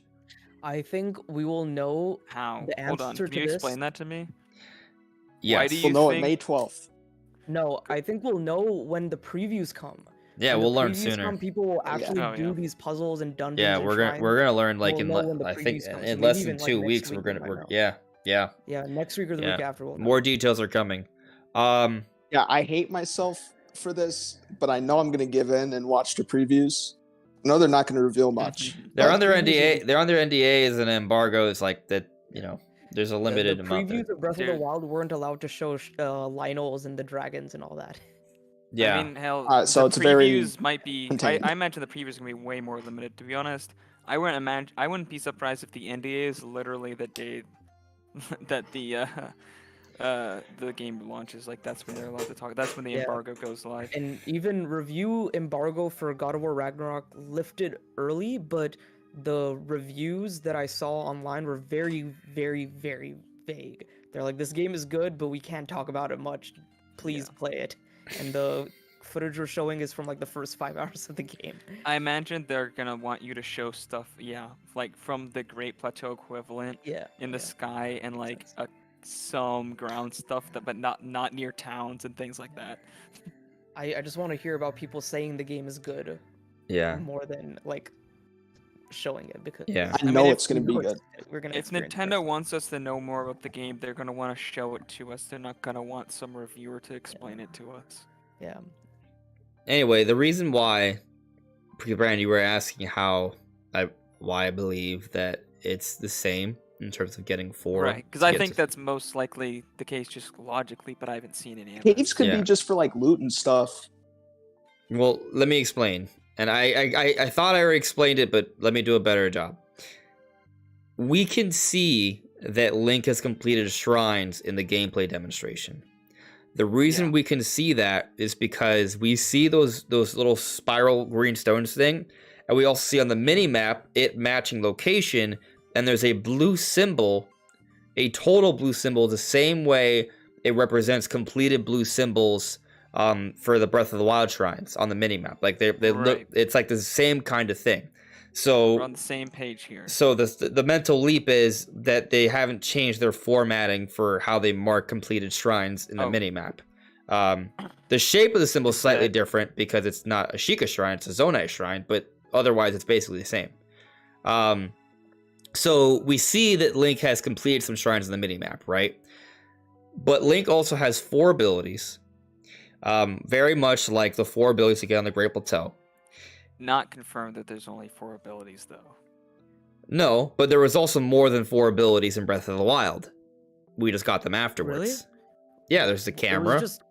I think we will know how. The answer Hold on. Can you explain that to me? Yes. Why do you know it May 12th. No, I think we'll know when the previews come. Yeah, we'll learn sooner. People will actually do these puzzles and dungeons. Yeah, we're gonna learn I think in less than 2 weeks Yeah, next week or the week after. More details are coming. Yeah, I hate myself for this, but I know I'm gonna give in and watch the previews. I know they're not gonna reveal much. They're under NDA. They're under NDAs and embargoes like that. There's a limited the amount. previews of Breath of the Dude. Wild weren't allowed to show Lynels and the dragons and all that. Yeah. I mean, hell, So the it's very previews might be. contained. I imagine the previews gonna be way more limited. To be honest, I wouldn't be surprised if the NDA is literally the day that the game launches. Like that's when they're allowed to talk. That's when the Yeah. embargo goes live. And even review embargo for God of War Ragnarok lifted early, but the reviews that I saw online were very, very, very vague. They're like, this game is good, but we can't talk about it much. Please play it. And the footage we're showing is from like the first 5 hours of the game. I imagine they're gonna want you to show stuff, like from the Great Plateau equivalent in the sky and like some ground stuff, but not near towns and things like that. I just want to hear about people saying the game is good Yeah. more than like showing it, because Yeah. I know it's gonna be know good. we're gonna If experience Nintendo it. wants us to know more about the game, they're gonna want to show it to us. They're not gonna want some reviewer to explain it to us. Yeah. Anyway, the reason why, Brand, you were asking why I believe that it's the same in terms of getting 4. Right, because to I get think to- that's most likely the case just logically, but I haven't seen any Caves evidence. could Yeah. be just for like loot and stuff. Well, let me explain. And I thought I already explained it, but let me do a better job. We can see that Link has completed shrines in the gameplay demonstration. The reason we can see that is because we see those little spiral green stones thing, and we also see on the mini map it matching location, and there's a blue symbol, a total blue symbol, the same way it represents completed blue symbols for the Breath of the Wild shrines on the mini map. Like they look, Right. it's like the same kind of thing. So We're on the same page here. so the mental leap is that they haven't changed their formatting for how they mark completed shrines in the minimap. The shape of the symbol is slightly different because it's not a Sheikah shrine, it's a Zonai shrine, but otherwise it's basically the same. So we see that Link has completed some shrines in the minimap, right? But Link also has 4 abilities, very much like the 4 abilities to get on the Great Plateau. Not confirmed that there's only 4 abilities though. No, but there was also more than 4 abilities in Breath of the Wild. We just got them afterwards. Really? Yeah, there's the It camera. was just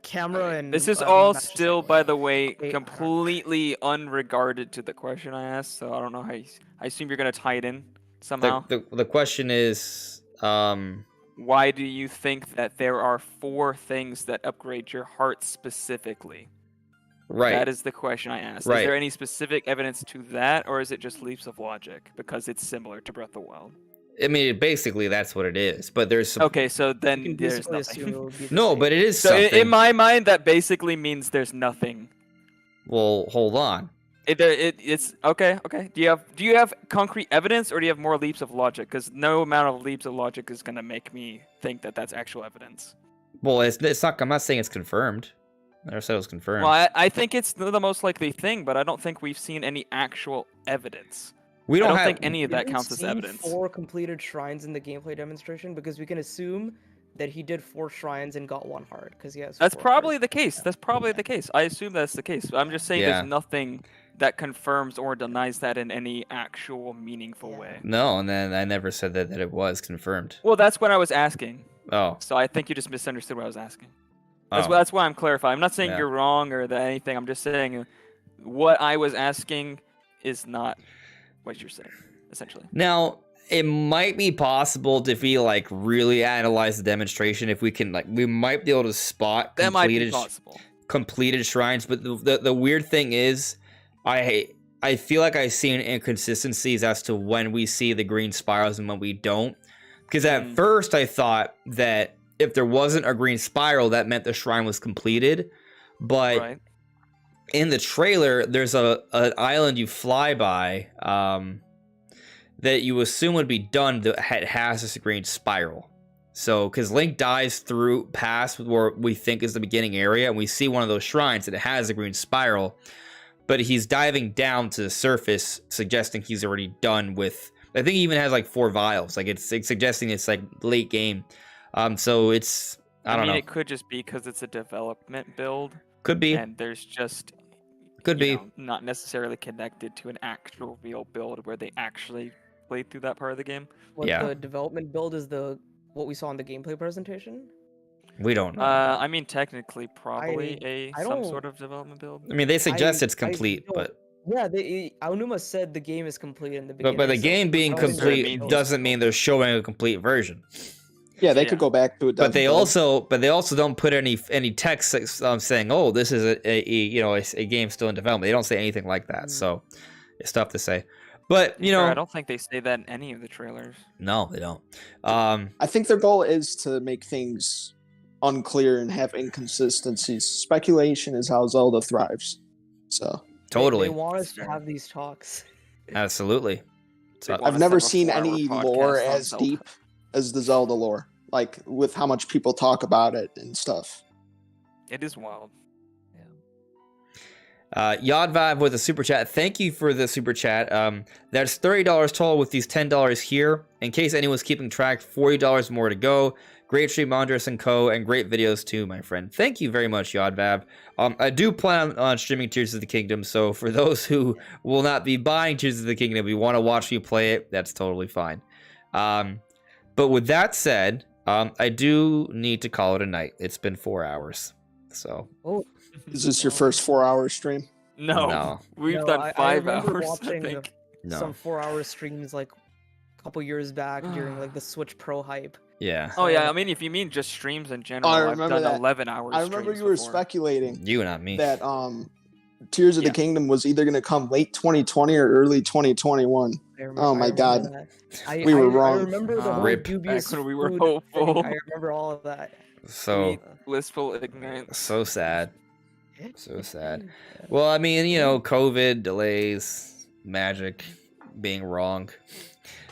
camera and This is all match still, set. by the way, Okay, completely unregarded to the question I asked. So I don't know how. I assume you're gonna tie it in somehow. The question is, Why do you think that there are 4 things that upgrade your heart specifically? right. That is the question I asked. Right. Is there any specific evidence to that, or is it just leaps of logic because it's similar to Breath of the Wild? I mean, basically that's what it is. But there's some... Okay, so You then can there's basically assume it nothing. would be the No, same. but it is So something. in my mind, that basically means there's nothing. Well, hold on. It's okay. Okay. Do you have concrete evidence, or do you have more leaps of logic? Because no amount of leaps of logic is gonna make me think that that's actual evidence. Well, it's not. I'm not saying it's confirmed. I never said it was confirmed. Well, I think it's the most likely thing, but I don't think we've seen any actual evidence. we I don't don't have. think any of that Didn't counts as see evidence. 4 completed shrines in the gameplay demonstration, because we can assume that he did 4 shrines and got 1 heart, because he has. That's 4 probably hearts. the case. That's probably the case. I assume that's the case. I'm just saying Yeah. there's nothing that confirms or denies that in any actual meaningful Yeah. way. No, and then I never said that it was confirmed. Well, that's what I was asking. Oh. So I think you just misunderstood what I was asking. Oh. That's why I'm clarifying. I'm not saying Yeah. you're wrong or that anything. I'm just saying what I was asking is not what you're saying, essentially. Now, it might be possible to be like really analyze the demonstration if we can we might be able to spot That might be completed possible. completed shrines, but the weird thing is I feel like I've seen inconsistencies as to when we see the green spirals and when we don't. Because at first I thought that if there wasn't a green spiral, that meant the shrine was completed. But Right. in the trailer, there's an island you fly by that you assume would be done that has this green spiral. So, because Link dives past where we think is the beginning area, and we see one of those shrines, and it has a green spiral, but he's diving down to the surface, suggesting he's already done with. I think he even has like 4 vials. Like it's suggesting it's like late game. So it's I don't mean, know. it could just be because it's a development build, Could be. and there's just Could you be. know, not necessarily connected to an actual real build where they actually played through that part of the game. What Yeah. the development build is what we saw in the gameplay presentation? We don't know. I mean, technically, probably I some don't- sort of development build. I mean, they suggest it's I complete, don't- but Yeah, Aonuma said the game is complete in the beginning. but the so game being I don't know what complete means. doesn't mean they're showing a complete version. Yeah, they Yeah. could go back to it. But they also don't put any text saying, "Oh, this is a game still in development." They don't say anything like that, so it's tough to say. But you know, I don't think they say that in any of the trailers. no, they don't. I think their goal is to make things unclear and have inconsistencies. Speculation is how Zelda thrives. So Totally, They want us to have these talks. absolutely. So, want us I've to never have a seen 4-hour any podcast lore on as Zelda. deep as the Zelda lore, like with how much people talk about it and stuff. It is wild. Yodvibe with a super chat. Thank you for the super chat. That's $30 total with these $10 here. In case anyone's keeping track, $40 more to go. Great stream, Andres and Co. And great videos too, my friend. Thank you very much, Yodvab. I do plan on streaming Tears of the Kingdom, so for those who will not be buying Tears of the Kingdom, if you want to watch me play it, that's totally fine. But with that said, I do need to call it a night. It's been 4 hours, so Is this your first 4-hour stream? No, we've No, done I 5 remember hours. I watching think. no. some 4-hour streams like a couple years back during like the Switch Pro hype. Yeah, Oh yeah, I mean, if you mean just streams in general, I I've remember done that. 11 hours. I remember streams you were before. speculating you not me. that Tears of the Yeah. Kingdom was either going to come late 2020 or early 2021. I remember, Oh my I remember God. that. We were I wrong. remember the whole Rip. dubious Back when we were food hopeful. thing. I remember all of that. So Sweet, blissful ignorance. so sad. So sad. Well, I mean, you know, COVID, delays, Magic being wrong.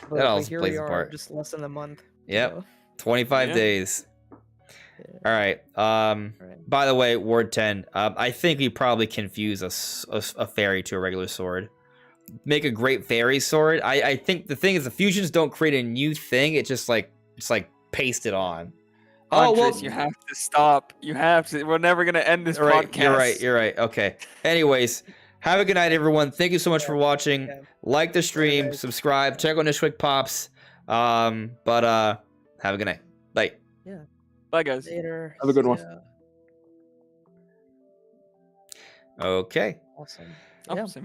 But, That all here plays we a are, part. just less than a month. Yep. so, 25 Yeah. days. yeah. All right. Right. By the way, Ward 10, I think we probably confuse a fairy to a regular sword. Make a great fairy sword. I think the thing is the fusions don't create a new thing. It's like paste it on. Andres, you have to stop. You have to. We're never gonna end this You're right. podcast. You're right. Okay. Anyways, have a good night, everyone. Thank you so much for watching. Yeah. Like the stream, guys. subscribe, check on the Quick Pops. But have a good night. Bye. Bye, guys. Later. Have a good See one. ya. Okay. Awesome. Oh, Yeah. send me